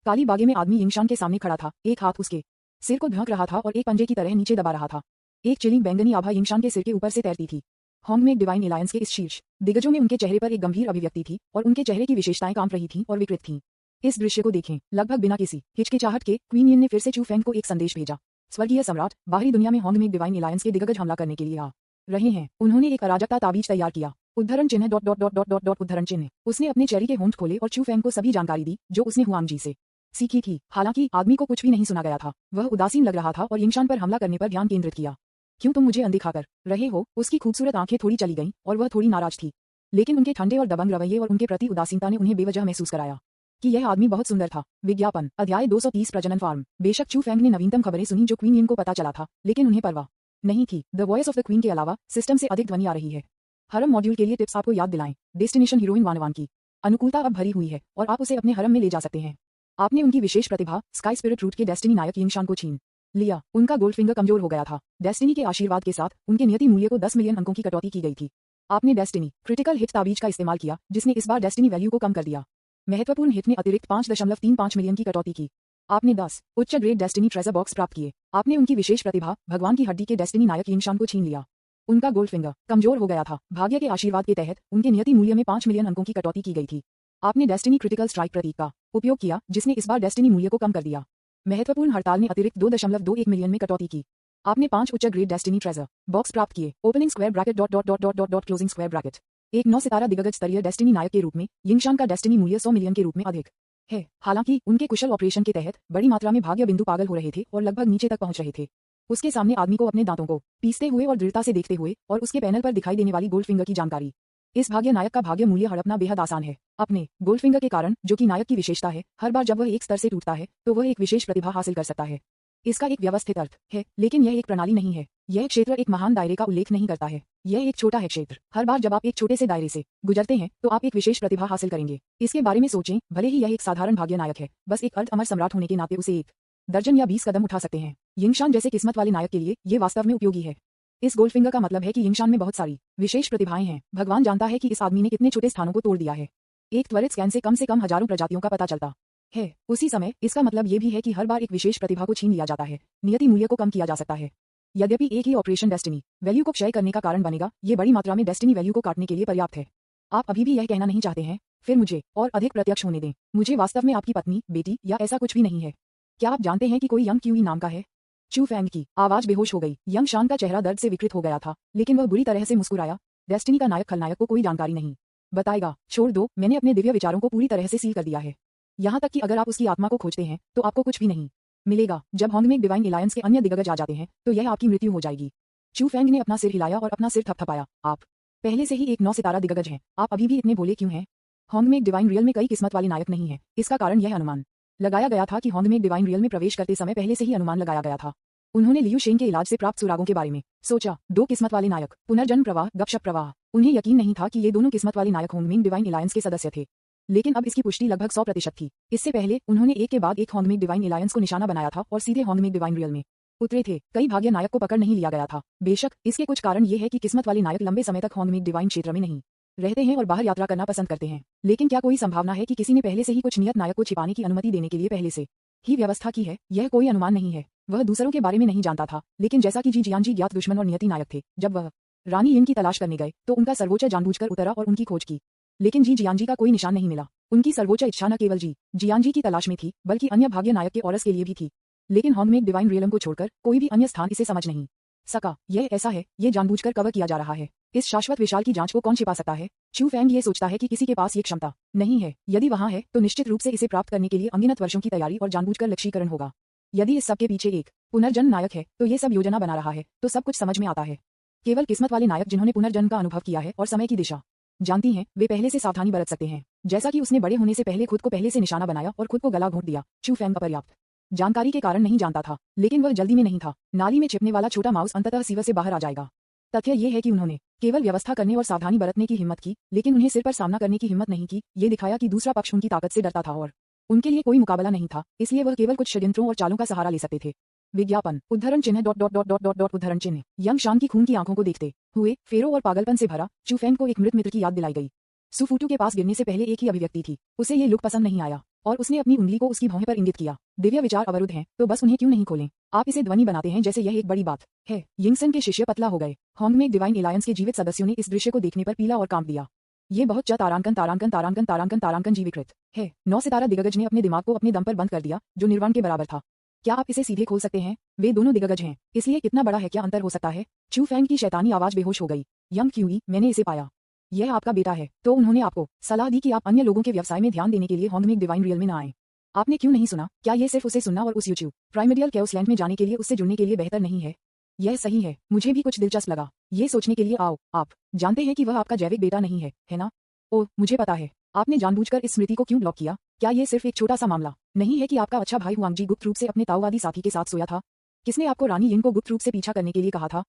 काली बागे में आदमी यिंगशान के सामने खड़ा था, एक हाथ उसके सिर को ढक रहा था और एक पंजे की तरह नीचे दबा रहा था। एक चिलिंग बैंगनी आभा यिंगशान के सिर के ऊपर से तैरती थी। होंगमेक डिवाइन एलायंस के इस शीर्ष दिग्गजों में उनके चेहरे पर एक गंभीर अभिव्यक्ति थी और उनके चेहरे की विशेषताएं कांप रही थीं और विकृत थीं। इस दृश्य को देखें। लगभग बिना किसी हिचकिचाहट के क्वीन यिन ने फिर से चू फेंग को एक संदेश भेजा। स्वर्गीय सम्राट, बाहरी दुनिया में होंगमेक डिवाइन एलायंस के दिग्गज हमला करने के लिए आ रहे हैं। उन्होंने एक अराजकता ताबीज तैयार किया। उद्धरण चिन्ह dot dot dot dot dot dot उद्धरण चिन्ह। उसने अपने चेहरे के होंठ खोले और चू फेंग को सभी जानकारी दी जो उसने हुआंग जी से सीखी थी। हालांकि आदमी को कुछ भी नहीं सुना गया था। वह उदासीन लग रहा था और यिंगशान पर हमला करने पर ध्यान केंद्रित किया। क्यों तुम मुझे अनदेखा कर रहे हो? उसकी खूबसूरत आंखें थोड़ी चली गईं और वह थोड़ी नाराज थी। लेकिन उनके ठंडे और दबंग रवैये और उनके प्रति उदासीनता ने उन्हें बेवजह महसूस कराया कि यह आदमी बहुत सुंदर था। विज्ञापन अध्याय 230 प्रजनन फार्म। बेशक चू फेंग ने नवीनतम खबरें सुनी जो क्वीन यिन को पता चला था, लेकिन उन्हें परवाह नहीं थी। The voice of the queen के अलावा सिस्टम से अधिक ध्वनि आ रही है। हरम मॉड्यूल के लिए टिप्स आपको याद दिलाएं। डेस्टिनेशन हीरोइन वानवान की अनुकूलता अब भरी हुई है और आप उसे अपने हरम में ले जा सकते हैं। आपने उनकी विशेष प्रतिभा स्काई स्पिरिट रूट के डेस्टिनी नायक यिंगशान को छीन लिया। उनका गोल्ड फिंगर कमजोर हो गया था। डेस्टिनी के आशीर्वाद के साथ उनके नियति मूल्य को 10 मिलियन अंकों की कटौती की गई थी। आपने डेस्टिनी क्रिटिकल हिट ताबीज का इस्तेमाल किया जिसने इस बार डेस्टिनी वैल्यू को कम कर दिया। महत्वपूर्ण हिट ने अतिरिक्त 5.35 मिलियन की कटौती की। आपने 10 उच्च ग्रेड डेस्टिनी ट्रेजर बॉक्स प्राप्त किए। आपने उनकी विशेष प्रतिभा भगवान की हड्डी के डेस्टिनी नायक यिंगशान को छीन लिया। उनका गोल्ड फिंगर कमजोर हो गया था। भाग्य के आशीर्वाद के तहत उनके नियति मूल्य में 5 मिलियन अंकों की कटौती की गई थी। आपने डेस्टिनी क्रिटिकल स्ट्राइक प्रतीक का उपयोग किया जिसने इस बार डेस्टिनी मूल्य को कम कर दिया। महत्वपूर्ण हड़ताल ने अतिरिक्त 2.21 मिलियन में कटौती की। आपने 5 उच्च ग्रेड डेस्टिनी ट्रेजर बॉक्स प्राप्त किए। Opening square bracket dot dot dot dot dot dot closing square bracket. एक 9 सितारा दिग्गज स्तरीय डेस्टिनी नायक के रूप में यिंगशान का डेस्टिनी मूल्य 100 मिलियन के रूप में अधिक है। हालांकि उनके कुशल ऑपरेशन के तहत बड़ी मात्रा में भाग्य बिंदु पागल हो रहे थे और लगभग नीचे तक पहुंच रहे थे। उसके सामने आदमी को अपने दांतों को पीसते हुए और दृढ़ता से देखते हुए और उसके पैनल पर दिखाई देने वाली गोल्ड फिंगर की जानकारी। इस भाग्य नायक का भाग्य मूल्य हड़पना बेहद आसान है। अपने गोल्ड फिंगर के कारण, जो कि नायक की विशेषता है, हर बार जब वह एक स्तर से टूटता है तो वह एक विशेष प्रतिभा हासिल कर सकता है। इसका एक व्यवस्थित अर्थ है, लेकिन यह एक प्रणाली नहीं है। यह क्षेत्र एक महान दायरे का उल्लेख नहीं करता है। यह एक छोटा है क्षेत्र। हर बार जब आप एक छोटे से दायरे से गुजरते हैं तो आप एक विशेष प्रतिभा हासिल करेंगे। इसके बारे में सोचें। भले ही यह एक साधारण भाग्य नायक है, बस एक अर्ध अमर सम्राट होने के नाते उसे 1 दर्जन या 20 कदम उठा सकते हैं। यिंगशान जैसे किस्मत वाले नायक के लिए ये वास्तव में उपयोगी है। इस गोल्ड फिंगर का मतलब है कि यिंगशान में बहुत सारी विशेष प्रतिभाएं हैं। भगवान जानता है कि इस आदमी ने कितने छोटे स्थानों को तोड़ दिया है। एक त्वरित स्कैन से कम हजारों प्रजातियों का पता चलता है। उसी समय इसका मतलब ये भी है कि हर बार एक विशेष प्रतिभा को छीन लिया जाता है। नियति मूल्य को कम किया जा सकता है। यद्यपि एक ही ऑपरेशन डेस्टिनी वैल्यू को क्षय करने का कारण बनेगा, ये बड़ी मात्रा में डेस्टिनी वैल्यू को काटने के लिए पर्याप्त है। आप अभी भी यह कहना नहीं चाहते हैं? फिर मुझे और अधिक प्रत्यक्ष होने दें। मुझे वास्तव में आपकी पत्नी, बेटी या ऐसा कुछ भी नहीं है। क्या आप जानते हैं कि कोई यंग क्यूई नाम का है? चू फेंग की आवाज बेहोश हो गई। यिंगशान का चेहरा दर्द से विकृत हो गया था, लेकिन वह बुरी तरह से मुस्कुराया। डेस्टिनी का नायक खलनायक को कोई जानकारी नहीं बताएगा। छोड़ दो, मैंने अपने दिव्य विचारों को पूरी तरह से सील कर दिया है। यहाँ तक कि अगर आप उसकी आत्मा को खोजते हैं तो आपको कुछ भी नहीं मिलेगा। जब होंगमेक डिवाइन एलायंस के अन्य दिग्गज आ जाते हैं तो यह आपकी मृत्यु हो जाएगी। चू फेंग ने अपना सिर हिलाया और अपना सिर थपथपाया। आप पहले से ही एक 9 सितारा दिग्गज हैं। आप अभी भी इतने भोले क्यों हैं? होंगमेक डिवाइन रियल में कई किस्मत वाले नायक नहीं है। इसका कारण यह अनुमान लगाया गया था कि होंगमेक डिवाइन रियल में प्रवेश करते समय पहले से ही अनुमान लगाया गया था। उन्होंने लियू शेंग के इलाज से प्राप्त सुरागों के बारे में सोचा। 2 किस्मत वाले नायक, पुनर्जन्म प्रवाह, गपशप प्रवाह। उन्हें यकीन नहीं था कि ये दोनों किस्मत वाले नायक होंगमेक डिवाइन एलायंस के सदस्य थे, लेकिन अब इसकी पुष्टि लगभग 100% थी। इससे पहले उन्होंने एक के बाद एक होंगमेक डिवाइन एलायंस को निशाना बनाया था और सीधे होंगमेक डिवाइन रियल में उतरे थे। कई भाग्य नायक को पकड़ नहीं लिया गया था। बेशक इसके कुछ कारण ये है कि किस्मत वाले नायक लंबे समय तक होंगमेक डिवाइन क्षेत्र में नहीं रहते हैं और बाहर यात्रा करना पसंद करते हैं। लेकिन क्या कोई संभावना है कि किसी ने पहले से ही कुछ नियत नायक को छिपाने की अनुमति देने के लिए पहले से ही व्यवस्था की है? यह कोई अनुमान नहीं है। वह दूसरों के बारे में नहीं जानता था, लेकिन जैसा कि जी जियांजी ज्ञात दुश्मन और नियति नायक थे, जब वह रानी यिन की तलाश करने गए तो उनका सर्वोच्च जानबूझकर उतरा और उनकी खोज की। लेकिन जी जियांजी का कोई निशान नहीं मिला। उनकी सर्वोच्च इच्छा न केवल जी जियांजी की तलाश में थी, बल्कि अन्य भाग्य नायक के औरस के लिए भी थी। लेकिन होंगमेक डिवाइन रियलम को छोड़कर कोई भी अन्य स्थान इसे समझ नहीं सका। यह ऐसा है, ये जानबूझकर कवर किया जा रहा है। इस शाश्वत विशाल की जांच को कौन छिपा सकता है? चू फेंग ये सोचता है कि किसी के पास ये क्षमता नहीं है। यदि वहां है तो निश्चित रूप से इसे प्राप्त करने के लिए अनगिनत वर्षों की तैयारी और जानबूझकर लक्ष्यीकरण होगा। यदि इस सब के पीछे एक पुनर्जन्म नायक है तो ये सब योजना बना रहा है, तो सब कुछ समझ में आता है। केवल किस्मत वाले नायक जिन्होंने पुनर्जन्म का अनुभव किया है और समय की दिशा जानती हैं, वे पहले से सावधानी बरत सकते हैं। जैसा कि उसने बड़े होने से पहले खुद को पहले से निशाना बनाया और खुद को गला घोंट दिया। चू फेंग अपर्याप्त जानकारी के कारण नहीं जानता था, लेकिन वह जल्दी में नहीं था। नाली में छिपने वाला छोटा माउस अंततः सीवर से बाहर आ जाएगा। तथ्य ये है कि उन्होंने केवल व्यवस्था करने और सावधानी बरतने की हिम्मत की, लेकिन उन्हें सिर पर सामना करने की हिम्मत नहीं की। ये दिखाया कि दूसरा पक्ष उनकी ताकत से डरता था और उनके लिए कोई मुकाबला नहीं था, इसलिए वह केवल कुछ षड्यंत्रों और चालों का सहारा ले सकते थे। विज्ञापन उद्धरण चिन्ह dot dot dot dot dot dot उद्धरण चिन्ह। यिंगशान की खून की आंखों को देखते हुए फेरो और पागलपन से भरा चू फेंग को एक मृत मित्र की याद दिलाई गई। सुफूटू के पास गिरने से पहले एक ही अभिव्यक्ति थी, उसे ये लुक पसंद नहीं आया। और उसने अपनी उंगली को उसकी भौहें पर इंगित किया। दिव्य विचार अवरुद्ध हैं तो बस उन्हें क्यों नहीं खोलें। आप इसे ध्वनि बनाते हैं जैसे यह एक बड़ी बात है। यिंगसन के शिष्य पतला हो गए। होंगमेक डिवाइन एलायंस के जीवित सदस्यों ने इस दृश्य को देखने पर पीला और कांप दिया। ये बहुत तारांकन तारांकन तारांकन तारांकन तारांकन जीविकृत है। 9 सितारा दिग्गज ने अपने दिमाग को अपने दम पर बंद कर दिया, जो निर्वाण के बराबर था। क्या आप इसे सीधे खोल सकते हैं? वे दोनों दिग्गज हैं, इसलिए कितना बड़ा है, क्या अंतर हो सकता है? चू फैंग की शैतानी आवाज बेहोश हो गई। यंग क्यूई, मैंने इसे पाया। यह आपका बेटा है। तो उन्होंने आपको सलाह दी कि आप अन्य लोगों के व्यवसाय में ध्यान देने के लिए होंगमेक डिवाइन रियल में न आए। आपने क्यों नहीं सुना? क्या ये सिर्फ उसे सुनना और उस यूट्यूब प्राइमोडियल कैओसलैंड में जाने के लिए उससे जुड़ने के लिए बेहतर नहीं है? यह सही है, मुझे भी कुछ दिलचस्प लगा ये सोचने के लिए। आओ, आप जानते हैं कि वह आपका जैविक बेटा नहीं है ना? ओह, मुझे पता है। आपने जानबूझकर इस स्मृति को क्यों ब्लॉक किया? क्या ये सिर्फ एक छोटा सा मामला नहीं है कि आपका अच्छा भाई हुआंगजी गुप्त रूप से अपने ताओवादी साथी के साथ सोया था? किसने आपको रानी यिंग को गुप्त रूप से पीछा करने के लिए कहा था?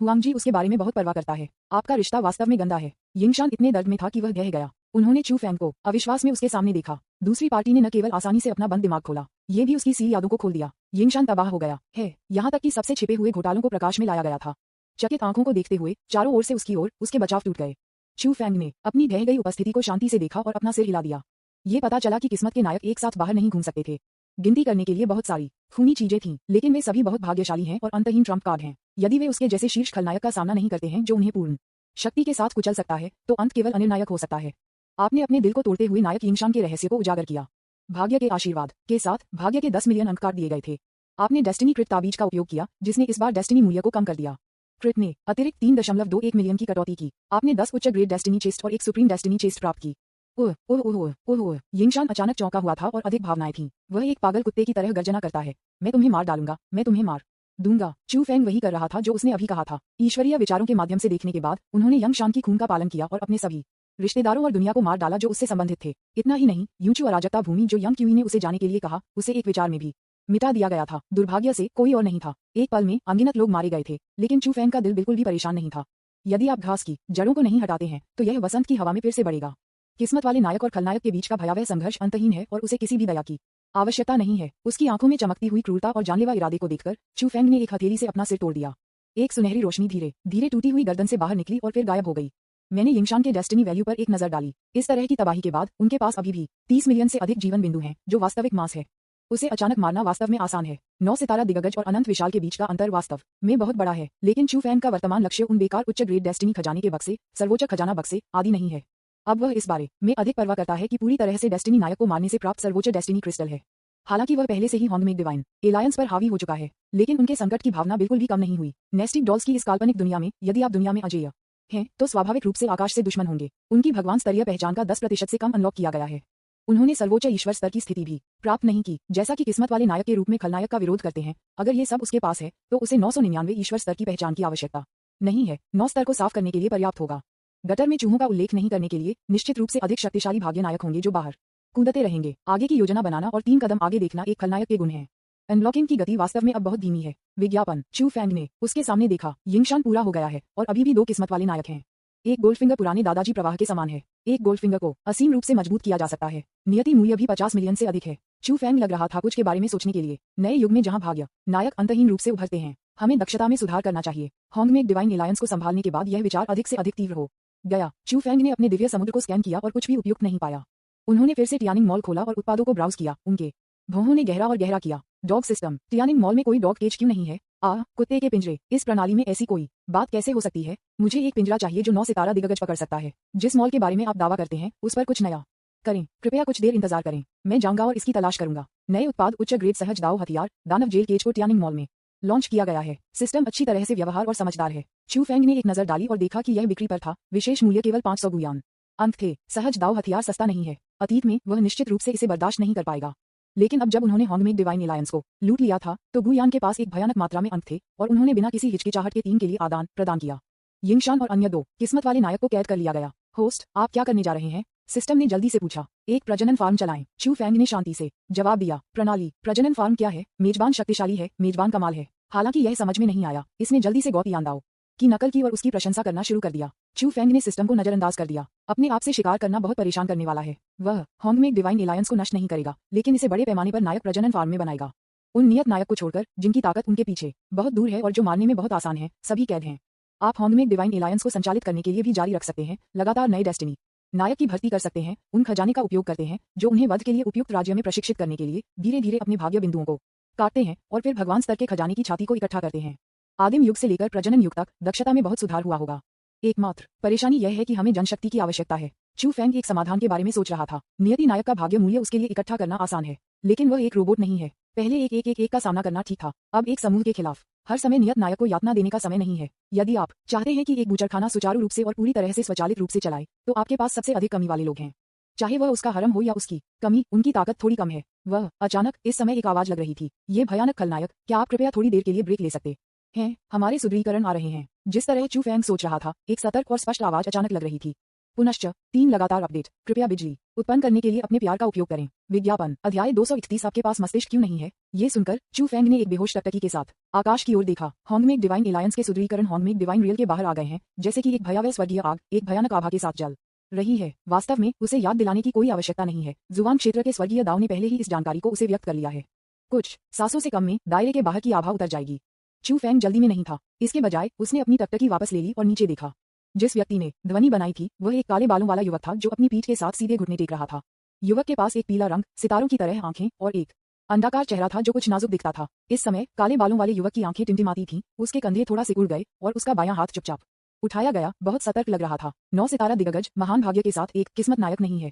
हुआंगजी उसके बारे में बहुत परवाह करता है। आपका रिश्ता वास्तव में गंदा है। यिंगशान इतने दर्द में था कि वह बह गया। उन्होंने चू फैंग को अविश्वास में उसके सामने देखा। दूसरी पार्टी ने न केवल आसानी से अपना बंद दिमाग खोला, ये भी उसकी सील यादों को खोल दिया। यिंगशान तबाह हो गया है, यहाँ तक कि सबसे छिपे हुए घोटालों को प्रकाश में लाया गया था। चकित आंखों को देखते हुए चारों ओर से उसकी ओर उसके बचाव टूट गए। चू फैंग ने अपनी ढह गई उपस्थिति को शांति से देखा और अपना सिर हिला दिया। ये पता चला कि किस्मत के नायक एक साथ बाहर नहीं घूम सकते थे। गिनती करने के लिए बहुत सारी खूनी चीजें थीं, लेकिन वे सभी बहुत भाग्यशाली हैं और अंतहीन ट्रम्प कार्ड हैं। यदि वे उसके जैसे शीर्ष खलनायक का सामना नहीं करते हैं जो उन्हें पूर्ण शक्ति के साथ कुचल सकता है, तो अंत केवल अनिर्णायक हो सकता है। आपने अपने दिल को तोड़ते हुए नायक यिंगशान के रहस्य को उजागर किया। भाग्य के आशीर्वाद के साथ भाग्य के 10 मिलियन अंक काट दिए गए थे। आपने डेस्टिनी क्रिट ताबीज का उपयोग किया, जिसने इस बार डेस्टिनी मूल्य को कम कर दिया। क्रिट ने अतिरिक्त 3.21 मिलियन की कटौती की। आपने 10 उच्च ग्रेड डेस्टिनी चेस्ट और एक सुप्रीम डेस्टिनी चेस्ट प्राप्त की। ओह ओह ओह ओह ओह, यिंगशान अचानक चौंका हुआ था और अधिक भावनाएं थीं। वह एक पागल कुत्ते की तरह गर्जना करता है, मैं तुम्हें मार डालूंगा, मैं तुम्हें मार दूंगा। चू फैंग वही कर रहा था जो उसने अभी कहा था। ईश्वरीय विचारों के माध्यम से देखने के बाद उन्होंने यंगशान की खून का पालन किया और अपने सभी रिश्तेदारों और दुनिया को मार डाला जो उससे संबंधित थे। इतना ही नहीं, यूचू अराजकता भूमि जो यंग क्यूई ने उसे जाने के लिए कहा, उसे एक विचार में भी मिटा दिया गया था। दुर्भाग्य से कोई और नहीं था। एक पल में अनगिनत लोग मारे गए थे, लेकिन चू फैंग का दिल बिल्कुल भी परेशान नहीं था। यदि आप घास की जड़ों को नहीं हटाते हैं तो यह वसंत की हवा में फिर से बढ़ेगा। किस्मत वाले नायक और खलनायक के बीच का भयावह संघर्ष अंतहीन है और उसे किसी भी दया की आवश्यकता नहीं है। उसकी आंखों में चमकती हुई क्रूरता और जानलेवा इरादे को देखकर चू फैंग ने एक हथेली से अपना सिर तोड़ दिया। एक सुनहरी रोशनी धीरे धीरे टूटी हुई गर्दन से बाहर निकली और फिर गायब हो गई। मैंने यिंगशान के डेस्टिनी वैल्यू पर एक नजर डाली। इस तरह की तबाही के बाद उनके पास अभी भी 30 मिलियन से अधिक जीवन बिंदु हैं, जो वास्तविक मास है। उसे अचानक मारना वास्तव में आसान है। 9 सितारा दिग्गज और अनंत विशाल के बीच का अंतर वास्तव में बहुत बड़ा है, लेकिन चू फैंग का वर्तमान लक्ष्य उन बेकार उच्च ग्रेड डेस्टिनी खजाने के बक्से, सर्वोच्च खजाना बक्से आदि नहीं है। अब वह इस बारे में अधिक परवाह करता है कि पूरी तरह से डेस्टिनी नायक को मारने से प्राप्त सर्वोच्च डेस्टिनी क्रिस्टल है। हालांकि वह पहले से ही होंगमेक डिवाइन एलायंस पर हावी हो चुका है, लेकिन उनके संकट की भावना बिल्कुल भी कम नहीं हुई। नेस्टिक डॉल्स की इस काल्पनिक दुनिया में यदि आप दुनिया में अजेय हैं, तो स्वाभाविक रूप से आकाश से दुश्मन होंगे। उनकी भगवान स्तरीय पहचान का 10% से कम अनलॉक किया गया है। उन्होंने सर्वोच्च ईश्वर स्तर की स्थिति भी प्राप्त नहीं की। जैसा कि किस्मत वाले नायक के रूप में खलनायक का विरोध करते हैं, अगर ये सब उसके पास है तो उसे 999 ईश्वर स्तर की पहचान की आवश्यकता नहीं है। 9 स्तर को साफ करने के लिए पर्याप्त होगा। गटर में चूहों का उल्लेख नहीं करने के लिए निश्चित रूप से अधिक शक्तिशाली भाग्य नायक होंगे जो बाहर कूदते रहेंगे। आगे की योजना बनाना और 3 कदम आगे देखना एक खलनायक के गुण हैं। अनलॉकिंग की गति वास्तव में अब बहुत धीमी है। विज्ञापन चू फैंग ने उसके सामने देखा। यिंगशान पूरा हो गया है और अभी भी 2 किस्मत वाले नायक हैं। एक गोल्डफिंगर पुराने दादाजी प्रवाह के समान है। एक गोल्डफिंगर को असीम रूप से मजबूत किया जा सकता है। नियति मूल्य भी 50 मिलियन से अधिक है। चू फैंग लग रहा था कुछ के बारे में सोचने के लिए। नए युग में जहां भाग्य नायक अंतहीन रूप से उभरते हैं, हमें दक्षता में सुधार करना चाहिए। होंगमेक डिवाइन एलायंस को संभालने के बाद यह विचार अधिक से अधिक तीव्र हो गया। चू फैंग ने अपने दिव्य समुद्र को स्कैन किया और कुछ भी उपयुक्त नहीं पाया। उन्होंने फिर से टियानिंग मॉल खोला और उत्पादों को ब्राउज किया। उनके भौहों ने गहरा और गहरा किया। Dog system. टियानिंग मॉल में कोई डॉग केज क्यों नहीं है? कुत्ते के पिंजरे। इस प्रणाली में ऐसी कोई बात कैसे हो सकती है? मुझे एक पिंजरा चाहिए जो 9 सितारा दिग्गज पकड़ सकता है। जिस मॉल के बारे में आप दावा करते हैं उस पर कुछ नया करें। कृपया कुछ देर इंतजार करें, मैं जाऊंगा और इसकी तलाश करूंगा। नए उत्पाद उच्च ग्रेड सहज दाव हथियार दानव जेल केज को टियानिंग मॉल में लॉन्च किया गया है। सिस्टम अच्छी तरह से व्यवहार और समझदार है। चू फैंग ने एक नजर डाली और देखा कि यह बिक्री पर था। विशेष मूल्य केवल 500 गुयान अंक थे। सहज दाव हथियार सस्ता नहीं है। अतीत में वह निश्चित रूप से इसे बर्दाश्त नहीं कर पाएगा, लेकिन अब जब उन्होंने होंगमेक डिवाइन एलायंस को लूट लिया था तो गुयान के पास एक भयानक मात्रा में अंक थे और उन्होंने बिना किसी हिचकिचाहट के 3 के लिए आदान प्रदान किया। यिंगशान और अन्य 2 किस्मत वाले नायक को कैद कर लिया गया। होस्ट, आप क्या करने जा रहे हैं? सिस्टम ने जल्दी से पूछा। एक प्रजनन फार्म चलाएं। चू फैंग ने शांति से जवाब दिया। प्रणाली। प्रजनन फार्म क्या है? मेजबान शक्तिशाली है, मेजबान कमाल है। हालांकि यह समझ में नहीं आया। इसने जल्दी से गौतियानदाओ की नकल की और उसकी प्रशंसा करना शुरू कर दिया। चू फैंग ने सिस्टम को नजरअंदाज कर दिया। अपने आप से शिकार करना बहुत परेशान करने वाला है। वह होंगमेक डिवाइन एलायंस को नष्ट नहीं करेगा, लेकिन इसे बड़े पैमाने पर नायक प्रजनन फार्म में बनाएगा। उन नियत नायक को छोड़कर जिनकी ताकत उनके पीछे बहुत दूर है और जो मारने में बहुत आसान है, सभी कैद हैं। आप होंगमेक डिवाइन एलायंस को संचालित करने के लिए भी जारी रख सकते हैं। लगातार नए डेस्टिनी नायक की भर्ती कर सकते हैं, उन खजाने का उपयोग करते हैं जो उन्हें वध के लिए उपयुक्त राज्य में प्रशिक्षित करने के लिए धीरे धीरे अपने भाग्य बिंदुओं को काटते हैं और फिर भगवान स्तर के खजाने की छाती को इकट्ठा करते हैं। आदिम युग से लेकर प्रजनन युग तक दक्षता में बहुत सुधार हुआ होगा। एकमात्र परेशानी यह है कि हमें जनशक्ति की आवश्यकता है। चू फेंग एक समाधान के बारे में सोच रहा था। नियति नायक का भाग्य मूल्य उसके लिए इकट्ठा करना आसान है, लेकिन वह एक रोबोट नहीं है। पहले एक का सामना करना ठीक था, अब एक समूह के खिलाफ। हर समय नियत नायक को यातना देने का समय नहीं है। यदि आप चाहते हैं कि एक बूचड़खाना सुचारू रूप से और पूरी तरह से स्वचालित रूप से चलाए, तो आपके पास सबसे अधिक कमी वाले लोग हैं। चाहे वह उसका हरम हो या उसकी कमी, उनकी ताकत थोड़ी कम है। वह अचानक इस समय एक आवाज लग रही थी, ये भयानक खलनायक, क्या आप कृपया थोड़ी देर के लिए ब्रेक ले सकते हैं? हमारे सुदृढ़ीकरण आ रहे हैं। जिस तरह चू फेंग सोच रहा था, एक सतर्क और स्पष्ट आवाज अचानक लग रही थी। पुनश्च 3 लगातार अपडेट। कृपया बिजली उत्पन्न करने के लिए अपने प्यार का उपयोग करें। विज्ञापन अध्याय 231। आपके पास मस्तिष्क क्यों नहीं है? ये सुनकर चू फेंग ने एक बेहोश टकटकी के साथ आकाश की ओर देखा। हॉन्गमेक डिवाइन एलायंस के सुदृढ़ीकरण हॉन्गमेक डिवाइन रियल के बाहर आ गए हैं, जैसे कि एक भयावह स्वर्गीय आग एक भयानक आभा के साथ जल रही है। वास्तव में उसे याद दिलाने की कोई आवश्यकता नहीं है। जुवान क्षेत्र के स्वर्गीय दाव ने पहले ही इस जानकारी को उसे व्यक्त कर लिया है। कुछ सांसों से कम में दायरे के बाहर की आभा उतर जाएगी। चू फेंग जल्दी में नहीं था, इसके बजाय उसने अपनी टकटकी वापस ले ली और नीचे देखा। जिस व्यक्ति ने ध्वनि बनाई थी वह एक काले बालों वाला युवक था जो अपनी पीठ के साथ सीधे घुटने टेक रहा था। युवक के पास एक पीला रंग, सितारों की तरह आंखें और एक अंडाकार चेहरा था जो कुछ नाजुक दिखता था। इस समय काले बालों वाले युवक की आंखें टिमटिमाती थीं, उसके कंधे थोड़ा सिकुड़ गए और उसका बायां हाथ चुपचाप उठाया गया, बहुत सतर्क लग रहा था। 9 सितारा दिग्गज महान भाग्य के साथ एक किस्मत नायक नहीं है।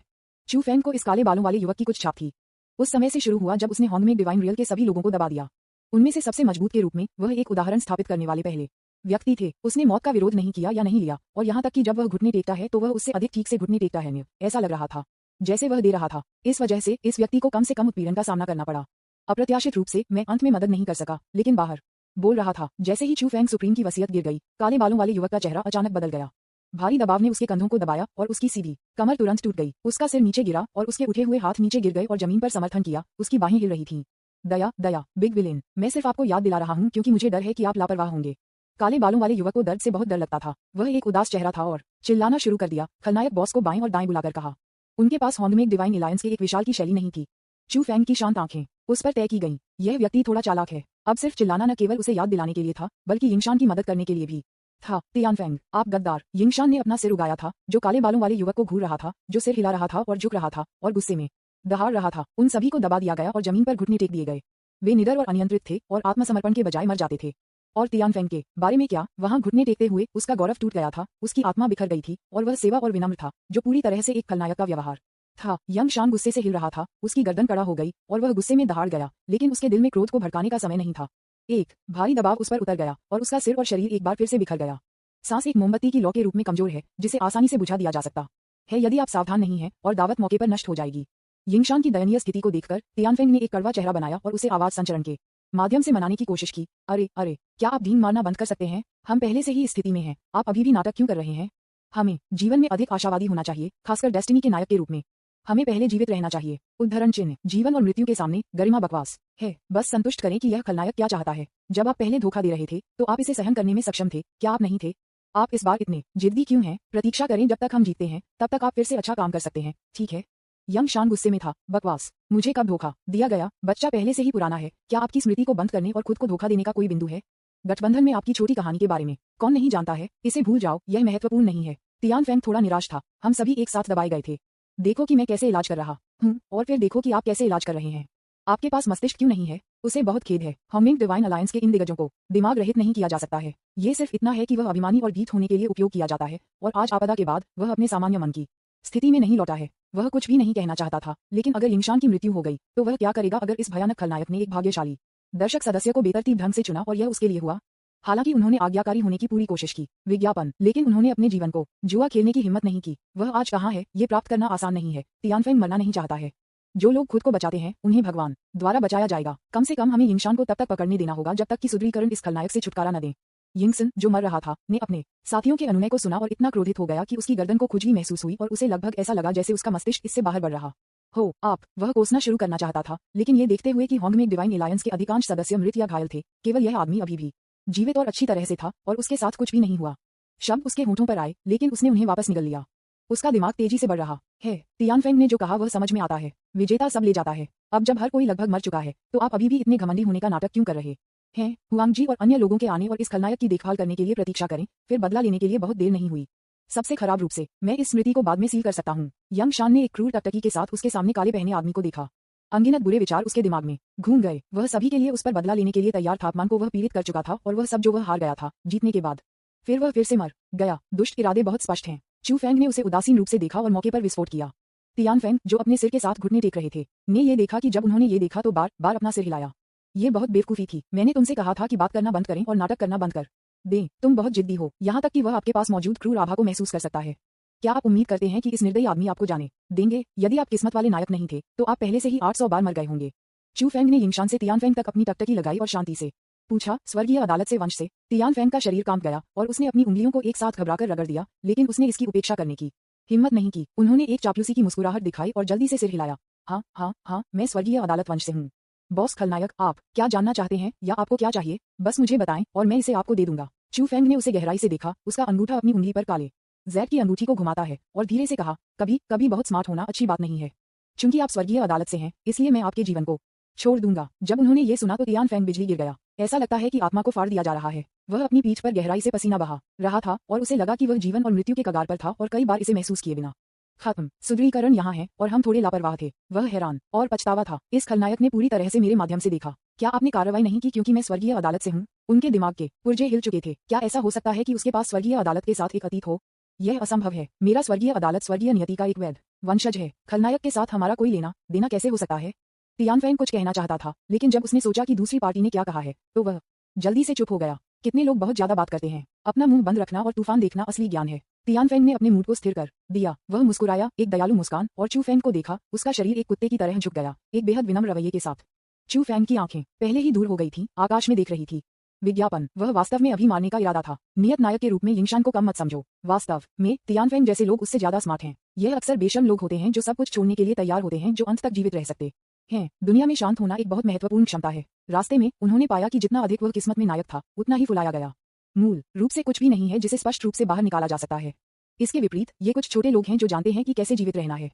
चू फेंग को इस काले बालों वाले युवक की कुछ छाप थी। उस समय से शुरू हुआ जब उसने हॉन्गमेक डिवाइन रियल के सभी लोगों को दबा दिया। उनमें से सबसे मजबूत के रूप में वह एक उदाहरण स्थापित करने वाले पहले व्यक्ति थे। उसने मौत का विरोध नहीं किया या नहीं लिया, और यहाँ तक कि जब वह घुटने टेकता है तो वह उससे अधिक ठीक से घुटने टेकता है। ऐसा लग रहा था जैसे वह दे रहा था। इस वजह से इस व्यक्ति को कम से कम उत्पीड़न का सामना करना पड़ा। अप्रत्याशित रूप से मैं अंत में मदद नहीं कर सका, लेकिन बाहर बोल रहा था। जैसे ही चू फेंग सुप्रीम की वसीयत गिर गई, काले बालों वाले युवक का चेहरा अचानक बदल गया। भारी दबाव ने उसके कंधों को दबाया और उसकी सीधी कमर तुरंत टूट गई। उसका सिर नीचे गिरा और उसके उठे हुए हाथ नीचे गिर गए और जमीन पर समर्थन किया। उसकी बाहें हिल रही थीं। दया दया बिग विलेन, मैं सिर्फ आपको याद दिला रहा हूँ क्योंकि मुझे डर है कि आप लापरवाह होंगे। काले बालों वाले युवक को दर्द से बहुत डर लगता था। वह एक उदास चेहरा था और चिल्लाना शुरू कर दिया। खलनायक बॉस को बाएं और दाएं बुलाकर कहा। उनके पास हॉन्गमेक डिवाइन एलायंस के एक विशाल की शैली नहीं थी। चू फेंग की शांत आंखें उस पर तय की गईं। यह व्यक्ति थोड़ा चालाक है। अब सिर्फ चिल्लाना न केवल उसे याद दिलाने के लिए था, बल्कि यिंगशान की मदद करने के लिए भी था। तियानफेंग, आप गद्दार! यिंगशान ने अपना सिर उगाया था, जो काले बालों वाले युवक को घूर रहा था, जो सिर हिला रहा था और झुक रहा था और गुस्से में दहाड़ रहा था। उन सभी को दबा दिया गया और जमीन पर घुटने टेक दिए गए। वे निडर और अनियंत्रित थे और आत्मसमर्पण के बजाय मर जाते थे। और तियानफेंग के बारे में क्या? वहां घुटने टेकते हुए उसका गौरव टूट गया था, उसकी आत्मा बिखर गई थी और वह सेवा और विनम्र था, जो पूरी तरह से एक खलनायक का व्यवहार था। यंगशान गुस्से से हिल रहा था, उसकी गर्दन कड़ा हो गई और वह गुस्से में दहाड़ गया, लेकिन उसके दिल में क्रोध को भड़काने का समय नहीं था। एक भारी दबाव उस पर उतर गया और उसका सिर और शरीर एक बार फिर से बिखर गया। सांस एक मोमबत्ती की लौ के रूप में कमजोर है, जिसे आसानी से बुझा दिया जा सकता है यदि आप सावधान नहीं हैं, और दावत मौके पर नष्ट हो जाएगी। यिंगशान की दयनीय स्थिति को देखकर तियानफेंग ने एक कड़वा चेहरा बनाया और उसे आवाज संचरण के माध्यम से मनाने की कोशिश की। अरे अरे, क्या आप धींग मारना बंद कर सकते हैं? हम पहले से ही इस स्थिति में हैं, आप अभी भी नाटक क्यों कर रहे हैं? हमें जीवन में अधिक आशावादी होना चाहिए, खासकर डेस्टिनी के नायक के रूप में। हमें पहले जीवित रहना चाहिए। उद्धरण चिन्ह, जीवन और मृत्यु के सामने गरिमा बकवास है। बस संतुष्ट करें कि यह खलनायक क्या चाहता है। जब आप पहले धोखा दे रहे थे तो आप इसे सहन करने में सक्षम थे, क्या आप नहीं थे? आप इस बार इतने जिद्दी क्यों हैं? प्रतीक्षा करें जब तक हम जीतते हैं, तब तक आप फिर से अच्छा काम कर सकते हैं, ठीक है? यंगशान गुस्से में था। बकवास, मुझे कब धोखा दिया गया? बच्चा पहले से ही पुराना है। क्या आपकी स्मृति को बंद करने और खुद को धोखा देने का कोई बिंदु है? गठबंधन में आपकी छोटी कहानी के बारे में कौन नहीं जानता है? इसे भूल जाओ, यह महत्वपूर्ण नहीं है। तियानफेंग थोड़ा निराश था। हम सभी एक साथ दबाए गए थे। देखो कि मैं कैसे इलाज कर रहा हूँ, और फिर देखो कि आप कैसे इलाज कर रहे हैं। आपके पास मस्तिष्क क्यों नहीं है? उसे बहुत खेद है। हॉन्गमेक डिवाइन अलायंस के इन दिग्गजों को दिमाग रहित नहीं किया जा सकता है। ये सिर्फ इतना है कि वह अभिमानी और भीत होने के लिए उपयोग किया जाता है, और आज आपदा के बाद वह अपने सामान्य मन की स्थिति में नहीं लौटा है। वह कुछ भी नहीं कहना चाहता था, लेकिन अगर यिंगशान की मृत्यु हो गई तो वह क्या करेगा? अगर इस भयानक खलनायक ने एक भाग्यशाली दर्शक सदस्य को बेतरतीब ढंग से चुना और यह उसके लिए हुआ। हालांकि उन्होंने आज्ञाकारी होने की पूरी कोशिश की, विज्ञापन, लेकिन उन्होंने अपने जीवन को जुआ खेलने की हिम्मत नहीं की। वह आज कहाँ है, ये प्राप्त करना आसान नहीं है। तियानफेंग मरना नहीं चाहता है। जो लोग खुद को बचाते हैं उन्हें भगवान द्वारा बचाया जाएगा। कम से कम हमें यिंगशान को तब तक पकड़ने देना होगा जब तक कि सुदृढ़ीकरण इस खलनायक से छुटकारा न दे। यिंगसन, जो मर रहा था, ने अपने साथियों के अनुनय को सुना और इतना क्रोधित हो गया कि उसकी गर्दन को खुजली महसूस हुई और उसे लगभग ऐसा लगा जैसे उसका मस्तिष्क इससे बाहर बढ़ रहा हो। वह कोसना शुरू करना चाहता था, लेकिन ये देखते हुए कि हॉन्गमेक डिवाइन एलायंस के अधिकांश सदस्य मृत या घायल थे, केवल यह आदमी अभी भी जीवित और अच्छी तरह से था और उसके साथ कुछ भी नहीं हुआ। शब्द उसके होंठों पर आए, लेकिन उसने उन्हें वापस निगल लिया। उसका दिमाग तेजी से बढ़ रहा है। तियानफेंग ने जो कहा वह समझ में आता है। विजेता सब ले जाता है। अब जब हर कोई लगभग मर चुका है, तो आप अभी भी इतने घमंडी होने का नाटक क्यों कर रहे हैं? हुआंगजी और अन्य लोगों के आने और इस खलनायक की देखभाल करने के लिए प्रतीक्षा करें, फिर बदला लेने के लिए बहुत देर नहीं हुई। सबसे खराब रूप से। मैं इस स्मृति को बाद में सील कर सकता हूँ। यंग शान ने एक क्रूर टकटकी के साथ उसके सामने काले पहने आदमी को देखा। अनगिनत बुरे विचार उसके दिमाग में घूम गए। वह सभी के लिए उस पर बदला लेने के लिए तैयार था। अपमान को वह पीड़ित कर चुका था और वह सब जो वह हार गया था जीतने के बाद। फिर वह फिर से मर गया। दुष्ट इरादे बहुत स्पष्ट हैं। चू फेंग ने उसे उदासीन रूप से देखा और मौके पर विस्फोट किया। तियान फेंग, जो अपने सिर के साथ घुटने टेक रहे थे, ने ये देखा कि जब उन्होंने ये देखा तो बार बार अपना सिर हिलाया। ये बहुत बेवकूफी थी। मैंने तुमसे कहा था कि बात करना बंद करें और नाटक करना बंद कर दें। तुम बहुत जिद्दी हो, यहाँ तक कि वह आपके पास मौजूद क्रूर आभा को महसूस कर सकता है। क्या आप उम्मीद करते हैं कि इस निर्दयी आदमी आपको जाने देंगे? यदि आप किस्मत वाले नायक नहीं थे तो आप पहले से ही 800 बार मर गए होंगे। चू फेंग ने यिंगशान से तियान फेंग तक अपनी टकटकी लगाई और शांति से पूछा, स्वर्गीय अदालत से वंश से। तियान फेंग का शरीर कांप गया और उसने अपनी उंगलियों को एक साथ घबराकर रगड़ दिया, लेकिन उसने इसकी उपेक्षा करने की हिम्मत नहीं की। उन्होंने एक चापलूसी की मुस्कुराहट दिखाई और जल्दी से सिर हिलाया। हाँ हाँ हाँ, मैं स्वर्गीय अदालत वंश से हूँ। बॉस खलनायक, आप क्या जानना चाहते हैं या आपको क्या चाहिए? बस मुझे बताएं और मैं इसे आपको दे दूंगा। चू फेंग ने उसे गहराई से देखा। उसका अंगूठा अपनी उंगली पर काले जैड की अंगूठी को घुमाता है और धीरे से कहा, कभी कभी बहुत स्मार्ट होना अच्छी बात नहीं है। चूंकि आप स्वर्गीय अदालत से हैं, इसलिए मैं आपके जीवन को छोड़ दूंगा। जब उन्होंने ये सुना तो तियान फेंग बिजली गिर गया। ऐसा लगता है कि आत्मा को फाड़ दिया जा रहा है। वह अपनी पीठ पर गहराई से पसीना बहा रहा था और उसे लगा कि वह जीवन और मृत्यु के कगार पर था और कई बार इसे महसूस किए बिना खत्म। सुदृढ़ीकरण यहाँ है और हम थोड़े लापरवाह थे। वह हैरान और पछतावा था। इस खलनायक ने पूरी तरह से मेरे माध्यम से देखा। क्या आपने कार्रवाई नहीं की क्योंकि मैं स्वर्गीय अदालत से हूँ? उनके दिमाग के पुर्जे हिल चुके थे। क्या ऐसा हो सकता है कि उसके पास स्वर्गीय अदालत के साथ एक अतीत हो? यह असंभव है। मेरा स्वर्गीय अदालत स्वर्गीय नियति का एक वैध वंशज है। खलनायक के साथ हमारा कोई लेना देना कैसे हो सकता है? तियान फेंग कुछ कहना चाहता था, लेकिन जब उसने सोचा कि दूसरी पार्टी ने क्या कहा है तो वह जल्दी से चुप हो गया। कितने लोग बहुत ज्यादा बात करते हैं। अपना मुंह बंद रखना और तूफान देखना असली ज्ञान है। तियान फेंग ने अपने मूड को स्थिर कर दिया। वह मुस्कुराया, एक दयालु मुस्कान, और चू फेंग को देखा। उसका शरीर एक कुत्ते की तरह झुक गया, एक बेहद विनम्र रवैये के साथ। चू फेंग की आंखें पहले ही दूर हो गई थीं, आकाश में देख रही थी। विज्ञापन। वह वास्तव में अभी मारने का इरादा था। नियत नायक के रूप में यिंगशान को कम मत समझो। वास्तव में तियान फेंग जैसे लोग उससे ज्यादा स्मार्ट हैं। यह अक्सर बेशर्म लोग होते हैं जो सब कुछ छोड़ने के लिए तैयार होते हैं, जो अंत तक जीवित रह सकते हैं। दुनिया में शांत होना एक बहुत महत्वपूर्ण क्षमता है। रास्ते में उन्होंने पाया कि जितना अधिक वह किस्मत में नायक था, उतना ही फुलाया गया। मूल रूप से कुछ भी नहीं है जिसे स्पष्ट रूप से बाहर निकाला जा सकता है। इसके विपरीत ये कुछ छोटे लोग हैं जो जानते हैं कि कैसे जीवित रहना है।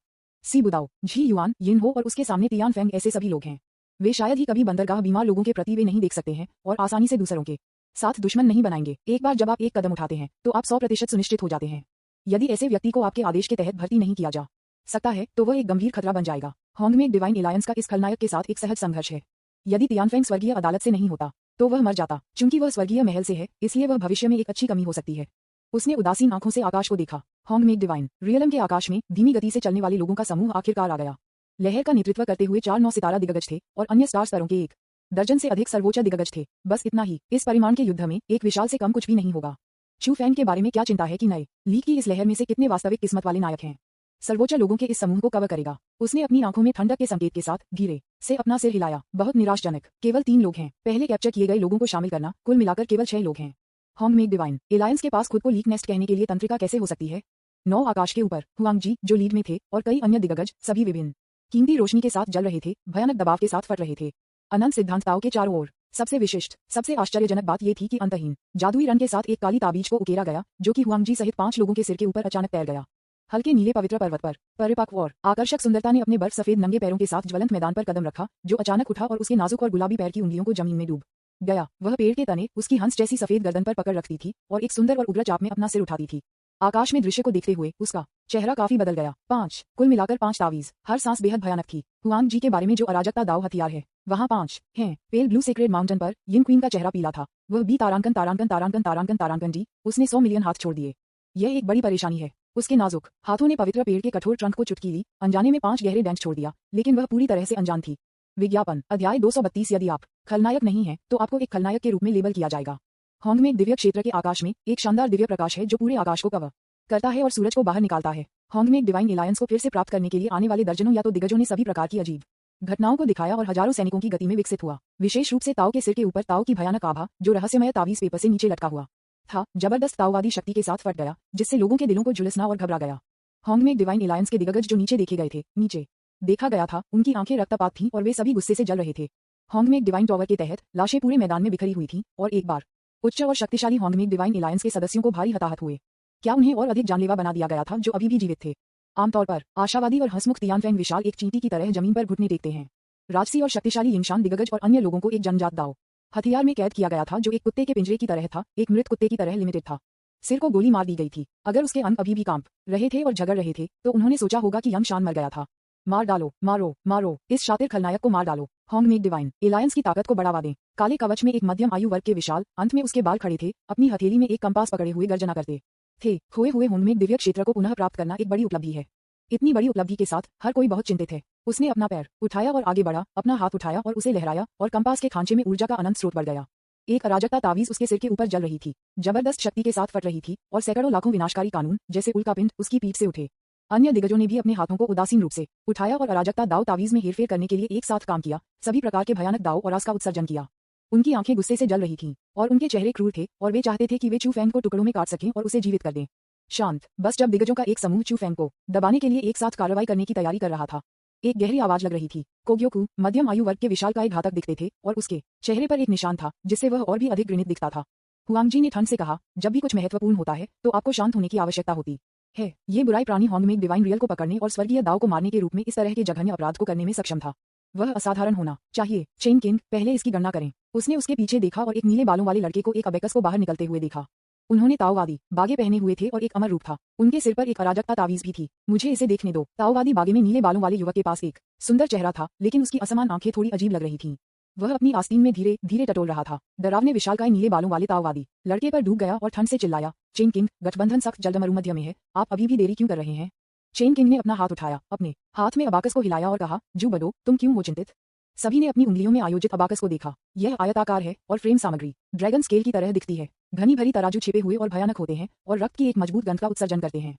सी बुदाओ, झी युआन, यिन हो और उसके सामने तियान फेंग ऐसे सभी लोग हैं। वे शायद ही कभी बंदरगाह बीमार लोगों के प्रति वे नहीं देख सकते हैं और आसानी से दूसरों के साथ दुश्मन नहीं बनाएंगे। एक बार जब आप एक कदम उठाते हैं तो आप 100% सुनिश्चित हो जाते हैं। यदि ऐसे व्यक्ति को आपके आदेश के तहत भर्ती नहीं किया जा सकता है तो वह एक गंभीर खतरा बन जाएगा। होंग में डिवाइन एलायंस का इस खलनायक के साथ एक सहज संघर्ष है। यदि तियान फेंग स्वर्गीय अदालत से नहीं होता तो वह मर जाता। चूंकि वह स्वर्गीय महल से है, इसलिए वह भविष्य में एक अच्छी कमी हो सकती है। उसने उदासीन आंखों से आकाश को देखा। होंग में डिवाइन रियलम के आकाश में धीमी गति से चलने वाले लोगों का समूह आखिरकार आ गया। लहर का नेतृत्व करते हुए 4 9 सितारा दिग्गज थे और अन्य स्टार स्तरों के 1 दर्जन से अधिक सर्वोच्च दिग्गज थे। बस इतना ही। इस परिमाण के युद्ध में एक विशाल से कम कुछ भी नहीं होगा। चू फेंग के बारे में क्या चिंता है कि नए लीग की इस लहर में से कितने वास्तविक किस्मत वाले नायक हैं? सर्वोच्च लोगों के इस समूह को कवर करेगा। उसने अपनी आंखों में ठंडक के संकेत के साथ धीरे से अपना सिर हिलाया। बहुत निराशजनक। केवल 3 लोग हैं। पहले कैप्चर किए गए लोगों को शामिल करना, कुल मिलाकर केवल 6 लोग हैं। होंग में डिवाइन एलायंस के पास खुद को लीक नेस्ट कहने के लिए तंत्रिका कैसे हो सकती है? 9 आकाश के ऊपर हुआंग जी, जो लीड में थे, और कई अन्य दिग्गज, सभी विभिन्न कीमती रोशनी के साथ जल रहे थे, भयानक दबाव के साथ फट रहे थे। अनंत सिद्धांतताओं के चारों ओर सबसे विशिष्ट, सबसे आश्चर्यजनक बात यह थी कि अंतहीन जादुई रन के साथ एक काली ताबीज को उकेरा गया, जो कि हुआंग जी सहित 5 लोगों के सिर के ऊपर अचानक तैर गया। हल्के नीले पवित्र पर्वत पर परिपक्व और आकर्षक सुंदरता ने अपने बर्फ सफेद नंगे पैरों के साथ ज्वलंत मैदान पर कदम रखा, जो अचानक उठा और उसके नाजुक और गुलाबी पैर की उंगलियों को जमीन में डूब गया। वह पेड़ के तने उसकी हंस जैसी सफेद गर्दन पर पकड़ रखती थी और एक सुंदर और उग्र चाप में अपना सिर उठाती थी। आकाश में दृश्य को देखते हुए उसका चेहरा काफी बदल गया। 5 कुल मिलाकर 5 तावीज। हर सांस बेहद भयानक थी। हुआंग जी के बारे में जो अराजकता दाव हथियार है, वहाँ 5 हैं। पेल ब्लू सेक्रेड माउंटेन पर यिन क्वीन का चेहरा पीला था। वह बी तारांकन तारांकन तारांकन तारांकन तारांकन जी, उसने 100 मिलियन हाथ छोड़ दिए। यह एक बड़ी परेशानी है। उसके नाजुक हाथों ने पवित्र पेड़ के कठोर ट्रंक को चुटकी ली, अनजाने में 5 गहरे डेंट छोड़ दिया, लेकिन वह पूरी तरह से अनजान थी। विज्ञापन। अध्याय 232। यदि आप खलनायक नहीं हैं तो आपको एक खलनायक के रूप में लेबल किया जाएगा। होंग में दिव्य क्षेत्र के आकाश में एक शानदार दिव्य प्रकाश है जो पूरे आकाश को कवर करता है और सूरज को बाहर निकालता है। होंग में डिवाइन एलायंस को फिर से प्राप्त करने के लिए आने वाले दर्जनों या तो दिग्गजों ने सभी प्रकार की अजीब घटनाओं को दिखाया और हजारों सैनिकों की गति में विकसित हुआ। विशेष रूप से ताओ के सिर के ऊपर ताओ की भयानक आभा, जो रहस्यमय तावीज पेपर से नीचे लटका हुआ था, जबरदस्त ताओवादी शक्ति के साथ फट गया, जिससे लोगों के दिलों को झुलसना और घबरा गया। होंग में डिवाइन एलायंस के दिग्गज जो नीचे देखे गए थे, नीचे देखा गया था, उनकी आंखें रक्तपात थीं और वे सभी गुस्से से जल रहे थे। होंग में डिवाइन टॉवर के तहत लाशें पूरे मैदान में बिखरी हुई थीं और एक बार उच्च और शक्तिशाली होंग में डिवाइन एलायंस के सदस्यों को भारी हताहत हुए। क्या उन्हें और अधिक जानलेवा बना दिया गया था जो अभी भी जीवित थे? आमतौर पर आशावादी और हंसमुख तियान फेंग विशाल एक चींटी की तरह जमीन पर घुटने टेकते हैं। राजसी और शक्तिशाली यिंगशान दिग्गज और अन्य लोगों को एक जनजात दाव हथियार में कैद किया गया था जो एक कुत्ते के पिंजरे की तरह था, एक मृत कुत्ते की तरह लिमिटेड था। सिर को गोली मार दी गई थी। अगर उसके अंग अभी भी कांप रहे थे और झगड़ रहे थे तो उन्होंने सोचा होगा कि यंग शान मर गया था। मार डालो, मारो मारो, इस शातिर खलनायक को मार डालो। होंगमेड डिवाइन एलायंस की ताकत को बढ़ावा दें। काले कवच में एक मध्यम आयु वर्ग के विशाल, अंत में उसके बाल खड़े थे, अपनी हथेली में एक कंपास पकड़े हुए गर्जना करते थे। खोए हुए होंगमेड दिव्य क्षेत्र को पुनः प्राप्त करना एक बड़ी उपलब्धि है। इतनी बड़ी उपलब्धि के साथ हर कोई बहुत चिंतित है। उसने अपना पैर उठाया और आगे बढ़ा, अपना हाथ उठाया और उसे लहराया और कंपास के खांचे में ऊर्जा का अनंत स्रोत बढ़ गया। एक अराजकता तावीज उसके सिर के ऊपर जल रही थी, जबरदस्त शक्ति के साथ फट रही थी और सैकड़ों लाखों विनाशकारी कानून जैसे उल्कापिंड उसकी पीठ से उठे। अन्य दिग्गजों ने भी अपने हाथों को उदासीन रूप से उठाया और अराजकता दाव तावीज में हेरफेर करने के लिए एक साथ काम किया, सभी प्रकार के भयानक दाव और रास का उत्सर्जन किया। उनकी आंखें गुस्से से जल रही थीं और उनके चेहरे क्रूर थे और वे चाहते थे कि वे चू फैंग को टुकड़ों में काट सकें और उसे जीवित कर दें। शांत बस जब दिग्गजों का एक समूह चू फैंग को दबाने के लिए एक साथ कार्रवाई करने की तैयारी कर रहा था, एक गहरी आवाज लग रही थी। कोग्योकू मध्यम आयु वर्ग के विशालकाय घातक दिखते थे और उसके चेहरे पर एक निशान था जिससे वह और भी अधिक घृणित दिखता था। हुआंगजी ने ठंड से कहा, जब भी कुछ महत्वपूर्ण होता है तो आपको शांत होने की आवश्यकता होती है। ये बुराई प्राणी होंगमेड डिवाइन रियल को पकड़ने और स्वर्गीय दाव को मारने के रूप में इस तरह के जघन्य अपराध को करने में सक्षम था। वह असाधारण होना चाहिए। चेन किंग, पहले इसकी गणना करें। उसने उसके पीछे देखा और एक नीले बालों वाले लड़के को एक अबेकस को बाहर निकलते हुए देखा। उन्होंने ताओवादी बागे पहने हुए थे और एक अमर रूप था। उनके सिर पर एक अराजकता तावीज भी थी। मुझे इसे देखने दो। ताओवादी बागे में नीले बालों वाले युवक के पास एक सुंदर चेहरा था, लेकिन उसकी असमान आंखें थोड़ी अजीब लग रही थीं। वह अपनी आस्तीन में धीरे धीरे टटोल रहा था। डरावने विशालकाय नीले बालों वाले ताओवादी लड़के पर डूब गया और ठंड से चिल्लाया, चेन किंग, गठबंधन सख्त जल्द मरुमध्य में है, आप अभी भी देरी क्यों कर रहे हैं? चेन किंग ने अपना हाथ उठाया, अपने हाथ में अबाकस को हिलाया और कहा, जू बडो, तुम क्यों हो चिंतित? सभी ने अपनी उंगलियों में आयोजित अबाकस को देखा। यह आयताकार है और फ्रेम सामग्री ड्रैगन स्केल की तरह दिखती है। घनी भरी तराजू छिपे हुए और भयानक होते हैं और रक्त की एक मजबूत गंध का उत्सर्जन करते हैं।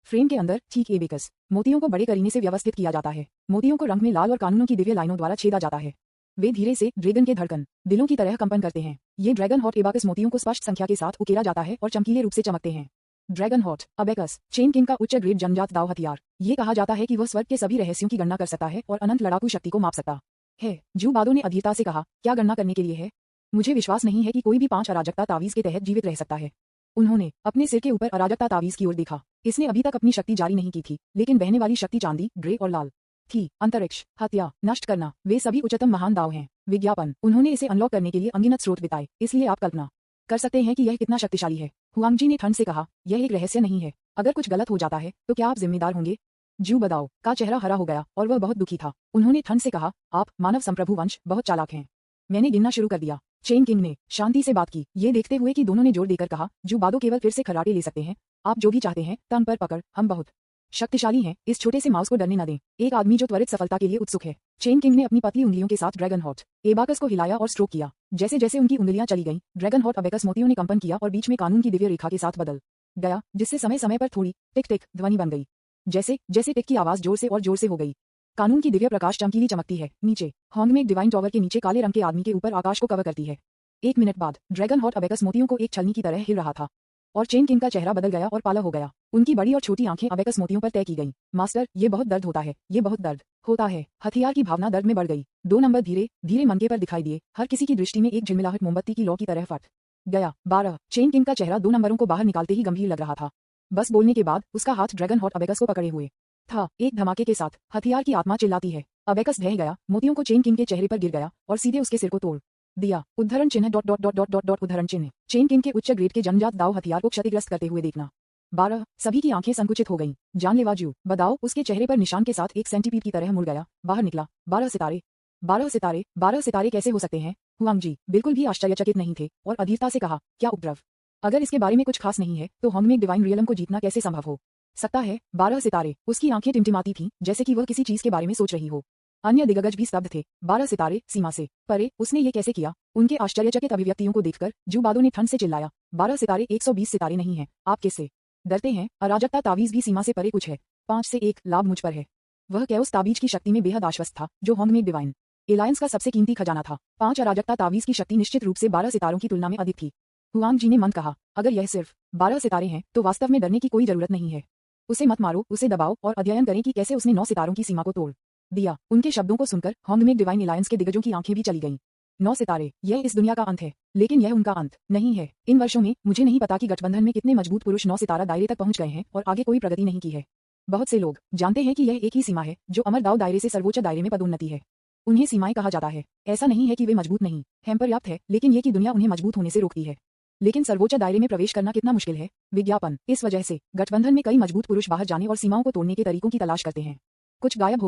फ्रेम के अंदर ठीक एबेकस मोतियों को बड़े करीने से व्यवस्थित किया जाता है। मोतियों को रंग में लाल और कानूनों की दिव्य लाइनों द्वारा छेदा जाता है। वे धीरे से ड्रैगन के धड़कन दिलों की तरह कंपन करते हैं। ये ड्रैगन हॉट एबाकस मोतियों को स्पष्ट संख्या के साथ उकेरा जाता है और चमकीले रूप से चमकते हैं। Dragon hot abacus chain king का उच्च ग्रेड जन्मजात दाव हथियार। ये कहा जाता है कि वह स्वर्ग के सभी रहस्यों की गणना कर सकता है और अनंत लड़ाकू शक्ति को माप सकता है। जू बादो ने अधीरता से कहा, क्या गणना करने के लिए है? मुझे विश्वास नहीं है कि कोई भी 5 अराजकता तावीज के तहत जीवित रह सकता है। उन्होंने अपने सिर के ऊपर अराजकता तावीज की ओर देखा। इसने अभी तक अपनी शक्ति जारी नहीं की थी, लेकिन बहने वाली शक्ति चांदी, ग्रे और लाल थी। अंतरिक्ष, हत्या, नष्ट करना, वे सभी उच्चतम महान दाव हैं। विज्ञापन, उन्होंने इसे अनलॉक करने के लिए अनगिनत स्रोत बिताए, इसलिए आप कल्पना कर सकते हैं कि यह कितना शक्तिशाली है। हुआंगजी ने ठंड से कहा, यह एक रहस्य नहीं है। अगर कुछ गलत हो जाता है तो क्या आप जिम्मेदार होंगे? जू बदाओ का चेहरा हरा हो गया और वह बहुत दुखी था। उन्होंने ठंड से कहा, आप मानव संप्रभु वंश बहुत चालाक हैं। मैंने गिनना शुरू कर दिया। चेन किंग ने शांति से बात की, ये देखते हुए कि दोनों ने जोर देकर कहा, जू बादो केवल फिर से खर्राटे ले सकते हैं। आप जो भी चाहते हैं, तन पर पकड़, हम बहुत शक्तिशाली हैं। इस छोटे से माउस को डरने न दें। एक आदमी जो त्वरित सफलता के लिए उत्सुक है। चेन किंग ने अपनी पतली उंगलियों के साथ ड्रैगन हॉट एबाकस को हिलाया और स्ट्रोक किया। जैसे जैसे उनकी उंगलियां चली गईं, ड्रैगन हॉट अबेकस मोतियों ने कंपन किया और बीच में कानून की दिव्य रेखा के साथ बदल गया, जिससे समय समय पर थोड़ी टिक टिक ध्वनि बन गई। जैसे जैसे टिक की आवाज जोर से और जोर से हो गई। कानून की दिव्य प्रकाश चमकीली चमकती है। नीचे होंगमेड डिवाइन टॉवर के नीचे काले रंग के आदमी के ऊपर आकाश को कवर करती है। 1 मिनट बाद ड्रैगन हॉट अबेकस मोतियों को एक छलनी की तरह हिल रहा था और चेन किंग का चेहरा बदल गया और पाला हो गया। उनकी बड़ी और छोटी आंखें अबेकस मोतियों पर तय की गईं। मास्टर, ये बहुत दर्द होता है, ये बहुत दर्द होता है। हथियार की भावना दर्द में बढ़ गई। 2 नंबर धीरे धीरे मनके पर दिखाई दिए। हर किसी की दृष्टि में एक झिलमिलाहट मोमबत्ती की लौ की तरह फट गया। 12 चेन किंग का चेहरा 2 नंबरों को बाहर निकालते ही गंभीर लग रहा था। बस बोलने के बाद उसका हाथ ड्रैगन हॉट अबेकस को पकड़े हुए था। एक धमाके के साथ हथियार की आत्मा चिल्लाती है। अबेकस ढह गया, मोतियों को चेन किंग के चेहरे पर गिर गया और सीधे उसके सिर को तोड़ दिया। उद्धरण चिन्ह dot dot dot dot dot dot उद्धरण चिन्ह। चेन किंग के उच्च ग्रेड के जन्मजात दाव हथियार को क्षतिग्रस्त करते हुए देखना। 12 सभी की आंखें संकुचित हो गईं। जानलेवा जू बदाओ उसके चेहरे पर निशान के साथ एक सेंटीपीड की तरह मुड़ गया, बाहर निकला। 12 सितारे, 12 सितारे, 12 सितारे कैसे हो सकते हैं? हुआंगजी बिल्कुल भी आश्चर्यचकित नहीं थे और अधीरता से कहा, क्या उपद्रव? अगर इसके बारे में कुछ खास नहीं है तो होंगमेड डिवाइन रियलम को जीतना कैसे संभव हो सकता है? 12 सितारे। उसकी आंखें टिमटिमाती थीं, जैसे कि वह किसी चीज के बारे में सोच रही हो। अन्य दिग्गज भी स्तब्ध थे। 12 सितारे, सीमा से परे, उसने ये कैसे किया? उनके आश्चर्यचकित अभिव्यक्तियों को देखकर जू बादो ने ठंड से चिल्लाया, 12 सितारे 120 सितारे नहीं हैं। आप किससे डरते हैं? अराजकता तावीज भी सीमा से परे कुछ है। 5 से 1 लाभ मुझ पर है। वह कैओस ताबीज की शक्ति में बेहद आश्वस्त था, जो होंगमेड डिवाइन एलायंस का सबसे कीमती खजाना था। 5 अराजकता तावीज की शक्ति निश्चित रूप से 12 सितारों की तुलना में अधिक थी। हुआंगजी ने मन कहा, अगर यह सिर्फ 12 सितारे हैं तो वास्तव में डरने की कोई जरूरत नहीं है। उसे मत मारो, उसे दबाओ और अध्ययन करें कि कैसे उसने 9 सितारों की सीमा को तोड़ दिया। उनके शब्दों को सुनकर होंगमेड डिवाइन एलायंस के दिग्गजों की आंखें भी चली गईं। 9 सितारे, यह इस दुनिया का अंत है, लेकिन यह उनका अंत नहीं है। इन वर्षों में मुझे नहीं पता कि गठबंधन में कितने मजबूत पुरुष 9 सितारा दायरे तक पहुंच गए हैं और आगे कोई प्रगति नहीं की है। बहुत से लोग जानते हैं कि यह एक ही सीमा है जो अमर दाव दायरे से सर्वोच्च दायरे में पदोन्नति है। उन्हें सीमाएं कहा जाता है। ऐसा नहीं है कि वे मजबूत नहीं हैं पर्याप्त है, लेकिन ये कि दुनिया उन्हें मजबूत होने से रोकती है। लेकिन सर्वोच्च दायरे में प्रवेश करना कितना मुश्किल है। विज्ञापन। इस वजह से गठबंधन में कई मजबूत पुरुष बाहर जाने और सीमाओं को तोड़ने के तरीकों की तलाश करते हैं। कुछ गायब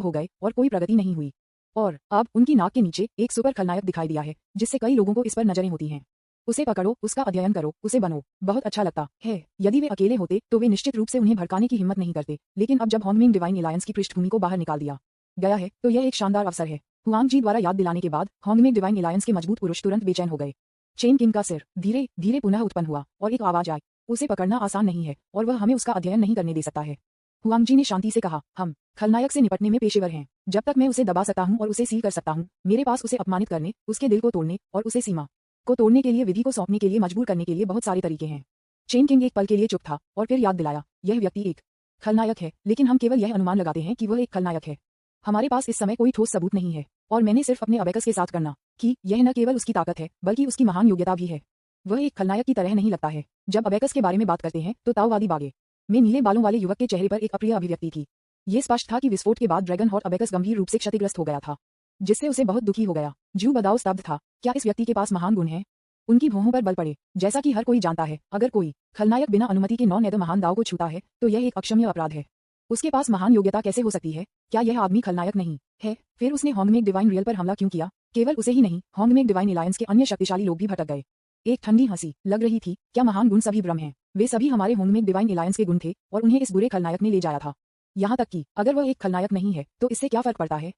हो गए और कोई प्रगति नहीं हुई। और अब उनकी नाक के नीचे एक सुपर खलनायक दिखाई दिया है, जिससे कई लोगों को इस पर नजरें होती हैं। उसे पकड़ो, उसका अध्ययन करो, उसे बनो। बहुत अच्छा लगता है। यदि वे अकेले होते तो वे निश्चित रूप से उन्हें भड़काने की हिम्मत नहीं करते, लेकिन अब जब होंगमिंग डिवाइन एलायंस की पृष्ठभूमि को बाहर निकाल दिया गया है तो यह एक शानदार अवसर है। हुआंग जी द्वारा याद दिलाने के बाद होंगमिंग डिवाइन एलायंस के मजबूत पुरुष तुरंत बेचैन हो गए। चेन किंग का सिर धीरे धीरे पुनः उत्पन्न हुआ और एक आवाज आई, उसे पकड़ना आसान नहीं है और वह हमें उसका अध्ययन नहीं करने दे सकता है। हुआंग जी ने शांति से कहा, हम खलनायक से निपटने में पेशेवर हैं। जब तक मैं उसे दबा सकता हूं और उसे सील कर सकता हूं, मेरे पास उसे अपमानित करने, उसके दिल को तोड़ने और उसे सीमा को तोड़ने के लिए, विधि को सौंपने के लिए मजबूर करने के लिए बहुत सारे तरीके हैं। चेन किंग एक पल के लिए चुप था और फिर याद दिलाया, यह व्यक्ति एक खलनायक है, लेकिन हम केवल यह अनुमान लगाते हैं कि वह एक खलनायक है। हमारे पास इस समय कोई ठोस सबूत नहीं है और मैंने सिर्फ अपने अबेकस के साथ करना कि यह न केवल उसकी ताकत है बल्कि उसकी महान योग्यता भी है। वह एक खलनायक की तरह नहीं लगता है। जब अबेकस के बारे में बात करते हैं तो ताओवादी बागे में नीले बालों वाले युवक के चेहरे पर एक अप्रिय अभिव्यक्ति थी। ये स्पष्ट था कि विस्फोट के बाद ड्रैगन हॉट अबेकस गंभीर रूप से क्षतिग्रस्त हो गया था, जिससे उसे बहुत दुखी हो गया। जू बदाओ स्तब्ध था। क्या इस व्यक्ति के पास महान गुण हैं? उनकी भौहों पर बल पड़े। जैसा कि हर कोई जानता है, अगर कोई खलनायक बिना अनुमति के नौ महान दाव को छूता है तो यह एक अक्षम्य अपराध है। उसके पास महान योग्यता कैसे हो सकती है? क्या यह आदमी खलनायक नहीं है? फिर उसने होंगमेग डिवाइन रियल पर हमला क्यों किया? केवल उसे ही नहीं, होंगमेग डिवाइन एलायंस के अन्य शक्तिशाली लोग भी भटक गए। एक ठंडी हंसी लग रही थी। क्या महान गुण सभी भ्रम हैं? वे सभी हमारे होंगमेग डिवाइन एलायंस के गुण थे और उन्हें इस बुरे खलनायक ने ले जाया था। यहाँ तक कि अगर वह एक खलनायक नहीं है तो इससे क्या फर्क पड़ता है?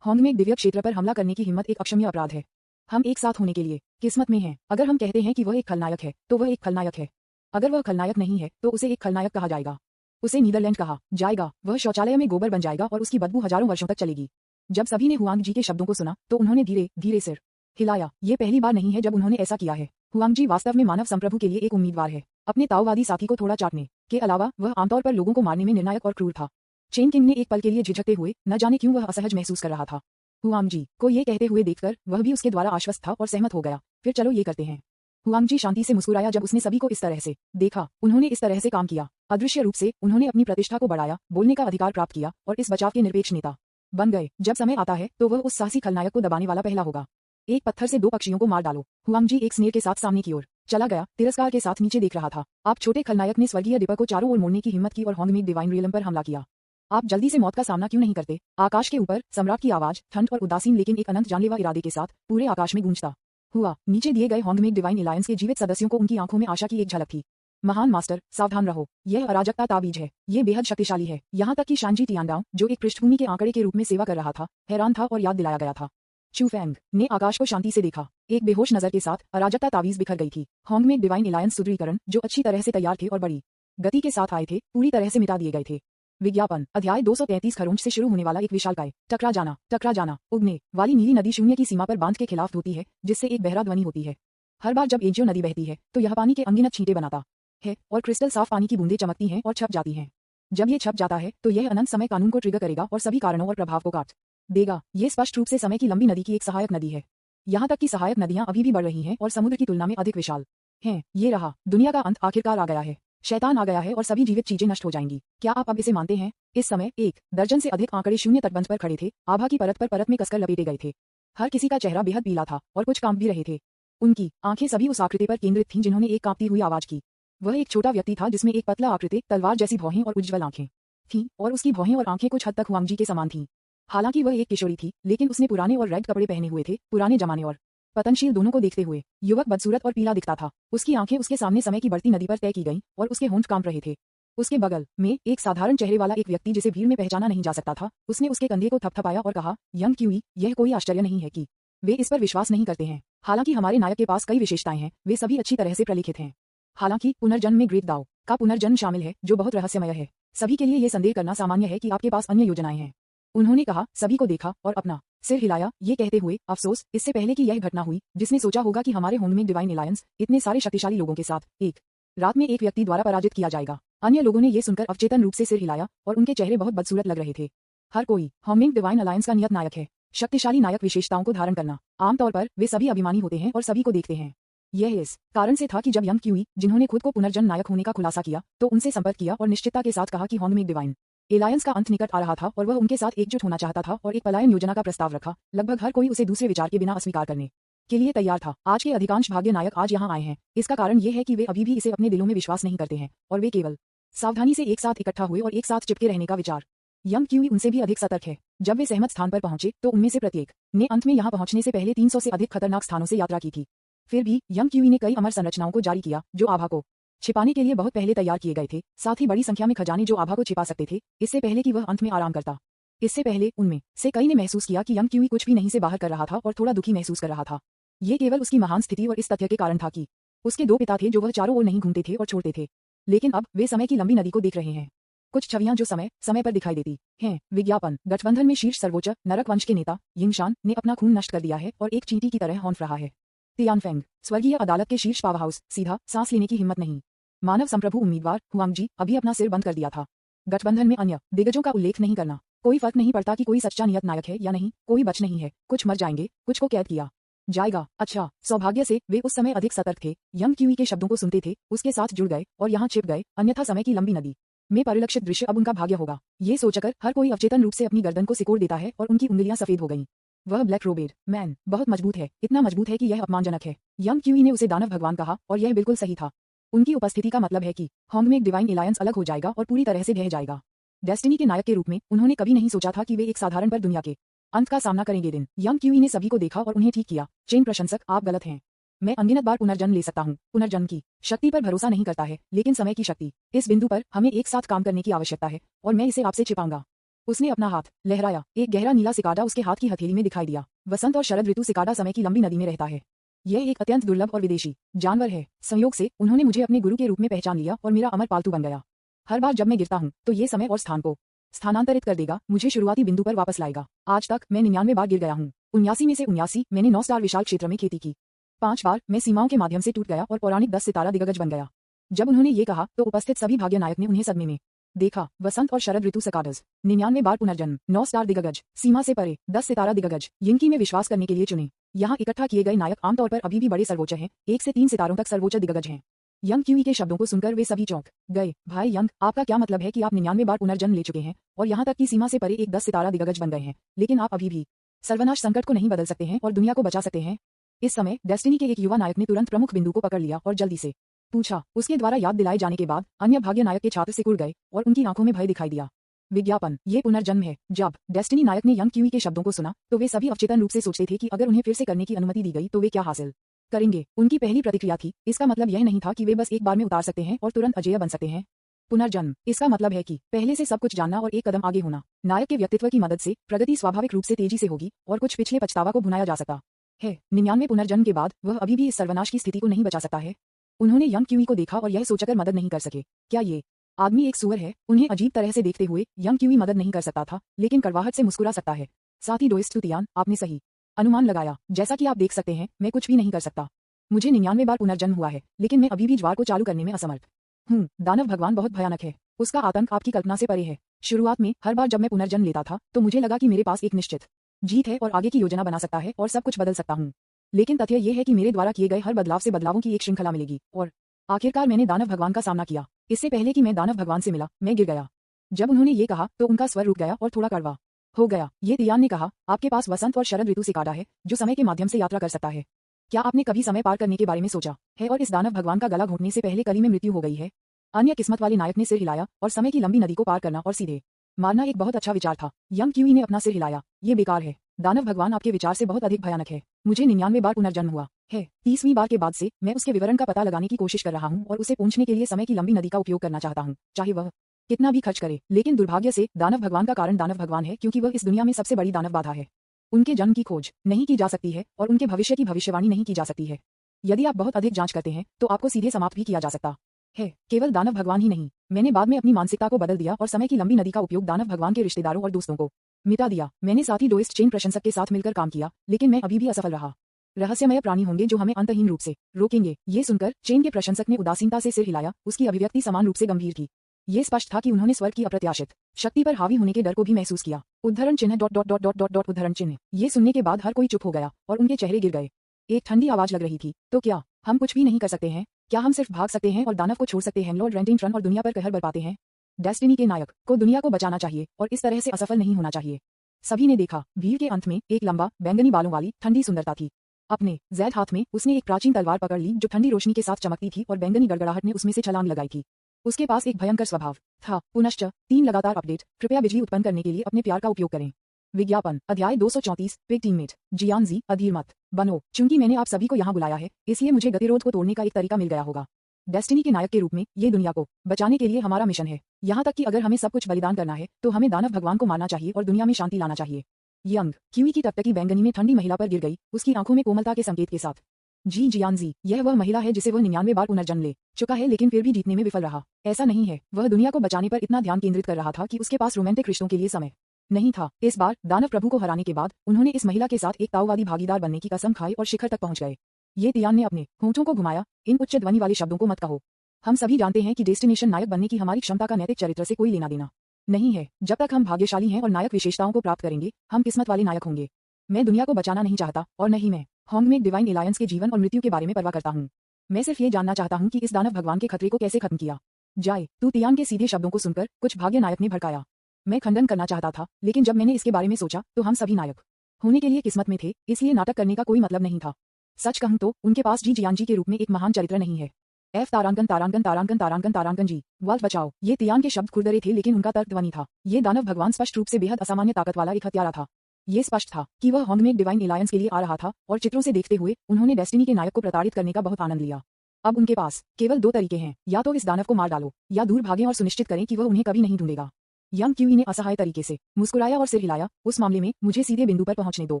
होंगमेग दिव्य क्षेत्र पर हमला करने की हिम्मत एक अक्षम्य अपराध है। हम एक साथ होने के लिए किस्मत में हैं। अगर हम कहते हैं कि वह एक खलनायक है तो वह एक खलनायक है। अगर वह खलनायक नहीं है तो उसे एक खलनायक कहा जाएगा। उसे नीदरलैंड कहा जाएगा। वह शौचालय में गोबर बन जाएगा और उसकी बदबू हजारों वर्षों तक चलेगी। जब सभी ने हुआंग जी के शब्दों को सुना तो उन्होंने धीरे धीरे सिर हिलाया। ये पहली बार नहीं है जब उन्होंने ऐसा किया है। हुआंग जी वास्तव में मानव संप्रभु के लिए एक उम्मीदवार है। अपने ताओवादी साथी को थोड़ा चाटने के अलावा वह आमतौर पर लोगों को मारने में निर्णायक और क्रूर था। चेन किंग ने एक पल के लिए झिझकते हुए, न जाने क्यों वह असहज महसूस कर रहा था। हुआंग जी को ये कहते हुए देखकर वह भी उसके द्वारा आश्वस्त था और सहमत हो गया। फिर चलो ये करते हैं। हुआंग जी शांति से मुस्कुराया जब उसने सभी को इस तरह से देखा। उन्होंने इस तरह से काम किया। अदृश्य रूप से उन्होंने अपनी प्रतिष्ठा को बढ़ाया, बोलने का अधिकार प्राप्त किया और इस बचाव के निरपेक्ष नेता बन गए। जब समय आता है तो वह उस साहसी खलनायक को दबाने वाला पहला होगा। एक पत्थर से दो पक्षियों को मार डालो। हुआंग जी एक स्नेर के साथ सामने की ओर चला गया, तिरस्कार के साथ नीचे देख रहा था। आप छोटे खलनायक ने स्वर्गीय डिपर को चारों ओर मोड़ने की हिम्मत की और होंगमेग डिवाइन रियलम पर हमला किया। आप जल्दी से मौत का सामना क्यों नहीं करते? आकाश के ऊपर सम्राट की आवाज, ठंड और उदासीन लेकिन एक अनंत जानलेवा इरादे के साथ पूरे आकाश में गूंजता हुआ। नीचे दिए गए होंगमेग डिवाइन एलायंस के जीवित सदस्यों को उनकी आंखों में आशा की एक झलक थी। महान मास्टर, सावधान रहो। यह अराजकता ताबीज है। ये बेहद शक्तिशाली है। यहाँ तक कि शांजी तियानडाओ, जो एक पृष्ठभूमि के आंकड़े के रूप में सेवा कर रहा था, हैरान था और याद दिलाया गया था। चू फेंग ने आकाश को शांति से देखा। एक बेहोश नजर के साथ अराजकता तावीज बिखर गई थी। होंगमेग डिवाइन एलायंस सुदृढ़ीकरण, जो अच्छी तरह से तैयार थे और बड़ी गति के साथ आए थे, पूरी तरह से मिटा दिए गए थे। विज्ञापन। अध्याय 233 खरोंच से शुरू होने वाला एक विशालकाय टकरा जाना। उगने वाली नीली नदी शून्य की सीमा पर बांध के खिलाफ होती है, जिससे एक बहरा ध्वनि होती है। हर बार जब एजियो नदी बहती है तो यह पानी के अनगिनत छींटे बनाता है और क्रिस्टल साफ पानी की बूंदें चमकती हैं और छप जाती हैं। जब ये छप जाता है तो यह अनंत समय कानून को ट्रिगर करेगा और सभी कारणों और प्रभाव को काट देगा। ये स्पष्ट रूप से समय की लंबी नदी की एक सहायक नदी है। यहाँ तक कि सहायक नदियां अभी भी बढ़ रही हैं और समुद्र की तुलना में अधिक विशाल हैं। ये रहा, दुनिया का अंत आखिरकार आ गया है। शैतान आ गया है और सभी जीवित चीजें नष्ट हो जाएंगी। क्या आप अब इसे मानते हैं? इस समय एक दर्जन से अधिक आंकड़े शून्य तटबंध पर खड़े थे, आभा की परत पर परत में कसकर लपेटे गए थे। हर किसी का चेहरा बेहद पीला था और कुछ कांप भी रहे थे। उनकी आंखें सभी उस आकृति पर केंद्रित थीं जिन्होंने एक कांपती हुई आवाज की। वह एक छोटा व्यक्ति था जिसमें एक पतला आकृति, तलवार जैसी भौहें और उज्ज्वल आंखें थीं और उसकी भौहें और आंखें कुछ हद तक हुआंग जी के समान थीं। हालांकि वह एक किशोरी थी, लेकिन उसने पुराने और रेड कपड़े पहने हुए थे, पुराने जमाने और पतनशील दोनों को देखते हुए युवक बदसूरत और पीला दिखता था। उसकी आंखें उसके सामने समय की बढ़ती नदी पर तय की गईं और उसके होंठ कांप रहे थे। उसके बगल में एक साधारण चेहरे वाला एक व्यक्ति जिसे भीड़ में पहचाना नहीं जा सकता था। उसने उसके कंधे को थपथपाया और कहा, यंग क्यूई, यह कोई आश्चर्य नहीं है कि वे इस पर विश्वास नहीं करते हैं। हालांकि हमारे नायक के पास कई विशेषताएं हैं, वे सभी अच्छी तरह से प्रलिखित हैं। हालांकि पुनर्जन्म में ग्रेट दाओ का पुनर्जन्म शामिल है, जो बहुत रहस्यमय है। सभी के लिए यह संदेह करना सामान्य है कि आपके पास अन्य योजनाएं हैं। उन्होंने कहा, सभी को देखा और अपना सिर हिलाया, ये कहते हुए, अफसोस, इससे पहले कि यह घटना हुई, जिसने सोचा होगा कि हमारे होंगमेग डिवाइन एलायंस इतने सारे शक्तिशाली लोगों के साथ एक रात में एक व्यक्ति द्वारा पराजित किया जाएगा। अन्य लोगों ने ये सुनकर अवचेतन रूप से सिर हिलाया और उनके चेहरे बहुत बदसूरत लग रहे थे। हर कोई होंगमेग डिवाइन अलायंस का नियत नायक है। शक्तिशाली नायक विशेषताओं को धारण करना। आमतौर पर वे सभी अभिमानी होते हैं और सभी को देखते हैं। यह इस कारण से था कि जब यंग क्यूई, जिन्होंने खुद को पुनर्जन्म नायक होने का खुलासा किया, तो उनसे संपर्क किया और निश्चितता के साथ कहा कि होंगमेग डिवाइन एलायंस का अंत निकट आ रहा था और वह उनके साथ एकजुट होना चाहता था और एक पलायन योजना का प्रस्ताव रखा। लगभग हर कोई उसे दूसरे विचार के बिना अस्वीकार करने के लिए तैयार था। आज के अधिकांश भाग्य नायक आज यहाँ आए हैं। इसका कारण ये है कि वे अभी भी इसे अपने दिलों में विश्वास नहीं करते हैं और वे केवल सावधानी से एक साथ इकट्ठा हुए और एक साथ चिपके रहने का विचार। यंग क्यूई उनसे भी अधिक सतर्क है। जब वे सहमत स्थान पर पहुंचे तो उनमें से प्रत्येक ने अंत में यहाँ पहुंचने से पहले 300 से अधिक खतरनाक स्थानों से यात्रा की थी। फिर भी यंग क्यूई ने कई अमर संरचनाओं को जारी किया जो आभा को छिपाने के लिए बहुत पहले तैयार किए गए थे, साथ ही बड़ी संख्या में खजाने जो आभा को छिपा सकते थे, इससे पहले कि वह अंत में आराम करता। इससे पहले उनमें से कई ने महसूस किया कि यंग क्यूई कुछ भी नहीं से बाहर कर रहा था और थोड़ा दुखी महसूस कर रहा था। ये केवल उसकी महान स्थिति और इस तथ्य के कारण था कि उसके दो पिता थे जो वह चारों ओर नहीं घूमते थे और छोड़ते थे। लेकिन अब वे समय की लंबी नदी को देख रहे हैं। कुछ छवियां जो समय समय पर दिखाई देती हैं। विज्ञापन। गठबंधन में शीर्ष सर्वोच्च नरक वंश के नेता यिंगशान ने अपना खून नष्ट कर दिया है और एक चींटी की तरह हौंफ रहा है। तियानफेंग। स्वर्गीय अदालत के शीर्ष पावर हाउस। सीधा सांस लेने की हिम्मत नहीं। मानव संप्रभु उम्मीदवार हुआंगजी अभी अपना सिर बंद कर दिया था। गठबंधन में अन्य दिग्गजों का उल्लेख नहीं करना। कोई फर्क नहीं पड़ता कि कोई सच्चा नियत नायक है या नहीं, कोई बच नहीं है। कुछ मर जाएंगे, कुछ को कैद किया जाएगा। अच्छा, सौभाग्य से वे उस समय अधिक सतर्क थे। यंग क्यूई के शब्दों को सुनते थे, उसके साथ जुड़ गए और यहाँ छिप गए, अन्यथा समय की लंबी नदी में परिलक्षित दृश्य अब उनका भाग्य होगा। ये सोचकर हर कोई अवचेतन रूप से अपनी गर्दन को सिकोड़ देता है और उनकी उंगलियां सफेद हो गईं। वह ब्लैक रोबेड मैन बहुत मजबूत है, इतना मजबूत है कि यह अपमानजनक है। यंग क्यूई ने उसे दानव भगवान कहा और यह बिल्कुल सही था। उनकी उपस्थिति का मतलब है कि होंग में एक डिवाइन एलायंस अलग हो जाएगा और पूरी तरह से ढह जाएगा। डेस्टिनी के नायक के रूप में उन्होंने कभी नहीं सोचा था कि वे एक साधारण पर दुनिया के अंत का सामना करेंगे। दिन यंग क्यूई ने सभी को देखा और उन्हें ठीक किया। चेन प्रशंसक, आप गलत हैं। मैं अनगिनत बार पुनर्जन्म ले सकता हूँ। पुनर्जन्म की शक्ति पर भरोसा नहीं करता है, लेकिन समय की शक्ति। इस बिंदु पर हमें एक साथ काम करने की आवश्यकता है और मैं इसे आपसे छिपाऊंगा। उसने अपना हाथ लहराया। एक गहरा नीला सिकाडा उसके हाथ की हथेली में दिखाई दिया। वसंत और शरद ऋतु सिकाडा समय की लंबी नदी में रहता है। यह एक अत्यंत दुर्लभ और विदेशी जानवर है। संयोग से उन्होंने मुझे अपने गुरु के रूप में पहचान लिया और मेरा अमर पालतू बन गया। हर बार जब मैं गिरता हूँ तो ये समय और स्थान को स्थानांतरित कर देगा, मुझे शुरुआती बिंदु पर वापस लाएगा। आज तक मैं 99 बार गिर गया हूँ। 79 में से 79 मैंने 9 स्टार विशाल क्षेत्र में खेती की। 5 बार मैं सीमाओं के माध्यम से टूट गया और पौराणिक 10 सितारा दिग्गज बन गया। जब उन्होंने ये कहा तो उपस्थित सभी भाग्य नायक ने उन्हें सदमे में देखा। वसंत और शरद ऋतु सकाडज, 99 बार पुनर्जन्म, 9 स्टार दिग्गज, सीमा से परे 10 सितारा दिग्गज, यिंकी में विश्वास करने के लिए चुने। यहाँ इकट्ठा किए गए नायक आमतौर पर अभी भी बड़े सर्वोच्च हैं, 1 से 3 सितारों तक सर्वोच्च दिग्गज हैं। यंग क्यूई के शब्दों को सुनकर वे सभी चौंक गए। भाई यंग, आपका क्या मतलब है कि आप 99 बार पुनर्जन्म ले चुके हैं और यहाँ तक कि सीमा से परे एक 10 सितारा दिग्गज बन गए हैं, लेकिन आप अभी भी सर्वनाश संकट को नहीं बदल सकते हैं और दुनिया को बचा सकते हैं? इस समय डेस्टिनी के एक युवा नायक ने तुरंत प्रमुख बिंदु को पकड़ लिया और जल्दी से पूछा। उसके द्वारा याद दिलाए जाने के बाद अन्य भाग्य नायक के छात्र सिकुड़ गए और उनकी आंखों में भय दिखाई दिया। विज्ञापन। ये पुनर्जन्म है। जब डेस्टिनी नायक ने यंग क्यूई के शब्दों को सुना तो वे सभी अवचेतन रूप से सोचते थे कि अगर उन्हें फिर से करने की अनुमति दी गई तो वे क्या हासिल करेंगे। उनकी पहली प्रतिक्रिया थी, इसका मतलब यह नहीं था कि वे बस एक बार में उतार सकते हैं और तुरंत अजेय बन सकते हैं। पुनर्जन्म, इसका मतलब है कि पहले से सब कुछ जानना और एक कदम आगे होना। नायक के व्यक्तित्व की मदद से प्रगति स्वाभाविक रूप से तेजी से होगी और कुछ पिछले पछतावा को भुनाया जा सकता है। 99 पुनर्जन्म के बाद वह अभी भी इस सर्वनाश की स्थिति को नहीं बचा सकता है। उन्होंने यंग क्यूई को देखा और यह सोचकर मदद नहीं कर सके, क्या ये आदमी एक सुअर है? उन्हें अजीब तरह से देखते हुए यंग क्यूई मदद नहीं कर सकता था, लेकिन कड़वाहट से मुस्कुरा सकता है। साथ ही डोइस्ट तियान, आपने सही अनुमान लगाया। जैसा कि आप देख सकते हैं, मैं कुछ भी नहीं कर सकता। मुझे 99 बार पुनर्जन्म हुआ है, लेकिन मैं अभी भी ज्वार को चालू करने में असमर्थ हूँ। दानव भगवान बहुत भयानक है। उसका आतंक आपकी कल्पना से परे है। शुरुआत में हर बार जब मैं पुनर्जन्म लेता था तो मुझे लगा कि मेरे पास एक निश्चित जीत है और आगे की योजना बना सकता है और सब कुछ बदल सकता हूँ। लेकिन तथ्य यह है कि मेरे द्वारा किए गए हर बदलाव से बदलावों की एक श्रृंखला मिलेगी और आखिरकार मैंने दानव भगवान का सामना किया। इससे पहले कि मैं दानव भगवान से मिला, मैं गिर गया। जब उन्होंने ये कहा तो उनका स्वर रुक गया और थोड़ा कड़वा हो गया। ये तियान ने कहा, आपके पास वसंत और शरद ऋतु सिकाडा है जो समय के माध्यम से यात्रा कर सकता है। क्या आपने कभी समय पार करने के बारे में सोचा है? और इस दानव भगवान का गला घोटने से पहले कली में मृत्यु हो गई है। अन्य किस्मत वाले नायक ने सिर हिलाया और समय की लंबी नदी को पार करना और सीधे मारना एक बहुत अच्छा विचार था। यंग क्यूई ने अपना सिर हिलाया। ये बेकार है। दानव भगवान आपके विचार से बहुत अधिक भयानक है। मुझे 99 बार पुनर्जन्म हुआ है। 30वीं बार के बाद से मैं उसके विवरण का पता लगाने की कोशिश कर रहा हूँ और उसे पहुंचने के लिए समय की लंबी नदी का उपयोग करना चाहता हूँ, चाहे वह कितना भी खर्च करे। लेकिन दुर्भाग्य से दानव भगवान का कारण दानव भगवान है, क्योंकि वह इस दुनिया में सबसे बड़ी दानव बाधा है। उनके जन्म की खोज नहीं की जा सकती है और उनके भविष्य की भविष्यवाणी नहीं की जा सकती है। यदि आप बहुत अधिक जांच करते हैं तो आपको सीधे समाप्त भी किया जा सकता है। केवल दानव भगवान ही नहीं, मैंने बाद में अपनी मानसिकता को बदल दिया और समय की लंबी नदी का उपयोग दानव भगवान के रिश्तेदारों और दोस्तों को मिटा दिया। मैंने साथी डोइस्ट चेन प्रशंसक के साथ मिलकर काम किया, लेकिन मैं अभी भी असफल रहा। रहस्यमय प्राणी होंगे जो हमें अंतहीन रूप से रोकेंगे। ये सुनकर चेन के प्रशंसक ने उदासीनता से सिर हिलाया। उसकी अभिव्यक्ति समान रूप से गंभीर थी। ये स्पष्ट था कि उन्होंने स्वर्ग की अप्रत्याशित शक्ति पर हावी होने के डर को भी महसूस किया। उद्धरण चिन्ह dot dot dot dot dot dot उद्धरण चिन्ह। ये सुनने के बाद हर कोई चुप हो गया और उनके चेहरे गिर गए। एक ठंडी आवाज लग रही थी, तो क्या हम कुछ भी नहीं कर सकते हैं? क्या हम सिर्फ भाग सकते हैं और दानव को छोड़ सकते हैं? लॉर्ड रेंटिन ट्रन और दुनिया पर कहर बरपाते हैं। डेस्टिनी के नायक को दुनिया को बचाना चाहिए और इस तरह से असफल नहीं होना चाहिए। सभी ने देखा, भीड़ के अंत में एक लंबा बैंगनी बालों वाली ठंडी सुंदरता थी। अपने जैद हाथ में उसने एक प्राचीन तलवार पकड़ ली जो ठंडी रोशनी के साथ चमकती थी और बैंगनी गड़गड़ाहट ने उसमें से छलांग लगाई थी। उसके पास एक भयंकर स्वभाव था। पुनश्च 3 लगातार अपडेट। कृपया बिजली उत्पन्न करने के लिए अपने प्यार का उपयोग करें। विज्ञापन अध्याय 234 पिग टीममेट जियांजी अधीर मत बनो। चूंकि मैंने आप सभी को यहाँ बुलाया है इसलिए मुझे गतिरोध को तोड़ने का एक तरीका मिल गया होगा। डेस्टिनी के नायक के रूप में ये दुनिया को बचाने के लिए हमारा मिशन है। यहाँ तक कि अगर हमें सब कुछ बलिदान करना है तो हमें दानव भगवान को मारना चाहिए और दुनिया में शांति लाना चाहिए। यंग क्यूई की टकटकी बैंगनी में ठंडी महिला पर गिर गई, उसकी आंखों में कोमलता के संकेत के साथ। जी जियांजी, यह वह महिला है जिसे वह 99 बार पुनर्जन्म ले चुका है लेकिन फिर भी जीतने में विफल रहा। ऐसा नहीं है, वह दुनिया को बचाने पर इतना ध्यान केंद्रित कर रहा था कि उसके पास रोमांटिक रिश्तों के लिए समय नहीं था। इस बार दानव प्रभु को हराने के बाद उन्होंने इस महिला के साथ एक ताओवादी भागीदार बनने की कसम खाई और शिखर तक पहुंच गए। ये तियान ने अपने होंठों को घुमाया। इन उच्च ध्वनि वाले शब्दों को मत कहो। हम सभी जानते हैं कि डेस्टिनेशन नायक बनने की हमारी क्षमता का नैतिक चरित्र से कोई लेना देना नहीं है। जब तक हम भाग्यशाली हैं और नायक विशेषताओं को प्राप्त करेंगे हम किस्मत वाले नायक होंगे। मैं दुनिया को बचाना नहीं चाहता और नहीं मैं होंगमेक डिवाइन एलायंस के जीवन और मृत्यु के बारे में परवाह करता हूँ। मैं सिर्फ ये जानना चाहता हूँ कि इस दानव भगवान के खतरे को कैसे खत्म किया जाए। तू तियान के सीधे शब्दों को सुनकर कुछ भाग्य नायक ने भड़काया। मैं खंडन करना चाहता था लेकिन जब मैंने इसके बारे में सोचा तो हम सभी नायक होने के लिए किस्मत में थे, इसलिए नाटक करने का कोई मतलब नहीं था। सच कहूं तो उनके पास जी जियांजी के रूप में एक महान चरित्र नहीं है। एफ तारांकन तारांकन तारांकन तारांकन तारांकन जी वाल्ट बचाओ। ये तियान के शब्द खुरदरे थे लेकिन उनका तर्क ध्वनि था। ये दानव भगवान स्पष्ट रूप से बेहद असामान्य ताकत वाला एक हत्यारा था। ये स्पष्ट था कि वह होंगमेक डिवाइन एलायंस के लिए आ रहा था और चित्रों से देखते हुए उन्होंने डेस्टिनी के नायक को प्रताड़ित करने का बहुत आनंद लिया। अब उनके पास केवल 2 तरीके हैं, या तो इस दानव को मार डालो या दूर भागें और सुनिश्चित करें कि वह उन्हें कभी नहीं ढूंढेगा। यंग क्यूई ने असहाय तरीके से मुस्कुराया और सिर हिलाया। उस मामले में मुझे सीधे बिंदु पर पहुंचने दो।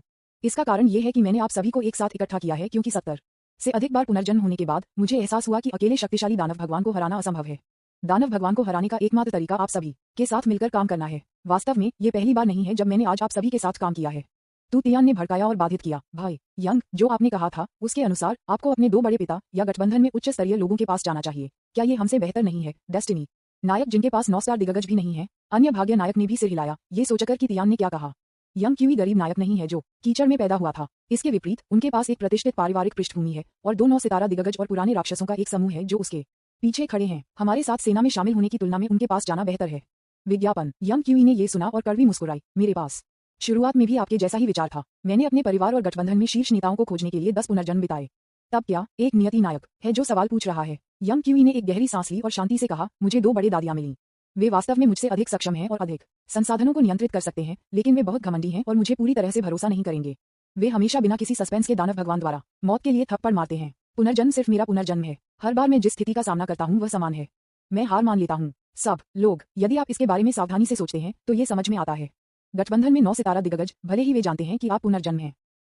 इसका कारण यह है कि मैंने आप सभी को एक साथ इकट्ठा किया है क्योंकि 70 से अधिक बार पुनर्जन्म होने के बाद मुझे एहसास हुआ कि अकेले शक्तिशाली दानव भगवान को हराना असंभव है। दानव भगवान को हराने का एकमात्र तरीका आप सभी के साथ मिलकर काम करना है। वास्तव में ये पहली बार नहीं है जब मैंने आज आप सभी के साथ काम किया है। तू तियान ने भड़काया और बाधित किया। भाई यंग, जो आपने कहा था उसके अनुसार आपको अपने 2 बड़े पिता या गठबंधन में उच्च स्तरीय लोगों के पास जाना चाहिए। क्या ये हमसे बेहतर नहीं है? डेस्टिनी नायक जिनके पास 9 स्टार दिग्गज भी नहीं है। अन्य भाग्य नायक ने भी सिर हिलाया, ये सोचकर कि तियान ने क्या कहा। यंग क्यूई गरीब नायक नहीं है जो कीचड़ में पैदा हुआ था। इसके विपरीत उनके पास एक प्रतिष्ठित पारिवारिक पृष्ठभूमि है और 2 9 सितारा दिग्गज और पुराने राक्षसों का एक समूह है जो उसके पीछे खड़े हैं। हमारे साथ सेना में शामिल होने की तुलना में उनके पास जाना बेहतर है। विज्ञापन यंग क्यूई ने ये सुना और कड़वी मुस्कुराई। मेरे पास शुरुआत में भी आपके जैसा ही विचार था। मैंने अपने परिवार और गठबंधन में शीर्ष नेताओं को खोजने के लिए 10 पुनर्जन्म बिताए। तब क्या एक नियति नायक है जो सवाल पूछ रहा है? यंग क्यूई ने एक गहरी सांस ली और शांति से कहा, मुझे 2 बड़े दादियां मिली। वे वास्तव में मुझसे अधिक सक्षम हैं और अधिक संसाधनों को नियंत्रित कर सकते हैं, लेकिन वे बहुत घमंडी हैं और मुझे पूरी तरह से भरोसा नहीं करेंगे। वे हमेशा बिना किसी सस्पेंस के दानव भगवान द्वारा मौत के लिए थप्पड़ मारते हैं। पुनर्जन्म सिर्फ मेरा पुनर्जन्म है। हर बार मैं जिस स्थिति का सामना करता हूँ वह समान है। मैं हार मान लेता हूँ। सब लोग, यदि आप इसके बारे में सावधानी से सोचते हैं तो ये समझ में आता है। गठबंधन में 9 सितारा दिग्गज, भले ही वे जानते हैं कि आप पुनर्जन्म हैं,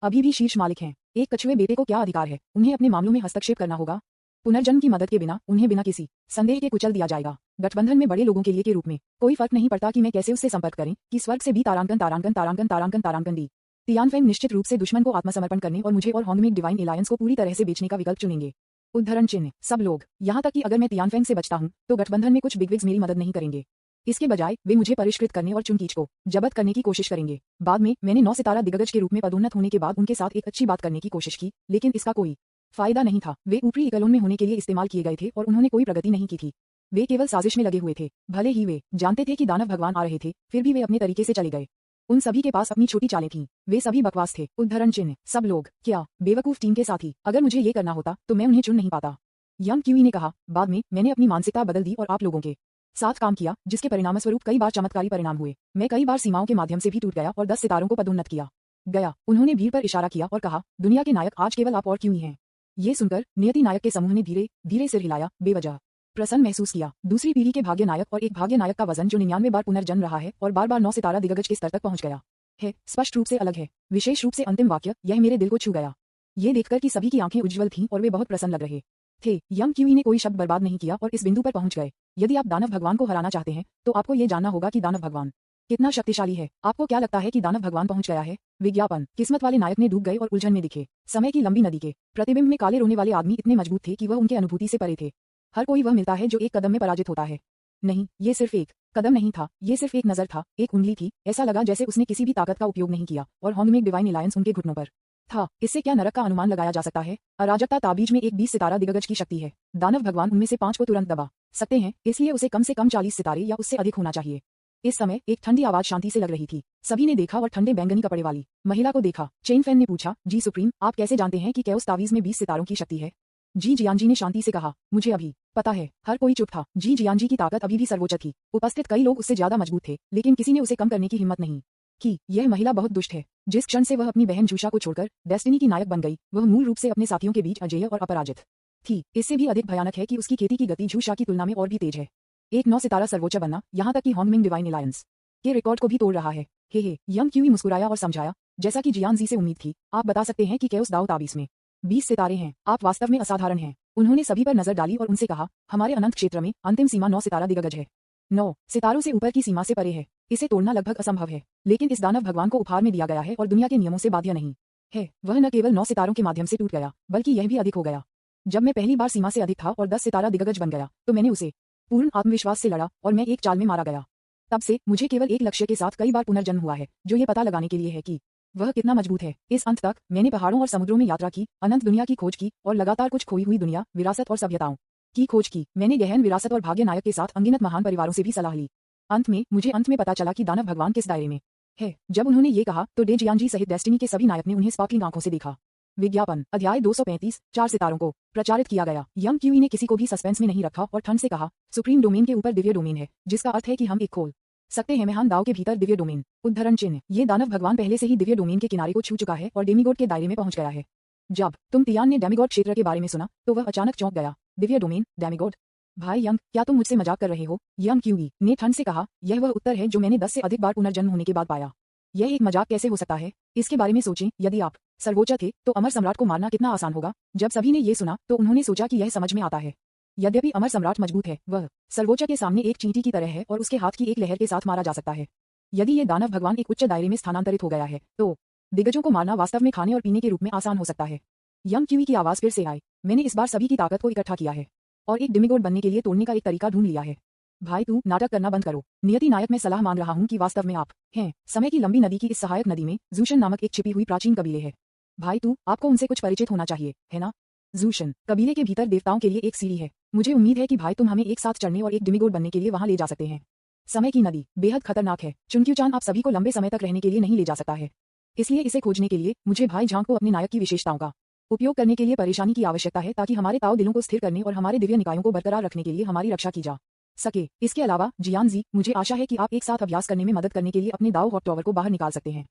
अभी भी शीर्ष मालिक हैं। एक कछुए बेटे को क्या अधिकार है? उन्हें अपने मामलों में हस्तक्षेप करना होगा। पुनर्जन्म की मदद के बिना उन्हें बिना किसी संदेह के कुचल दिया जाएगा। गठबंधन में बड़े लोगों के लिए के रूप में कोई फर्क नहीं पड़ता कि मैं कैसे उससे संपर्क करें कि स्वर्ग से भी तारांकन तारांकन तारांकन तारांकन तारांकन दी। तियानफेंग निश्चित रूप से दुश्मन को आत्मसमर्पण करने और मुझे और होंगमेक डिवाइन एलायंस को पूरी तरह से बेचने का विकल्प चुनेंगे। उद्धरण चिन्ह सब लोग, यहाँ तक कि अगर मैं तियानफेंग से बचता हूँ तो गठबंधन में कुछ बिगविग्स मेरी मदद नहीं करेंगे। इसके बजाय वे मुझे परिष्कृत करने और चुनकीच को जब्त करने की कोशिश करेंगे। बाद में मैंने 9 सितारा दिग्गज के रूप में पदोन्नत होने के बाद उनके साथ एक अच्छी बात करने की कोशिश की, लेकिन इसका कोई फायदा नहीं था। वे ऊपरी इकलोन में होने के लिए इस्तेमाल किए गए थे और उन्होंने कोई प्रगति नहीं की थी। वे केवल साजिश में लगे हुए थे। भले ही वे जानते थे कि दानव भगवान आ रहे थे, फिर भी वे अपने तरीके से चले गए। उन सभी के पास अपनी छोटी चालें थीं। वे सभी बकवास थे। उद्धरण चिन्ह सब लोग, क्या बेवकूफ टीम के साथी। अगर मुझे ये करना होता तो मैं उन्हें चुन नहीं पाता। यंग क्यूई ने कहा। बाद में मैंने अपनी मानसिकता बदल दी और आप लोगों के साथ काम किया, जिसके परिणामस्वरूप कई बार चमत्कारी परिणाम हुए। मैं कई बार सीमाओं के माध्यम से भी टूट गया और 10 सितारों को पदोन्नत किया गया। उन्होंने भीड़ पर इशारा किया और कहा, दुनिया के नायक आज केवल आप और क्यूई हैं। ये सुनकर नियति नायक के समूह ने धीरे धीरे सिर हिलाया, बेवजह प्रसन्न महसूस किया। दूसरी पीढ़ी के भाग्य नायक और एक भाग्य नायक का वजन जो 99 बार पुनर्जन्म रहा है और बार बार 9 सितारा दिग्गज के स्तर तक पहुंच गया है, स्पष्ट रूप से अलग है। विशेष रूप से अंतिम वाक्य, यह मेरे दिल को छू गया। ये देखकर कि सभी की आंखें उज्ज्वल थीं और वे बहुत प्रसन्न लग रहे थे। यंग क्यूई ने कोई शब्द बर्बाद नहीं किया और इस बिंदु पर पहुंच गए। यदि आप दानव भगवान को हराना चाहते हैं तो आपको ये जानना होगा कि दानव भगवान कितना शक्तिशाली है। आपको क्या लगता है कि दानव भगवान पहुंच गया है? विज्ञापन किस्मत वाले नायक ने डूब गए और उलझन में दिखे। समय की लंबी नदी के प्रतिबिंब में काले रोने वाले आदमी इतने मजबूत थे कि वह उनके अनुभूति से परे थे। हर कोई वह मिलता है जो एक कदम में पराजित होता है। नहीं, ये सिर्फ एक कदम नहीं था, ये सिर्फ एक नजर था, एक उंगली थी। ऐसा लगा जैसे उसने किसी भी ताकत का उपयोग नहीं किया और होंगमेक डिवाइन एलायंस उनके घुटनों पर था। इससे क्या नरक का अनुमान लगाया जा सकता है? अराजकता ताबीज में एक 20 सितारा दिग्गज की शक्ति है। दानव भगवान उनमें से 5 को तुरंत दबा सकते हैं, इसलिए उसे कम से कम 40 सितारे या उससे अधिक होना चाहिए। इस समय एक ठंडी आवाज शांति से लग रही थी। सभी ने देखा और ठंडे बैंगनी कपड़े वाली महिला को देखा। चेन फैन ने पूछा, जी सुप्रीम, आप कैसे जानते हैं कि कैओस तावीज में 20 सितारों की शक्ति है? जी जियानजी ने शांति से कहा, मुझे अभी पता है। हर कोई चुप था। जी जियानजी की ताकत अभी भी सर्वोच्च थी। उपस्थित कई लोग उससे ज्यादा मजबूत थे, लेकिन किसी ने उसे कम करने की हिम्मत नहीं की। यह महिला बहुत दुष्ट है। जिस क्षण से वह अपनी बहन जूशा को छोड़कर डेस्टिनी की नायक बन गई, वह मूल रूप से अपने साथियों के बीच अजेय और अपराजित थी। इससे भी अधिक भयानक है कि उसकी खेती की गति जूशा की तुलना में और भी तेज है। एक 9 सितारा सर्वोच्च बनना, यहाँ तक कि हॉन्गमिंग डिवाइन एलायंस के रिकॉर्ड को भी तोड़ रहा है। हे यंग क्यूई मुस्कुराया और समझाया, जैसा कि जियानजी से उम्मीद थी, आप बता सकते हैं कि कैओस दाओ ताबीज में 20 सितारे हैं। आप वास्तव में असाधारण हैं। उन्होंने सभी पर नजर डाली और उनसे कहा, हमारे अनंत क्षेत्र में अंतिम सीमा 9 सितारा दिग्गज है। 9 सितारों से ऊपर की सीमा से परे है। इसे तोड़ना लगभग असंभव है, लेकिन इस दानव भगवान को उपहार में दिया गया है और दुनिया के नियमों से बाध्य नहीं है। वह न केवल 9 सितारों के माध्यम से टूट गया, बल्कि यह भी अधिक हो गया। जब मैं पहली बार सीमा से अधिक था और 10 सितारा दिग्गज बन गया, तो मैंने उसे पूर्ण आत्मविश्वास से लड़ा और मैं एक चाल में मारा गया। तब से मुझे केवल एक लक्ष्य के साथ कई बार पुनर्जन्म हुआ है, जो ये पता लगाने के लिए है कि वह कितना मजबूत है। इस अंत तक मैंने पहाड़ों और समुद्रों में यात्रा की, अनंत दुनिया की खोज की और लगातार कुछ खोई हुई दुनिया, विरासत और सभ्यताओं की खोज की। मैंने गहन विरासत और भाग्य नायक के साथ अनगिनत महान परिवारों से भी सलाह ली। अंत में पता चला कि दानव भगवान किस दायरे में है। जब उन्होंने ये कहा तो डे जियानजी सहित डेस्टिनी के सभी नायक ने उन्हें स्पार्कलिंग आंखों से देखा। विज्ञापन अध्याय 235 4 सितारों को प्रचारित किया गया। यंग क्यूई ने किसी को भी सस्पेंस में नहीं रखा और ठंड से कहा, सुप्रीम डोमेन के ऊपर दिव्य डोमेन है, जिसका अर्थ है कि हम एक खोल सकते हैं महान दाव के भीतर दिव्य डोमेन। उद्धरण चिन्ह, ये दानव भगवान पहले से ही दिव्य डोमेन के किनारे को छू चुका है और डेमीगॉड के दायरे में पहुंच गया है। जब तुम तियान ने डेमीगॉड क्षेत्र के बारे में सुना तो वह अचानक चौंक गया। Divya domain, demigod? भाई यंग, क्या तुम मुझसे मजाक कर रहे हो? यंग क्यूई ने ठंड से कहा, यह वह उत्तर है जो मैंने 10 से अधिक बार पुनर्जन्म होने के बाद पाया। यह एक मजाक कैसे हो सकता है? इसके बारे में सोचें, यदि आप सर्वोच्च थे तो अमर सम्राट को मारना कितना आसान होगा। जब सभी ने ये सुना तो उन्होंने सोचा कि यह समझ में आता है। यद्यपि अमर सम्राट मजबूत है, वह सर्वोच्च के सामने एक चींटी की तरह है और उसके हाथ की एक लहर के साथ मारा जा सकता है। यदि ये दानव भगवान एक उच्च दायरे में स्थानांतरित हो गया है, तो दिग्गजों को मारना वास्तव में खाने और पीने के रूप में आसान हो सकता है। यंग क्यूई की आवाज फिर से आई, मैंने इस बार सभी की ताकत को इकट्ठा किया है और एक डेमीगॉड बनने के लिए तोड़ने का एक तरीका ढूंढ लिया है। भाई तू नाटक करना बंद करो। नियति नायक, मैं सलाह मान रहा हूँ कि वास्तव में आप हैं। समय की लंबी नदी की इस सहायक नदी में जूशन नामक एक छिपी हुई प्राचीन कबीले है। भाई तू, आपको उनसे कुछ परिचित होना चाहिए, है ना? जूशन कबीले के भीतर देवताओं के लिए एक सीढ़ी है। मुझे उम्मीद है कि भाई तुम हमें एक साथ चढ़ने और एक डेमीगॉड बनने के लिए वहां ले जा सकते हैं। समय की नदी बेहद खतरनाक है। चुनक्यूचान आप सभी को लंबे समय तक रहने के लिए नहीं ले जा सकता है। इसलिए इसे खोजने के लिए मुझे भाई झांग को अपने नायक की विशेषताओं का उपयोग करने के लिए परेशानी की आवश्यकता है, ताकि हमारे ताओ दिलों को स्थिर करने और हमारे दिव्य निकायों को बरकरार रखने के लिए हमारी रक्षा की जा सके। इसके अलावा जियानजी, मुझे आशा है कि आप एक साथ अभ्यास करने में मदद करने के लिए अपने दाओ हॉट टॉवर को बाहर निकाल सकते हैं।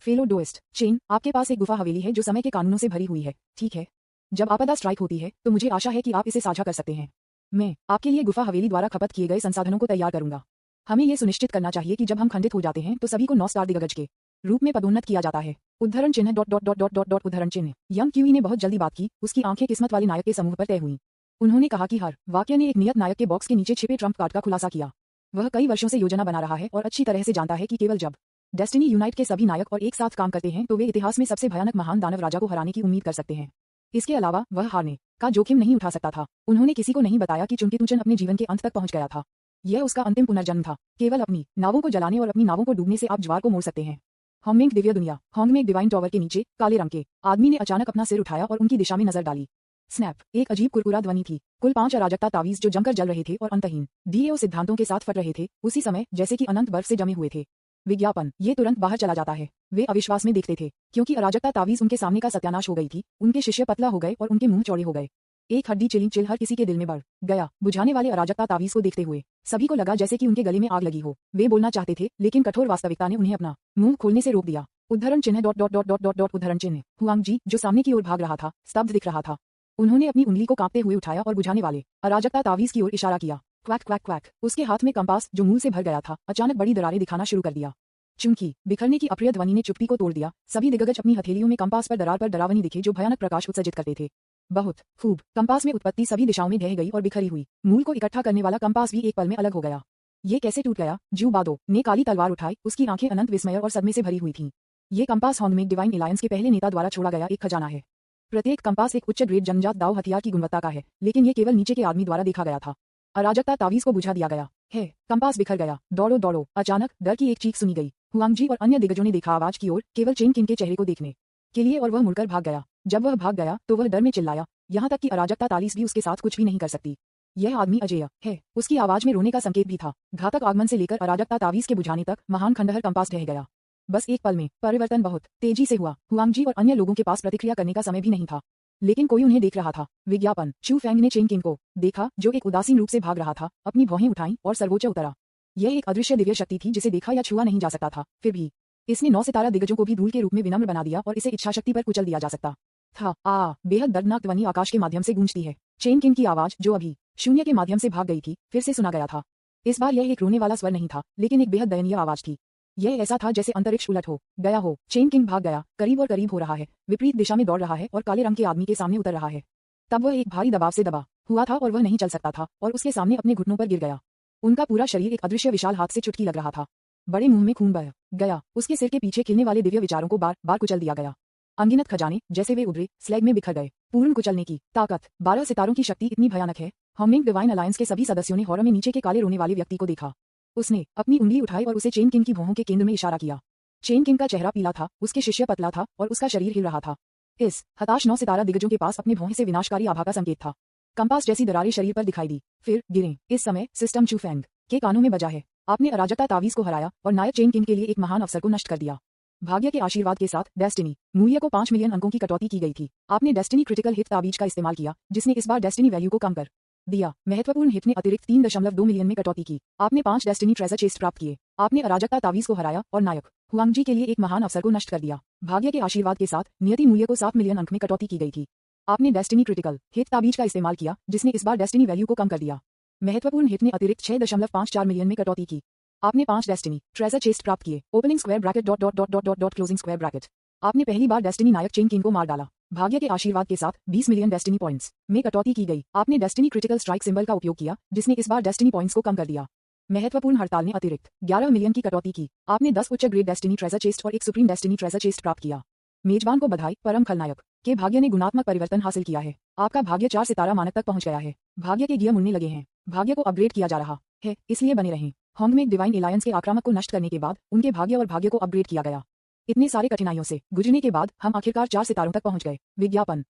फेलो डोइस्ट चेन, आपके पास एक गुफा हवेली है जो समय के कानूनों से भरी हुई है, ठीक है? जब आपदा स्ट्राइक होती है तो मुझे आशा है कि आप इसे साझा कर सकते हैं। मैं आपके लिए गुफा हवेली द्वारा खपत किए गए संसाधनों को तैयार करूंगा। हमें यह सुनिश्चित करना चाहिए कि जब हम खंडित हो जाते हैं तो सभी को 9 स्टार दिग्गज के रूप में पदोन्नत किया जाता है। उद्धरण चिन्ह dot dot dot dot dot dot उद्धरण चिन्ह। यंग क्यूई ने बहुत जल्दी बात की। उसकी आंखें किस्मत वाले नायक के समूह पर तय हुई। उन्होंने कहा कि हर वाक्य ने एक नियत नायक के बॉक्स के नीचे छिपे ट्रम्प कार्ड का खुलासा किया। वह कई वर्षों से योजना बना रहा है और अच्छी तरह से जानता है कि केवल जब डेस्टिनी यूनाइट के सभी नायक और एक साथ काम करते हैं तो वे इतिहास में सबसे भयानक महान दानव राजा को हराने की उम्मीद कर सकते हैं। इसके अलावा वह हारने का जोखिम नहीं उठा सकता था। उन्होंने किसी को नहीं बताया कि चुनकीतुचन अपने जीवन के अंत तक पहुंच गया था। यह उसका अंतिम पुनर्जन्म था। केवल अपनी नावों को जलाने और अपनी नावों को डूबने से आप ज्वार को मोड़ सकते हैं। हॉन्गमेंग दिव्य दुनिया। हॉन्गमेंग डिवाइन टॉवर के नीचे काले रंग के आदमी ने अचानक अपना सिर उठाया और उनकी दिशा में नजर डाली। स्नैप, एक अजीब कुरकुरा ध्वनि थी। कुल 5 अराजकता तावीज जो जमकर जल रहे थे और अंतहीन डीएओ सिद्धांतों के साथ फट रहे थे, उसी समय जैसे कि अनंत बर्फ से जमे हुए थे। विज्ञापन, ये तुरंत बाहर चला जाता है। वे अविश्वास में देखते थे, क्योंकि अराजकता तावीज उनके सामने का सत्यानाश हो गई थी। उनके शिष्य पतला हो गए और उनके मुंह चौड़े हो गए। एक हड्डी चिलिंग चिल हर किसी के दिल में बढ़ गया। बुझाने वाले अराजकता तावीज को देखते हुए सभी को लगा जैसे कि उनके गले में आग लगी हो। वे बोलना चाहते थे, लेकिन कठोर वास्तविकता ने उन्हें अपना मुंह खोलने से रोक दिया। उद्धरण चिन्ह dot dot dot dot dot dot उद्धरण चिन्ह। हुआंग जी, जो सामने की ओर भाग रहा था, स्तब्ध दिख रहा था। उन्होंने अपनी उंगली को कांपते हुए उठाया और बुझाने वाले अराजकता तावीज की ओर इशारा किया। Quack quack quack. उसके हाथ में कंपास, जो मूल से भर गया था, अचानक बड़ी दरारें दिखाना शुरू कर दिया। चुनकी बिखरने की अप्रिय ध्वनि ने चुप्पी को तोड़ दिया। सभी दिग्गज अपनी हथेलियों में कंपास पर डरावनी दिखे, जो भयानक प्रकाश उत्सर्जित करते थे। बहुत खूब। कंपास में उत्पत्ति सभी दिशाओं में ढह गई और बिखरी हुई। मूल को इकट्ठा करने वाला कंपास भी एक पल में अलग हो गया। ये कैसे टूट गया? जू बादो ने काली तलवार उठाई। उसकी आंखें अनंत विस्मय और सदमे से भरी हुई थीं। ये कंपास हॉन्गमेंग डिवाइन एलायंस के पहले नेता द्वारा छोड़ा गया एक खजाना है। प्रत्येक कंपास एक उच्च ग्रेड जन्मजात दाव हथियार की गुणवत्ता का है, लेकिन ये केवल नीचे के आदमी द्वारा देखा गया था। अराजकता तावीज को बुझा दिया गया है। कंपास बिखर गया। दौड़ो दौड़ो। अचानक डर की एक चीख सुनी गई। हुआंगजी और अन्य दिग्गजों ने देखा आवाज की ओर, केवल चेन किंग के चेहरे को देखने के लिए, और वह मुड़कर भाग गया। जब वह भाग गया तो वह डर में चिल्लाया, यहाँ तक कि अराजकता तालीस भी उसके साथ कुछ भी नहीं कर सकती। यह आदमी अजेय है। उसकी आवाज में रोने का संकेत भी था। घातक आगमन से लेकर अराजकता तावीज के बुझाने तक महान खंडहर कंपास ढह गया। बस एक पल में परिवर्तन बहुत तेजी से हुआ। हुआंगजी और अन्य लोगों के पास प्रतिक्रिया करने का समय भी नहीं था, लेकिन कोई उन्हें देख रहा था। विज्ञापन। चू फेंग ने चेन किंग को देखा, जो एक उदासीन रूप से भाग रहा था, अपनी भौहें उठाईं और सर्वोच्च उतरा। यह एक अदृश्य दिव्य शक्ति थी जिसे देखा या छुआ नहीं जा सकता था। फिर भी इसने 9 सितारा दिग्गजों को भी धूल के रूप में विनम्र बना दिया और इसे इच्छाशक्ति पर कुचल दिया जा सकता था। बेहद दर्दनाक ध्वनि आकाश के माध्यम से गूंजती है। चेन किंग की आवाज, जो अभी शून्य के माध्यम से भाग गई थी, फिर से सुना गया था। इस बार यह एक रोने वाला स्वर नहीं था, लेकिन एक बेहद दयनीय आवाज थी। यह ऐसा था जैसे अंतरिक्ष उलट हो गया हो। चेन किंग भाग गया, करीब और करीब हो रहा है, विपरीत दिशा में दौड़ रहा है और काले रंग के आदमी के सामने उतर रहा है। तब वह एक भारी दबाव से दबा हुआ था और वह नहीं चल सकता था और उसके सामने अपने घुटनों पर गिर गया। उनका पूरा शरीर एक अदृश्य विशाल हाथ से चुटकी लग रहा था। बड़े मुंह में खून बह गया। उसके सिर के पीछे खिलने वाले दिव्य विचारों को बार बार कुचल दिया गया। अनगिनत खजाने जैसे वे उभरे स्लैग में बिखर गए। पूर्ण कुचलने की ताकत। 12 सितारों की शक्ति इतनी भयानक है। हॉमिंग डिवाइन अलायंस के सभी सदस्यों ने हॉरर में नीचे के काले रोने वाले व्यक्ति को देखा। उसने अपनी उंगली उठाई और उसे चेन किंग की भौहों के केंद्र में इशारा किया। चेन किंग का चेहरा पीला था, उसके शिष्य पतला था और उसका शरीर हिल रहा था। इस हताश 9 सितारा दिग्गजों के पास अपने भौहें से विनाशकारी आभा का संकेत था। कंपास जैसी दरारें शरीर पर दिखाई दी, फिर गिरें। इस समय सिस्टम चू फेंग के कानों में बजा है। आपने अराजकता तावीज को हराया और नायक चेन किंग के लिए एक महान अवसर को नष्ट कर दिया। भाग्य के आशीर्वाद के साथ डेस्टिनी मूल्य को 5 मिलियन अंकों की कटौती की गई थी। आपने डेस्टिनी क्रिटिकल हिट तावीज का इस्तेमाल किया, जिसने इस बार डेस्टिनी वैल्यू को कम कर दिया। महत्वपूर्ण हिट ने अतिरिक्त 3.2 मिलियन में कटौती की। आपने 5 डेस्टिनी ट्रेजर चेस्ट प्राप्त किए। आपने अराजकता तावीज को हराया और नायक हुआंगजी के लिए एक महान अवसर को नष्ट कर दिया। भाग्य के आशीर्वाद के साथ नियति मूल्य को 7 मिलियन अंक में कटौती की गई थी। आपने डेस्टिनी क्रिटिकल हिट तावीज का इस्तेमाल किया, जिसने इस बार डेस्टिनी वैल्यू को कम कर दिया। महत्वपूर्ण हिट ने अतिरिक्त 6.54 मिलियन में कटौती की। आपने 5 डेस्टिनी ट्रेजर चेस्ट प्राप्त किए। Opening square bracket dot dot dot dot dot dot closing square bracket. आपने पहली बार डेस्टिनी नायक चेन किंग को मार डाला। भाग्य के आशीर्वाद के साथ 20 मिलियन डेस्टिनी पॉइंट्स में कटौती की गई। आपने डेस्टिनी क्रिटिकल स्ट्राइक सिंबल का उपयोग किया, जिसने इस बार डेस्टिनी पॉइंट्स को कम कर दिया। महत्वपूर्ण हड़ताल ने अतिरिक्त 11 मिलियन की कटौती की। आपने 10 उच्च ग्रेड डेस्टिनी ट्रेजर चेस्ट और एक सुप्रीम डेस्टिनी ट्रेजर चेस्ट प्राप्त किया। मेजबान को बधाई, परम खलनायक के भाग्य ने गुणात्मक परिवर्तन हासिल किया है। आपका भाग्य 4 सितारा मानक तक पहुंच गया है। भाग्य के गियर मुड़ने लगे हैं। भाग्य को अपग्रेड किया जा रहा है, इसलिए बने रहें। हॉन्गमेक डिवाइन एलायंस के आक्रामक को नष्ट करने के बाद उनके भाग्य और भाग्य को अपग्रेड किया गया। इतने सारे कठिनाइयों से गुजरने के बाद हम आखिरकार 4 सितारों तक पहुंच गए। विज्ञापन।